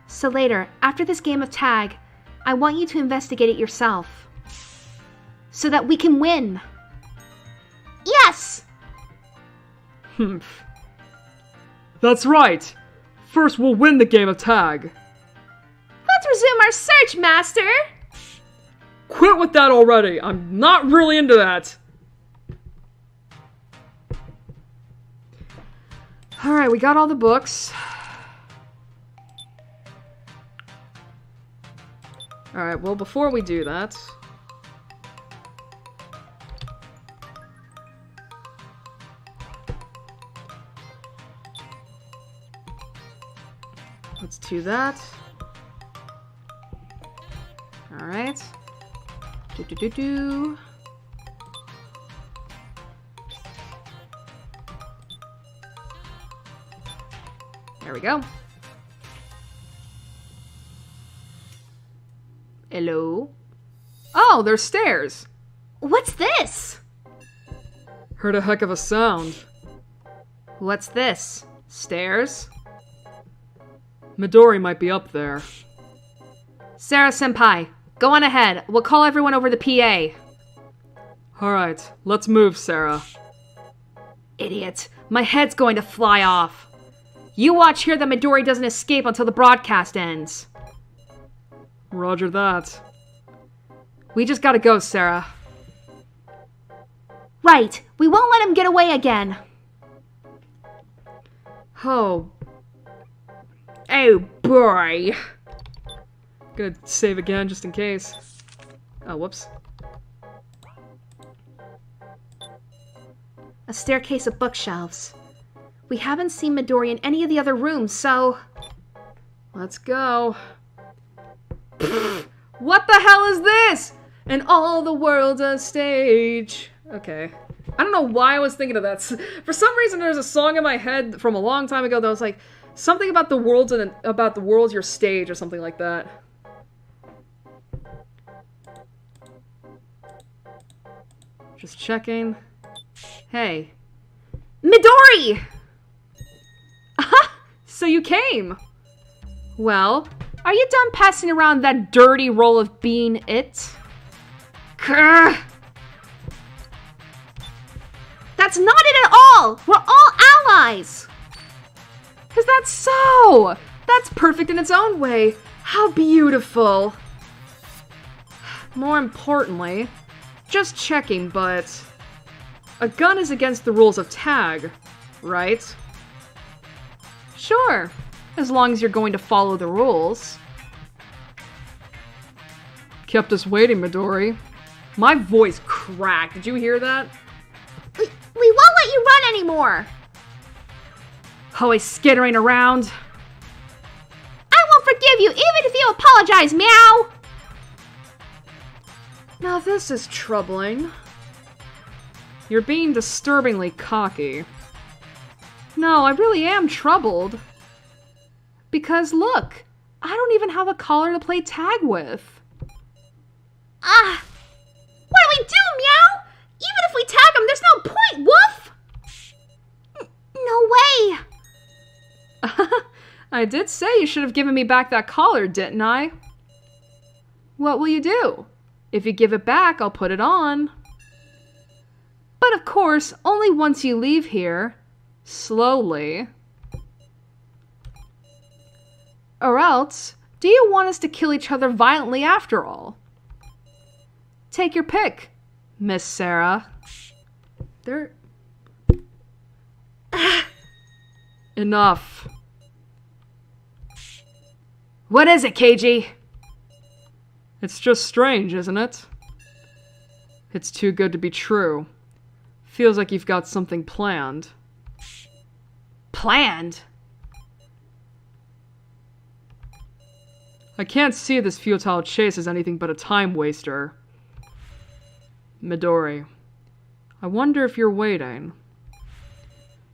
So later, after this game of tag, I want you to investigate it yourself. So that we can win. Yes! Humph. That's right! First we'll win the game of tag. Let's resume our search, Master! Quit with that already! I'm not really into that! Alright, we got all the books. Alright, well, before we do that... let's do that. Alright. Do. There we go. Hello? Oh, there's stairs. What's this? Heard a heck of a sound. What's this? Stairs? Midori might be up there. Sarah-senpai, go on ahead. We'll call everyone over the PA. Alright, let's move, Sarah. Idiot. My head's going to fly off. You watch here that Midori doesn't escape until the broadcast ends. Roger that. We just gotta go, Sarah. Right. We won't let him get away again. Oh. Oh, boy. Gonna save again, just in case. Oh, whoops. A staircase of bookshelves. We haven't seen Midori in any of the other rooms, so... Let's go. What the hell is this? And all the world's a stage. Okay. I don't know why I was thinking of that. For some reason, there's a song in my head from a long time ago that was like, something about the world's your stage or something like that. Just checking. Hey. Midori! So you came. Well, are you done passing around that dirty role of being it? Grr. That's not it at all! We're all allies! Is that so? That's perfect in its own way. How beautiful. More importantly, just checking, but... a gun is against the rules of tag, right? Sure, as long as you're going to follow the rules. Kept us waiting, Midori. My voice cracked. Did you hear that? We won't let you run anymore! Always skittering around. I won't forgive you, even if you apologize, meow! Now this is troubling. You're being disturbingly cocky. No, I really am troubled. Because look, I don't even have a collar to play tag with. Ah! What do we do, meow? Even if we tag him, there's no point, woof! No way! I did say you should have given me back that collar, didn't I? What will you do? If you give it back, I'll put it on. But of course, only once you leave here. Slowly. Or else, do you want us to kill each other violently after all? Take your pick, Miss Sarah. They're... Enough. What is it, KG? It's just strange, isn't it? It's too good to be true. Feels like you've got something planned. Planned? I can't see this futile chase as anything but a time waster. Midori, I wonder if you're waiting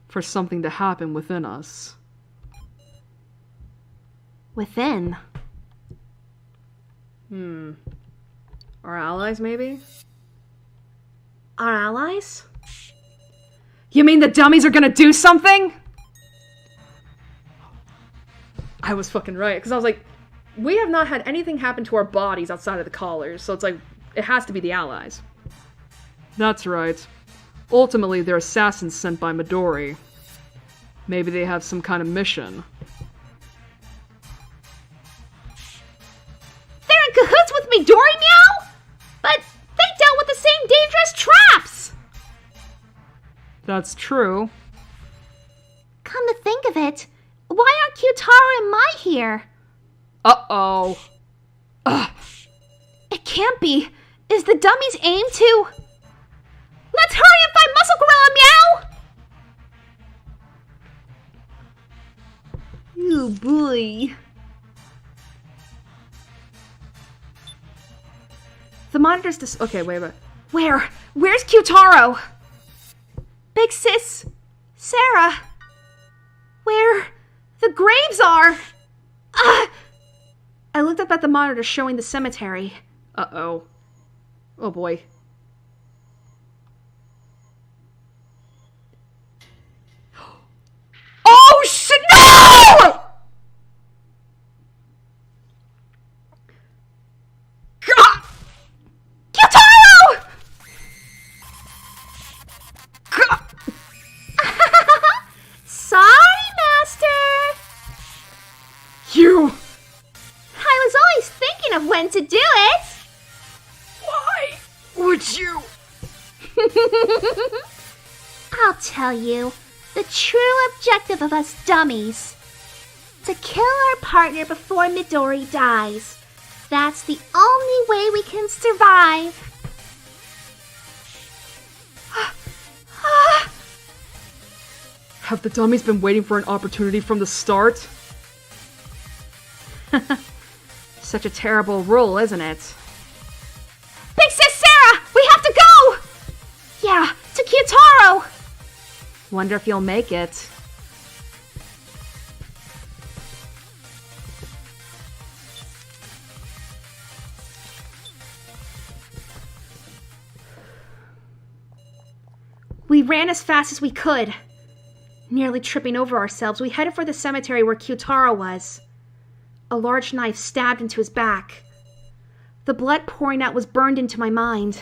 for something to happen within us. Within? Our allies, maybe? Our allies? You mean the dummies are gonna do something? I was fucking right, because I was like, we have not had anything happen to our bodies outside of the collars, so it's like, it has to be the allies. That's right. Ultimately, they're assassins sent by Midori. Maybe they have some kind of mission. They're in cahoots with Midori, meow? But they dealt with the same dangerous traps! That's true. Come to think of it, why aren't Kyutaro and Mai here? Uh-oh. Ugh. It can't be. Is the dummy's aim to... Let's hurry and find Muscle Gorilla, meow! Oh boy. The monitor's just... Okay, wait. Where? Where's Kyutaro? Big sis, Sarah. Where the graves are. I looked up at the monitor showing the cemetery. Uh-oh. Oh boy. Oh shit, no! God! Kyutaro! God! Sorry, Master. You! I was always thinking of when to do it. Why would you? I'll tell you, the true objective of us dummies. To kill our partner before Midori dies. That's the only way we can survive. Have the dummies been waiting for an opportunity from the start? Such a terrible rule, isn't it? Big Sis Sarah, we have to go! Yeah, to Kyutaro! Wonder if you'll make it. We ran as fast as we could. Nearly tripping over ourselves, we headed for the cemetery where Kyutaro was. A large knife stabbed into his back. The blood pouring out was burned into my mind.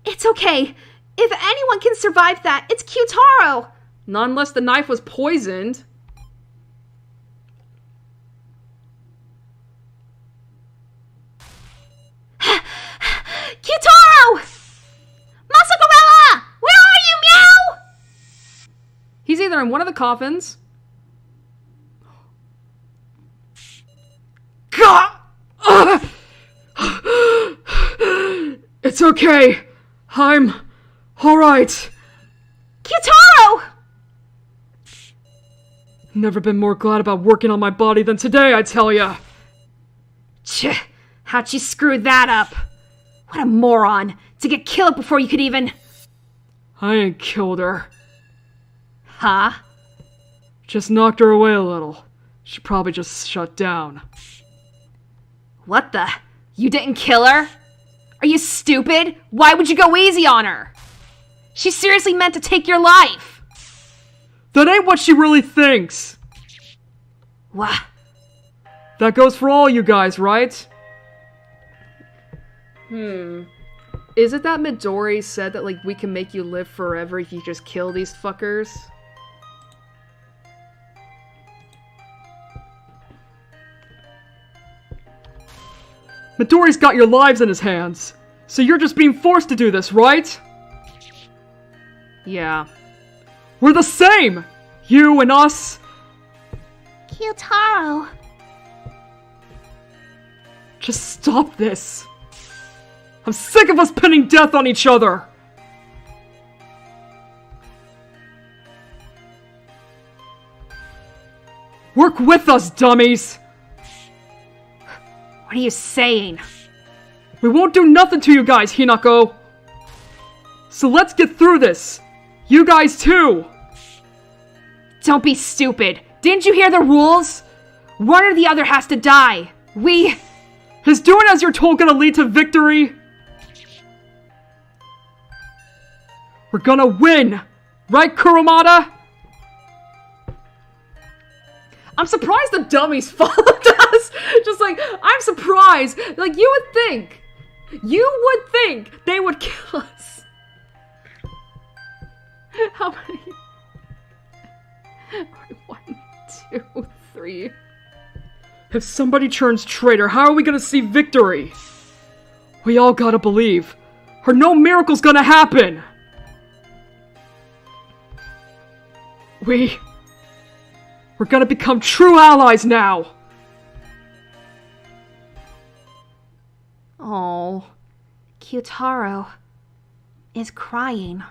It's okay. If anyone can survive that, it's Kyutaro. Not unless the knife was poisoned. Kyutaro! Masagorilla! Where are you, meow? He's either in one of the coffins. God! It's okay. I'm alright. Kyutaro! Never been more glad about working on my body than today, I tell ya. Tch, how'd you screw that up? What a moron. To get killed before you could even... I ain't killed her. Huh? Just knocked her away a little. She probably just shut down. What the? You didn't kill her? Are you stupid? Why would you go easy on her? She seriously meant to take your life. That ain't what she really thinks. Wah. That goes for all you guys, right? Is it that Midori said that, like, we can make you live forever if you just kill these fuckers? Midori's got your lives in his hands, so you're just being forced to do this, right? Yeah. We're the same! You and us! Kyutaro. Just stop this! I'm sick of us pinning death on each other! Work with us, dummies! What are you saying? We won't do nothing to you guys, Hinako! So let's get through this! You guys too! Don't be stupid. Didn't you hear the rules? One or the other has to die. Is doing as you're told gonna lead to victory? We're gonna win! Right, Kurumada? I'm surprised the dummies followed us. Just like, I'm surprised. Like, you would think they would kill us. How many? 1, 2, 3. If somebody turns traitor, how are we gonna see victory? We all gotta believe, or no miracle's gonna happen! We're gonna become true allies now! Oh, Kyutaro is crying.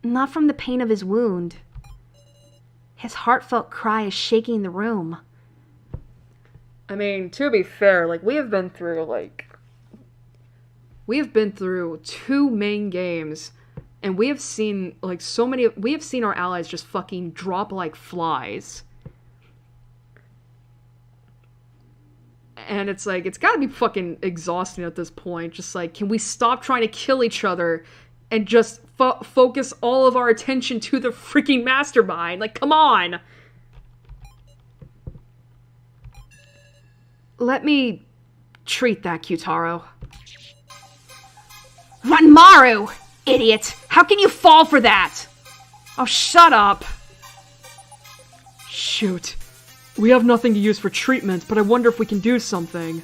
Not from the pain of his wound. His heartfelt cry is shaking the room. I mean, to be fair, like, we have been through 2 main games, and we have seen, like, we have seen our allies just fucking drop like flies. And it's like, it's gotta be fucking exhausting at this point. Just like, can we stop trying to kill each other and just focus all of our attention to the freaking mastermind? Like, come on! Let me treat that, Kyutaro. Ranmaru! Idiot! How can you fall for that? Oh, shut up! Shoot. We have nothing to use for treatment, but I wonder if we can do something.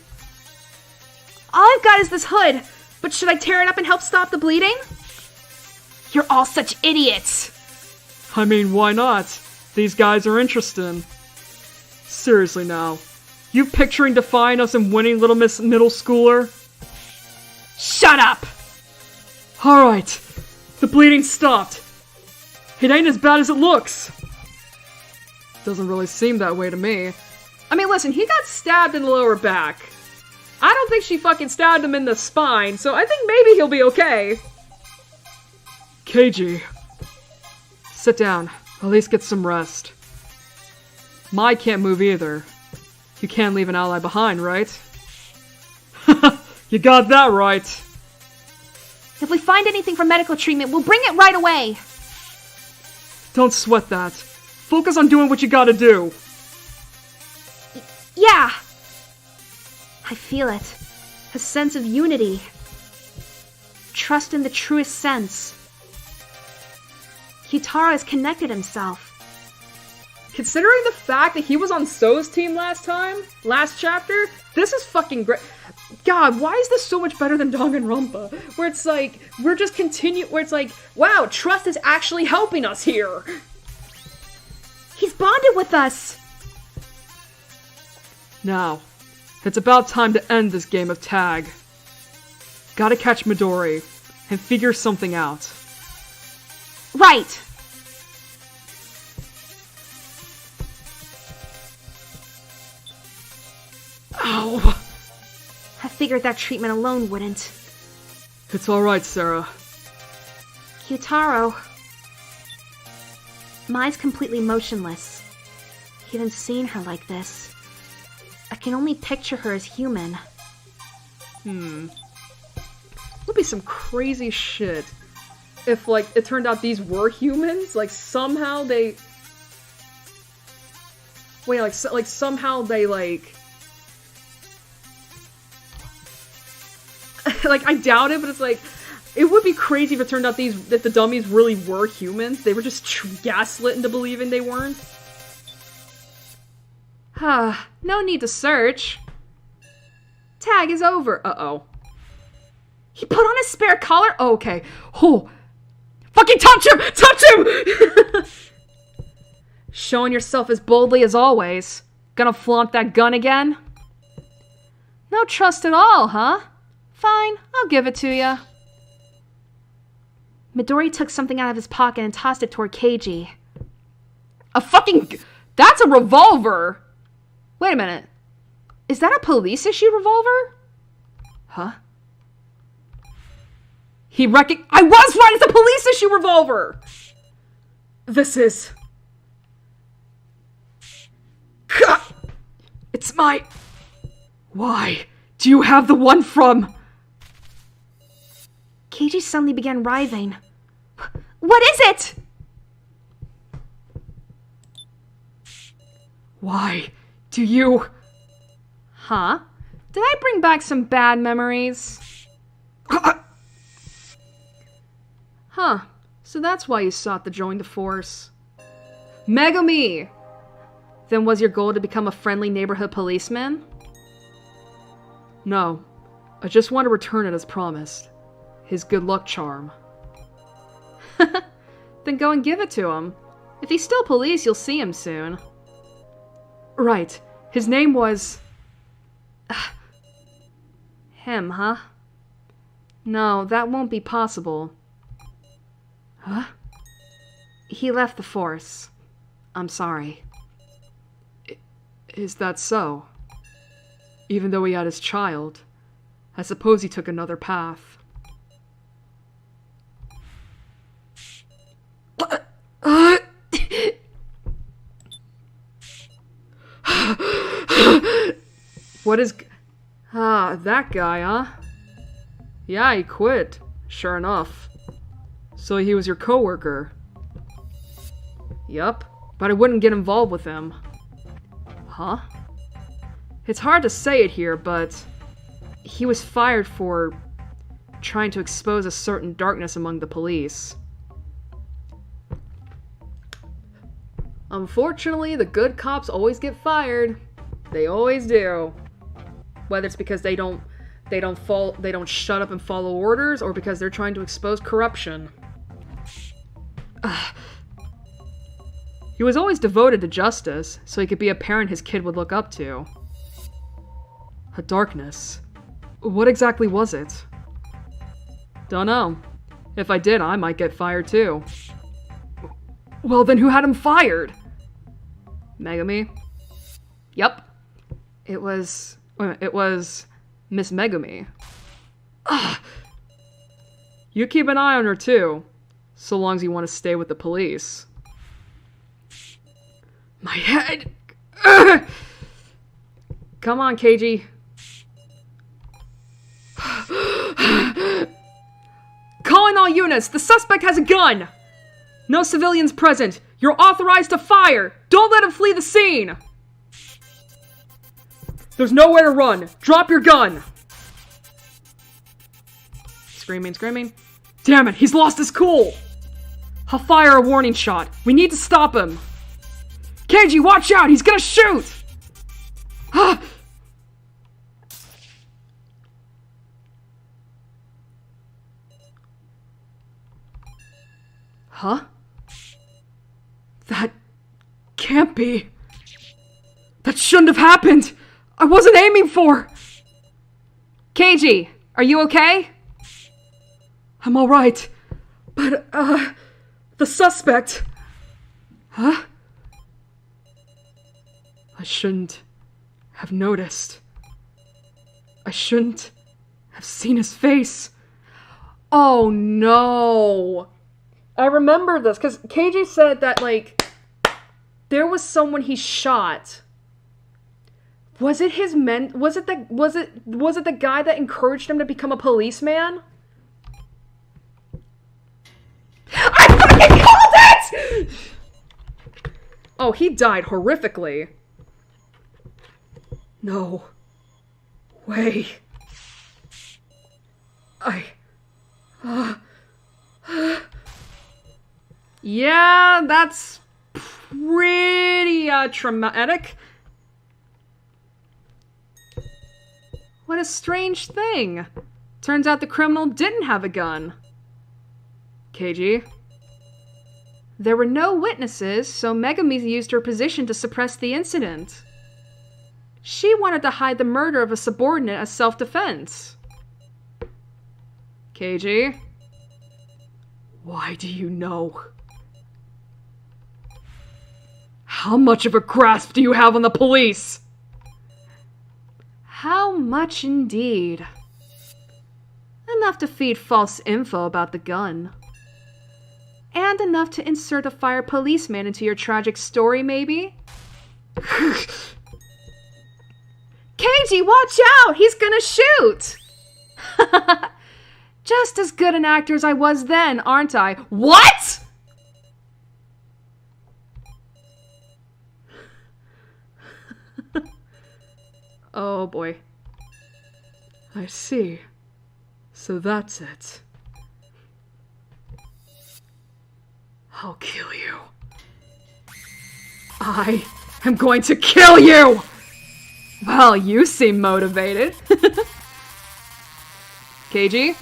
All I've got is this hood, but should I tear it up and help stop the bleeding? You're all such idiots! I mean, why not? These guys are interesting. Seriously now. You picturing defying us and winning, Little Miss Middle Schooler? Shut up! Alright. The bleeding stopped. It ain't as bad as it looks. Doesn't really seem that way to me. I mean, listen, he got stabbed in the lower back. I don't think she fucking stabbed him in the spine, so I think maybe he'll be okay. Keiji. Sit down. At least get some rest. Mai can't move either. You can't leave an ally behind, right? You got that right. If we find anything for medical treatment, we'll bring it right away. Don't sweat that. Focus on doing what you gotta do. Yeah. I feel it. A sense of unity. Trust in the truest sense. Kyutaro has connected himself. Considering the fact that he was on So's team last chapter, this is fucking great. God, why is this so much better than Danganronpa? Where it's like, where it's like, wow, trust is actually helping us here. He's bonded with us. Now, it's about time to end this game of tag. Gotta catch Midori and figure something out. Right. Ow! I figured that treatment alone wouldn't. It's alright, Sarah. Kyutaro. Mai's completely motionless. Haven't seen her like this. I can only picture her as human. Would be some crazy shit if, like, it turned out these were humans. Like, somehow they... Wait, like somehow they, like... like, I doubt it, but it's like... It would be crazy if it turned out that the dummies really were humans. They were just gaslit into believing they weren't. No need to search. Tag is over. Uh-oh. He put on a spare collar? Oh, okay. Oh. Fucking touch him! Touch him! Showing yourself as boldly as always. Gonna flaunt that gun again? No trust at all, huh? Fine, I'll give it to ya. Midori took something out of his pocket and tossed it toward Keiji. A fucking... That's a revolver! Wait a minute. Is that a police-issued revolver? Huh? I was right! It's a police-issue revolver! This is... It's my... Why? Do you have the one from... Keiji suddenly began writhing. What is it? Why do you... Huh? Did I bring back some bad memories? Huh. So that's why you sought to join the force. Megumi! Then was your goal to become a friendly neighborhood policeman? No. I just want to return it as promised. His good luck charm. Then go and give it to him. If he's still police, you'll see him soon. Right. His name was... Him, huh? No, that won't be possible. Huh? He left the force. I'm sorry. Is that so? Even though he had his child, I suppose he took another path. What is... that guy, huh? Yeah, he quit. Sure enough. So he was your coworker. Yup, but I wouldn't get involved with him. Huh? It's hard to say it here, but... He was fired for... trying to expose a certain darkness among the police. Unfortunately, the good cops always get fired. They always do. Whether it's because they don't shut up and follow orders, or because they're trying to expose corruption. He was always devoted to justice, so he could be a parent his kid would look up to. A darkness. What exactly was it? Dunno. If I did, I might get fired too. Well, then who had him fired? Megumi? Yup. It was Miss Megumi. Ugh. You keep an eye on her too, so long as you want to stay with the police. My head! Ugh. Come on, Keiji. Calling all units! The suspect has a gun! No civilians present! You're authorized to fire! Don't let him flee the scene! There's nowhere to run! Drop your gun! Screaming. Damn it, he's lost his cool! I'll fire a warning shot. We need to stop him! Keiji, watch out! He's gonna shoot! Huh? That can't be. That shouldn't have happened! I wasn't aiming for... Keiji, are you okay? I'm alright. But, the suspect... Huh? I shouldn't have noticed. I shouldn't have seen his face. Oh no! I remember this, because Keiji said that, like, there was someone he shot. Was it his was it the guy that encouraged him to become a policeman? I fucking called it! Oh, he died horrifically. No way. Yeah, that's pretty traumatic. What a strange thing. Turns out the criminal didn't have a gun. Keiji. There were no witnesses, so Megumi used her position to suppress the incident. She wanted to hide the murder of a subordinate as self-defense. Keiji. Why do you know? How much of a grasp do you have on the police? How much indeed? Enough to feed false info about the gun. And enough to insert a fire policeman into your tragic story, maybe? Keiji, watch out! He's gonna shoot! Just as good an actor as I was then, aren't I? What?! Oh boy. I see. So that's it. I'll kill you. I am going to kill you! Well, you seem motivated. Keiji?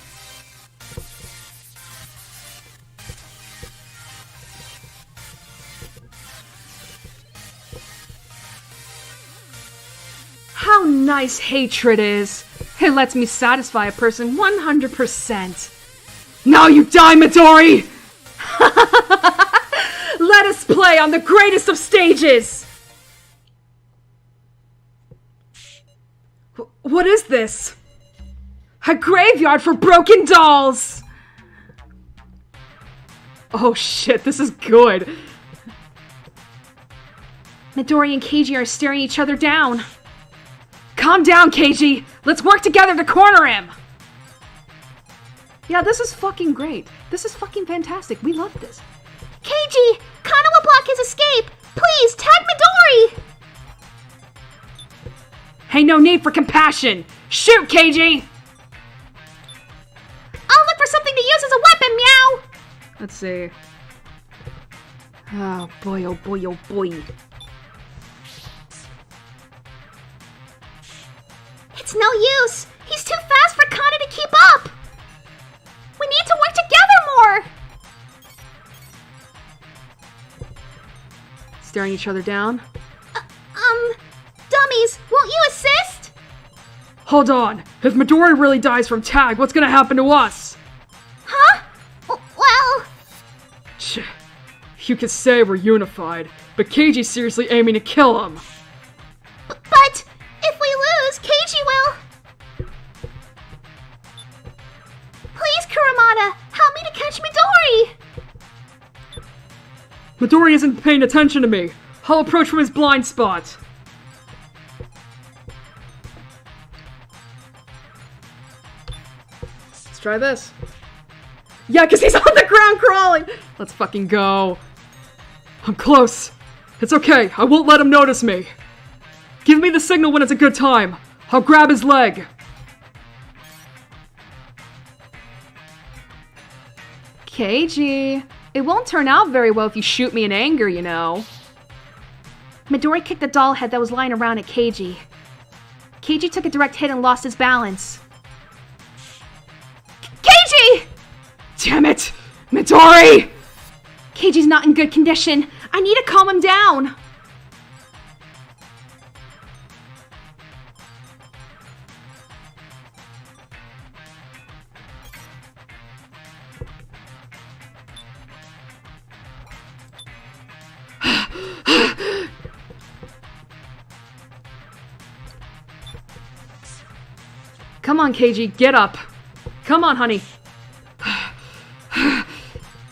How nice hatred is. It lets me satisfy a person 100%. Now you die, Midori! Let us play on the greatest of stages! What is this? A graveyard for broken dolls! Oh shit, this is good. Midori and Keiji are staring each other down. Calm down, Keiji! Let's work together to corner him! Yeah, this is fucking great. This is fucking fantastic. We love this. Keiji! Kana will block his escape! Please, tag Midori! Hey, no need for compassion! Shoot, Keiji! I'll look for something to use as a weapon, meow! Let's see. Oh boy, oh boy, oh boy. It's no use! He's too fast for Kana to keep up! We need to work together more! Staring each other down. Dummies, won't you assist? Hold on. If Midori really dies from tag, what's gonna happen to us? Huh? Well... You could say we're unified, but Keiji's seriously aiming to kill him. But if we lose, Keiji will... Please, Kurumada, help me to catch Midori! Midori isn't paying attention to me. I'll approach from his blind spot. Let's try this. Yeah, because he's on the ground crawling! Let's fucking go. I'm close. It's okay. I won't let him notice me. Give me the signal when it's a good time. I'll grab his leg. Keiji, it won't turn out very well if you shoot me in anger, you know. Midori kicked the doll head that was lying around at Keiji. Keiji took a direct hit and lost his balance. Keiji! Damn it! Midori! Keiji's not in good condition. I need to calm him down. Come on, Keiji, get up. Come on, honey.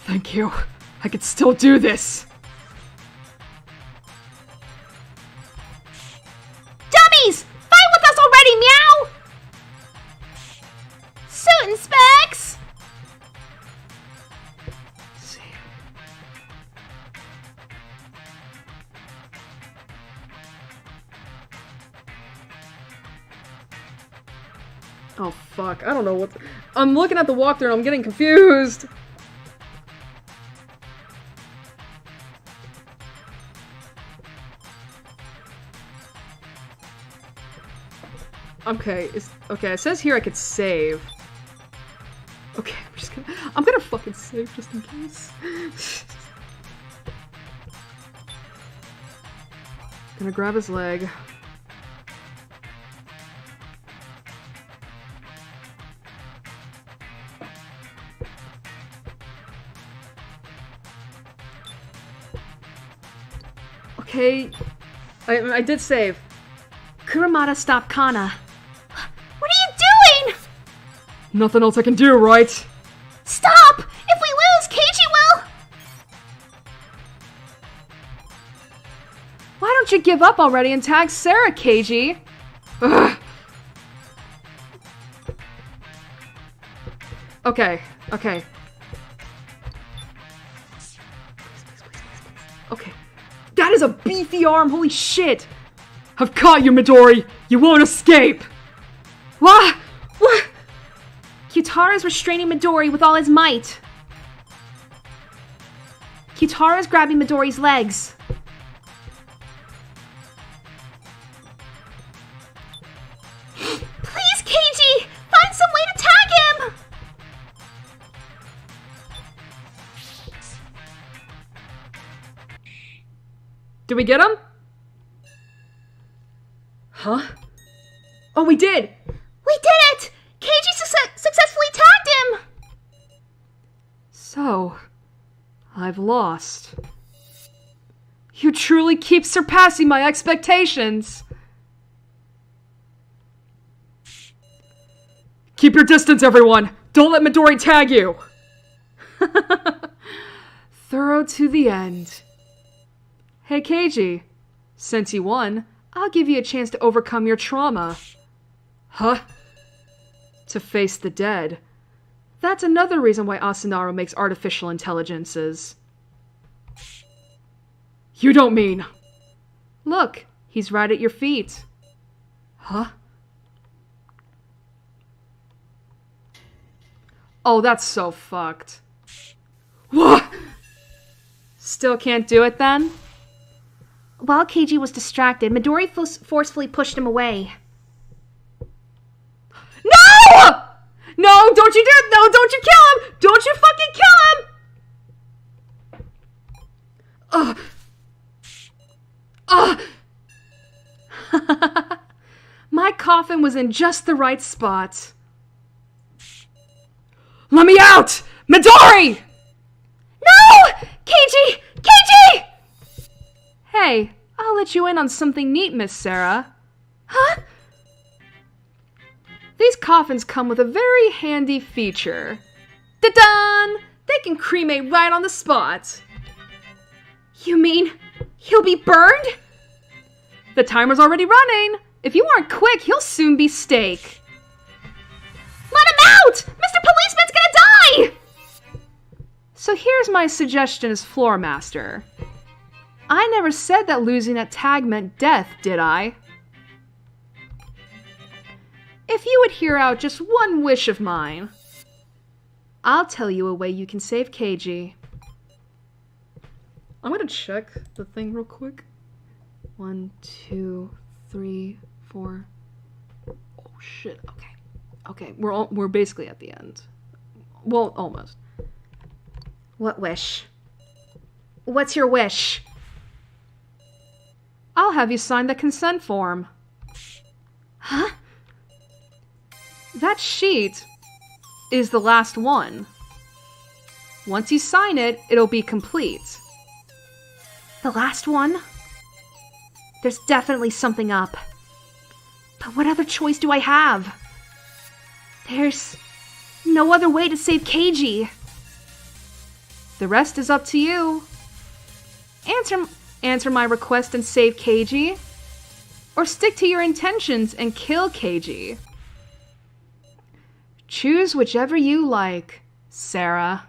Thank you. I could still do this. Dummies! Fight with us already, meow! Suit and specs! Let's see. Oh, fuck. I don't know what... I'm looking at the walkthrough and I'm getting confused. Okay, okay, it says here I could save. Okay, I'm gonna fucking save just in case. Gonna grab his leg. Okay, I did save. Kuramata stop Kana. What are you doing? Nothing else I can do, right? Stop! If we lose, Keiji will... Why don't you give up already and tag Sarah, Keiji? Ugh. Okay, okay. Okay. That is a beefy arm, holy shit! I've caught you, Midori! You won't escape! What? What? Kyutara's restraining Midori with all his might. Kyutara's grabbing Midori's legs. Please, Keiji! Find some way to tag him! Did we get him? Huh? Oh, we did! We did it! Keiji successfully tagged him! So, I've lost. You truly keep surpassing my expectations. Keep your distance, everyone! Don't let Midori tag you! Thorough to the end. Hey, Keiji. Since you won, I'll give you a chance to overcome your trauma. Huh? To face the dead. That's another reason why Asunaro makes artificial intelligences. You don't mean... Look, he's right at your feet. Huh? Oh, that's so fucked. What? Still can't do it then? While Keiji was distracted, Midori forcefully pushed him away. No! No, don't you do it! No, don't you kill him! Don't you fucking kill him! My coffin was in just the right spot. Let me out! Midori! No! Keiji! Keiji! Hey, I'll let you in on something neat, Miss Sarah. Huh? These coffins come with a very handy feature. Da-dun! They can cremate right on the spot. You mean he'll be burned? The timer's already running. If you aren't quick, he'll soon be steak. Let him out! Mr. Policeman's gonna die! So here's my suggestion as floor master. I never said that losing at tag meant death, did I? If you would hear out just one wish of mine, I'll tell you a way you can save Keiji. I'm gonna check the thing real quick. 1, 2, 3, 4. Oh shit. Okay. Okay. We're basically at the end. Well, almost. What wish? What's your wish? I'll have you sign the consent form. Huh? That sheet is the last one. Once you sign it, it'll be complete. The last one? There's definitely something up. But what other choice do I have? There's no other way to save Keiji. The rest is up to you. Answer my request and save Keiji, or stick to your intentions and kill Keiji. Choose whichever you like, Sarah.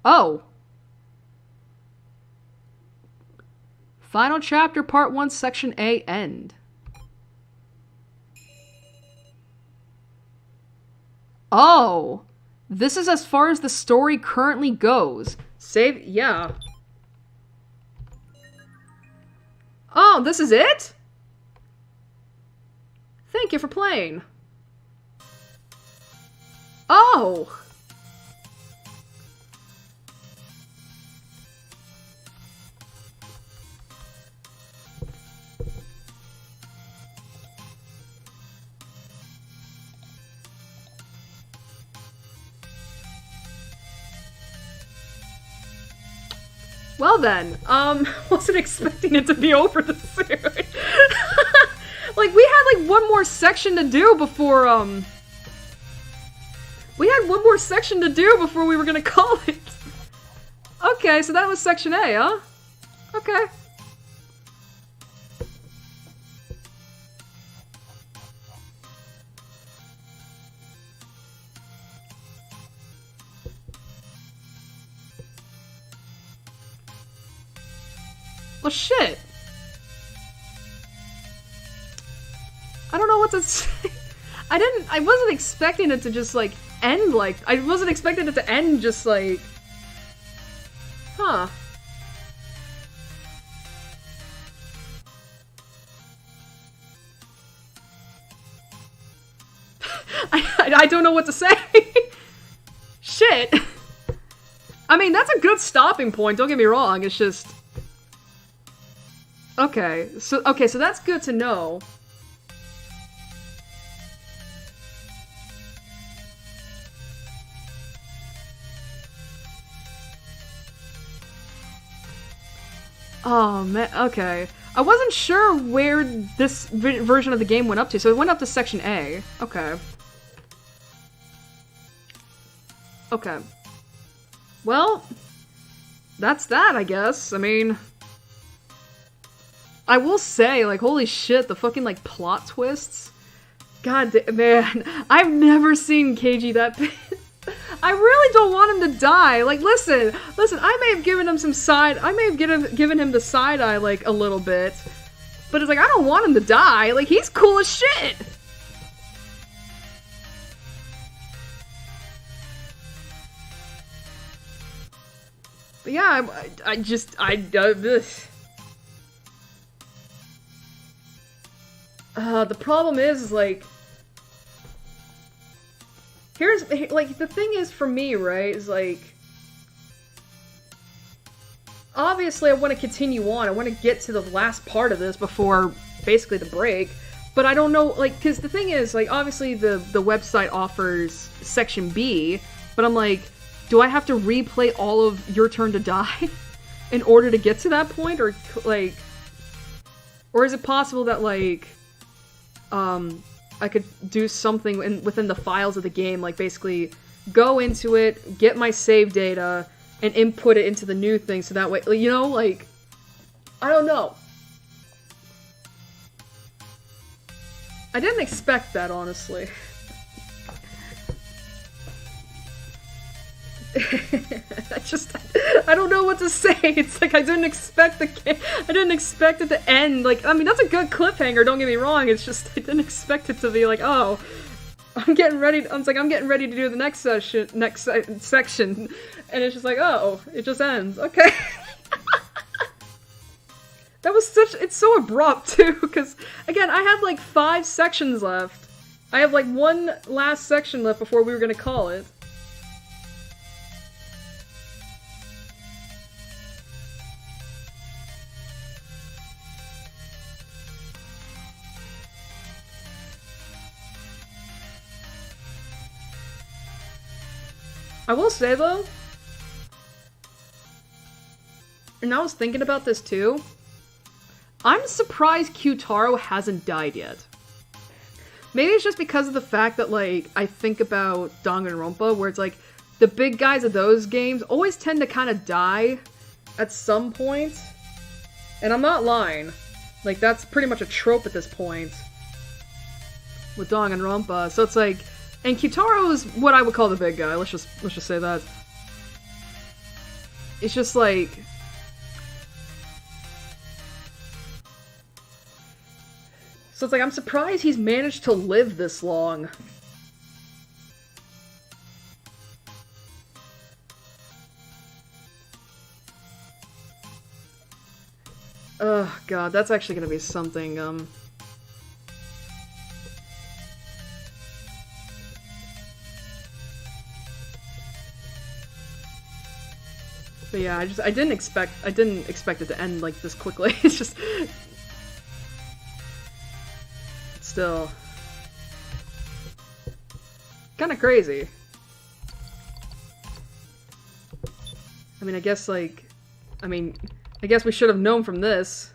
Oh. Final chapter, part 1, section A, end. Oh! This is as far as the story currently goes. Save, yeah. Oh, this is it? Thank you for playing. Oh! Well then, wasn't expecting it to be over this soon. Like, we had like one more section to do before, we had one more section to do before we were gonna call it. Okay, so that was section A, huh? Okay. Well, shit. I don't know what to say. I wasn't expecting it to just, like, end like, I wasn't expecting it to end just, like, huh. I don't know what to say. Shit. I mean, that's a good stopping point, don't get me wrong, it's just... Okay, so that's good to know. Oh, man, okay. I wasn't sure where this version of the game went up to, so it went up to section A. Okay. Okay. Well, that's that, I guess. I mean... I will say, like, holy shit, the fucking, like, plot twists. God damn, man, I've never seen Keiji that pissed. I really don't want him to die. Like, listen, I may have given him some given him the side eye, like, a little bit. But it's like, I don't want him to die. Like, he's cool as shit. But yeah, the problem is, like... Like, the thing is, for me, right, is, like... Obviously, I want to continue on. I want to get to the last part of this before, basically, the break. But I don't know, like, because the thing is, like, obviously, the website offers Section B, but I'm like, do I have to replay all of Your Turn to Die in order to get to that point? Or, like... Or is it possible that, like... I could do something within the files of the game, like basically go into it, get my save data, and input it into the new thing, so that way, you know, like, I don't know. I didn't expect that, honestly. I don't know what to say. It's like I didn't expect it to end. Like, I mean, that's a good cliffhanger, don't get me wrong. It's just I didn't expect it to be like, oh, I'm getting ready to do the next section, and it's just like, oh, it just ends. Okay. That was it's so abrupt too, because again, I had like 5 sections left. I have like one last section left before we were gonna call it. I will say, though, and I was thinking about this, too, I'm surprised Q-Taro hasn't died yet. Maybe it's just because of the fact that, like, I think about Danganronpa, where it's like, the big guys of those games always tend to kind of die at some point, and I'm not lying. Like, that's pretty much a trope at this point with Danganronpa, so it's like... And Q-Taro is what I would call the big guy. Let's just say that. It's just like... So it's like, I'm surprised he's managed to live this long. Oh god, that's actually gonna be something, But yeah, I didn't expect it to end like this quickly. It's just... Still... kinda crazy. I mean, I guess, like... I guess we should have known from this.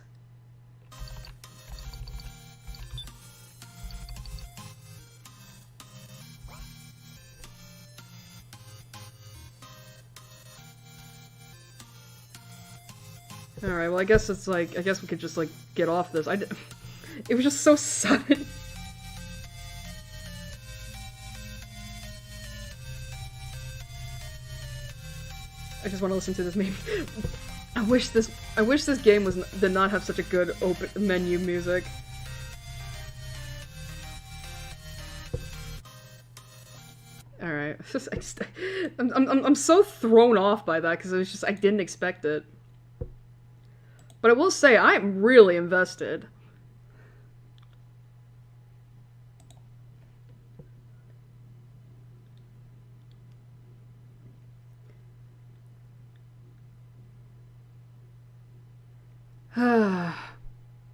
Alright, well I guess it's like, I guess we could just like get off this. It was just so sudden. I just want to listen to this meme. I wish this game did not have such a good open menu music. Alright, I'm so thrown off by that because it was just, I didn't expect it. But I will say, I'm really invested.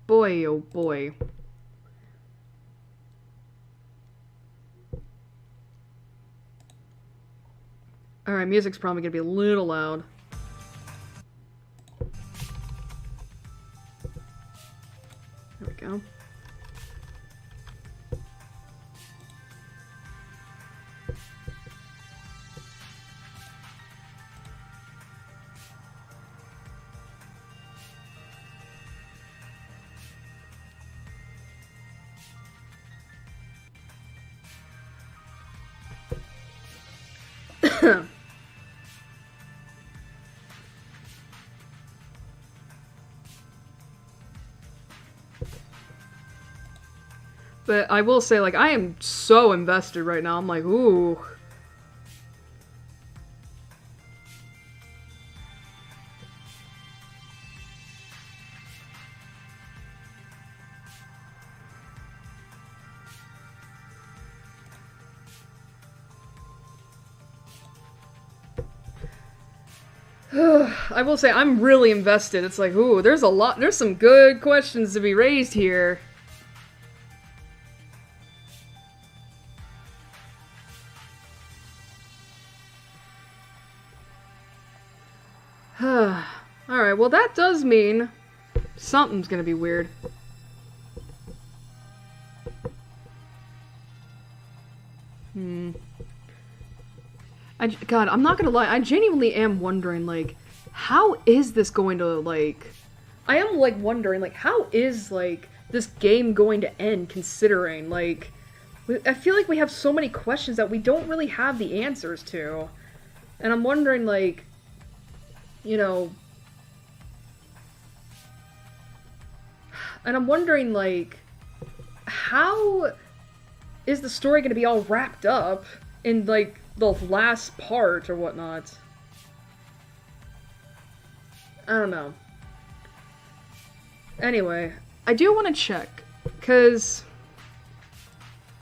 Boy, oh boy. Alright, music's probably gonna be a little loud. There we go. But I will say, like, I am so invested right now. I'm like, ooh. I will say, I'm really invested. It's like, ooh, there's some good questions to be raised here. Alright, well that does mean something's gonna be weird. God, I'm not gonna lie, I genuinely am wondering, like, how is this going to, like... I am, like, wondering, like, how is, like, this game going to end, considering, like... I feel like we have so many questions that we don't really have the answers to. And I'm wondering, like... You know... And I'm wondering, like... How is the story gonna be all wrapped up in, like, the last part or whatnot? I don't know. Anyway, I do want to check, because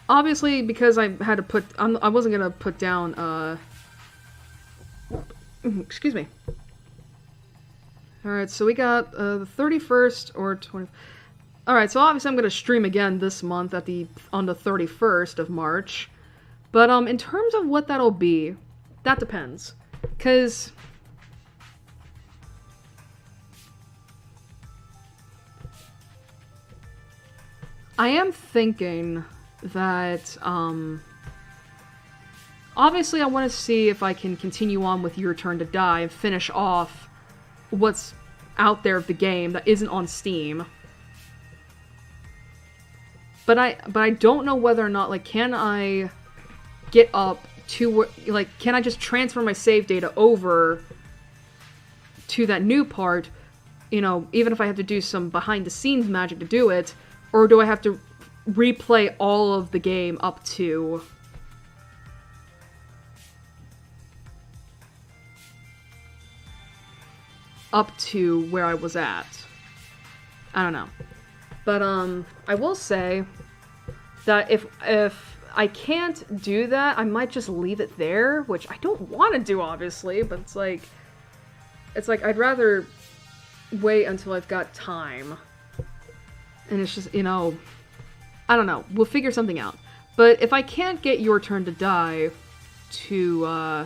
obviously, because I had to put, I wasn't gonna put down, excuse me. Alright, so we got, the 31st or 20, alright, so obviously I'm gonna stream again this month on the 31st of March, but, in terms of what that'll be, that depends, because I am thinking that, obviously I want to see if I can continue on with Your Turn to Die and finish off what's out there of the game that isn't on Steam. But I don't know whether or not, like, can I get up to, like, can I just transfer my save data over to that new part, you know, even if I have to do some behind-the-scenes magic to do it, or do I have to replay all of the game up to where I was at. I don't know. But, I will say that if I can't do that, I might just leave it there, which I don't want to do, obviously, but it's like, I'd rather wait until I've got time. And it's just, you know, I don't know. We'll figure something out. But if I can't get Your Turn to Die to, I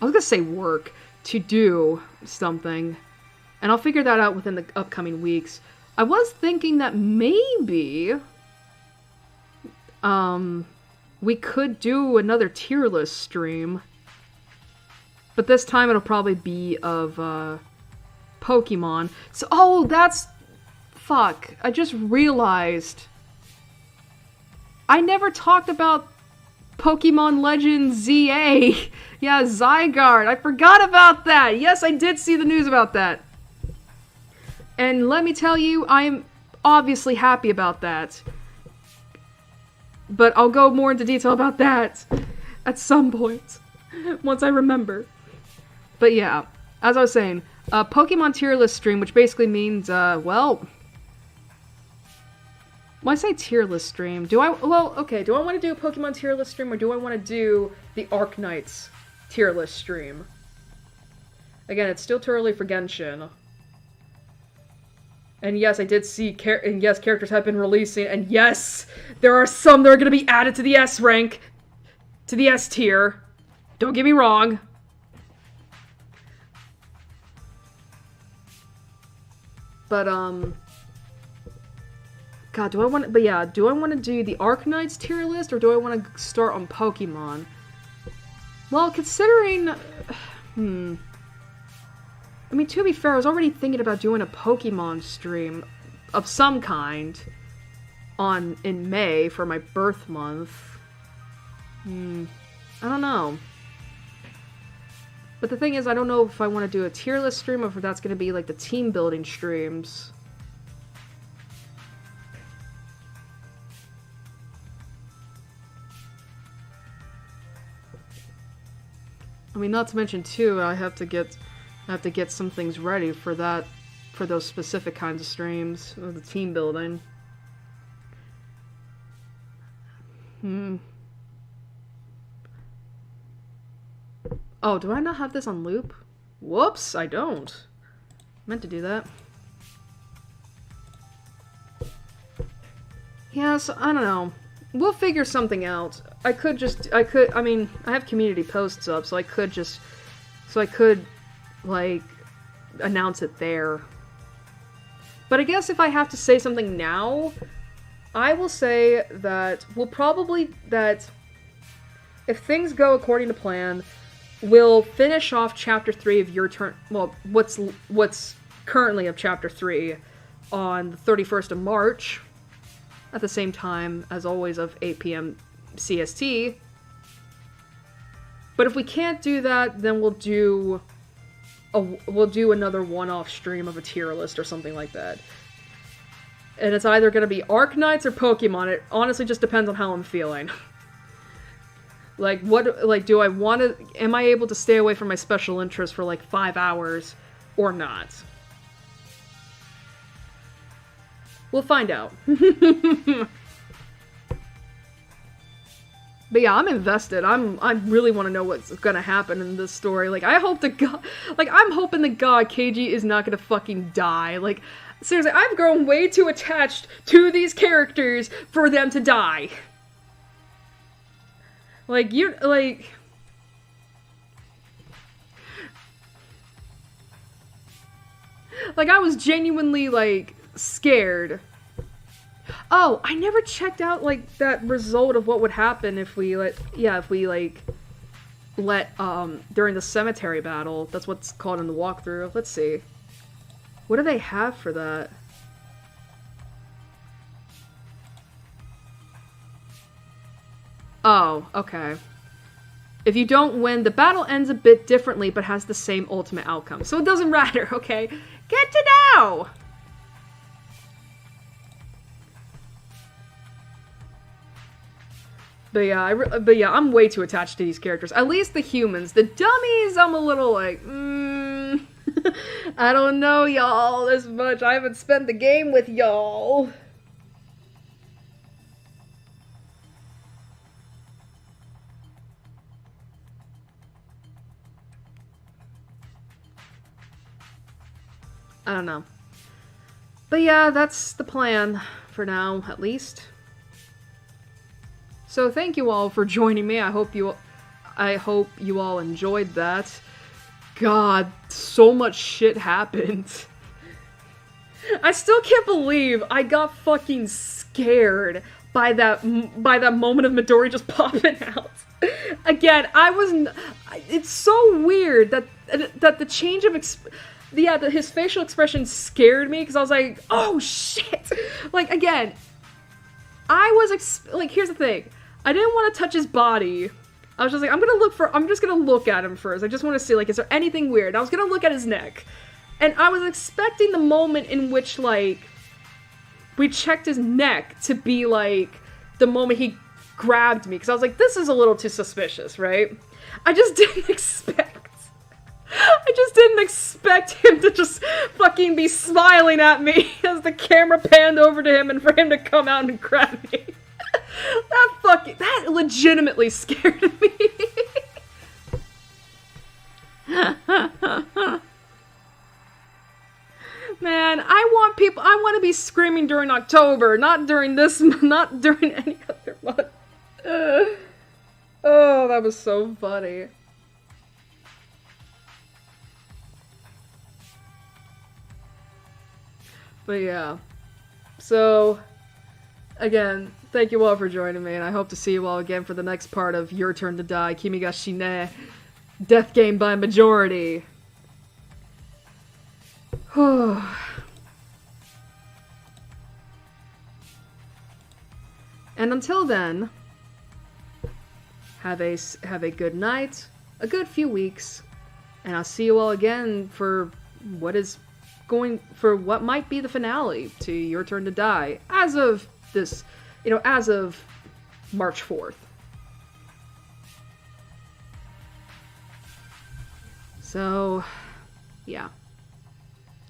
was gonna say work, to do something, and I'll figure that out within the upcoming weeks. I was thinking that maybe, we could do another tier list stream. But this time it'll probably be of, Pokemon. So, oh, that's... Fuck. I just realized. I never talked about Pokemon Legends ZA. Yeah, Zygarde. I forgot about that. Yes, I did see the news about that. And let me tell you, I'm obviously happy about that. But I'll go more into detail about that at some point, once I remember. But yeah, as I was saying, Pokemon tier list stream, which basically means, well... When I say tier list stream, do I want to do a Pokemon tier list stream, or do I want to do the Arknights tier list stream? Again, it's still too early for Genshin. And yes, I did see, and yes, characters have been releasing, and yes, there are some that are going to be added to the S rank, to the S tier. Don't get me wrong. But, God, do I want to do the Arknights tier list, or do I want to start on Pokemon? Well, considering, I mean, to be fair, I was already thinking about doing a Pokemon stream of some kind in May for my birth month. I don't know. But the thing is, I don't know if I want to do a tier list stream or if that's going to be like the team building streams. I mean, not to mention too, I have to get some things ready for that, for those specific kinds of streams, of the team building. Oh, do I not have this on loop? Whoops, I don't. Meant to do that. Yes, I don't know. We'll figure something out. I mean, I have community posts up, so I could, like, announce it there. But I guess if I have to say something now, I will say that if things go according to plan, we'll finish off Chapter 3 of Your Turn, well, what's currently of Chapter 3 on the 31st of March, at the same time, as always, of 8 p.m. CST. But if we can't do that, then we'll do another one-off stream of a tier list or something like that. And it's either going to be Arknights or Pokemon. It honestly just depends on how I'm feeling. Do I want to... Am I able to stay away from my special interest for, 5 hours or not? We'll find out. But yeah, I'm invested. I really want to know what's gonna happen in this story. I'm hoping to God Keiji is not gonna fucking die. Seriously, I've grown way too attached to these characters for them to die. I was genuinely, scared. Oh, I never checked out, that result of what would happen if we during the cemetery battle. That's what's called in the walkthrough. Let's see. What do they have for that? Oh, okay. If you don't win, the battle ends a bit differently, but has the same ultimate outcome. So it doesn't matter, okay? Get to know! But yeah, I'm way too attached to these characters. At least the humans. The dummies, I'm a little like, I don't know y'all as much. I haven't spent the game with y'all. I don't know. But yeah, that's the plan for now, at least. So thank you all for joining me. I hope you all enjoyed that. God, so much shit happened. I still can't believe I got fucking scared by that moment of Midori just popping out. Again, it's so weird that the change of his facial expression scared me because I was like, oh shit! Like, again, here's the thing. I didn't want to touch his body. I was just like, I'm just gonna look at him first. I just want to see, like, is there anything weird? I was gonna look at his neck. And I was expecting the moment in which, like, we checked his neck to be, like, the moment he grabbed me. Because I was like, this is a little too suspicious, right? I just didn't expect him to just fucking be smiling at me as the camera panned over to him and for him to come out and grab me. That legitimately scared me. Man, I want to be screaming during October, not during any other month. Oh, that was so funny. But yeah, so, again, thank you all for joining me, and I hope to see you all again for the next part of Your Turn to Die, Kimi ga Shine, Death Game by Majority. And until then, have a good night, a good few weeks, and I'll see you all again for what might be the finale to Your Turn to Die, as of March 4th. So, yeah.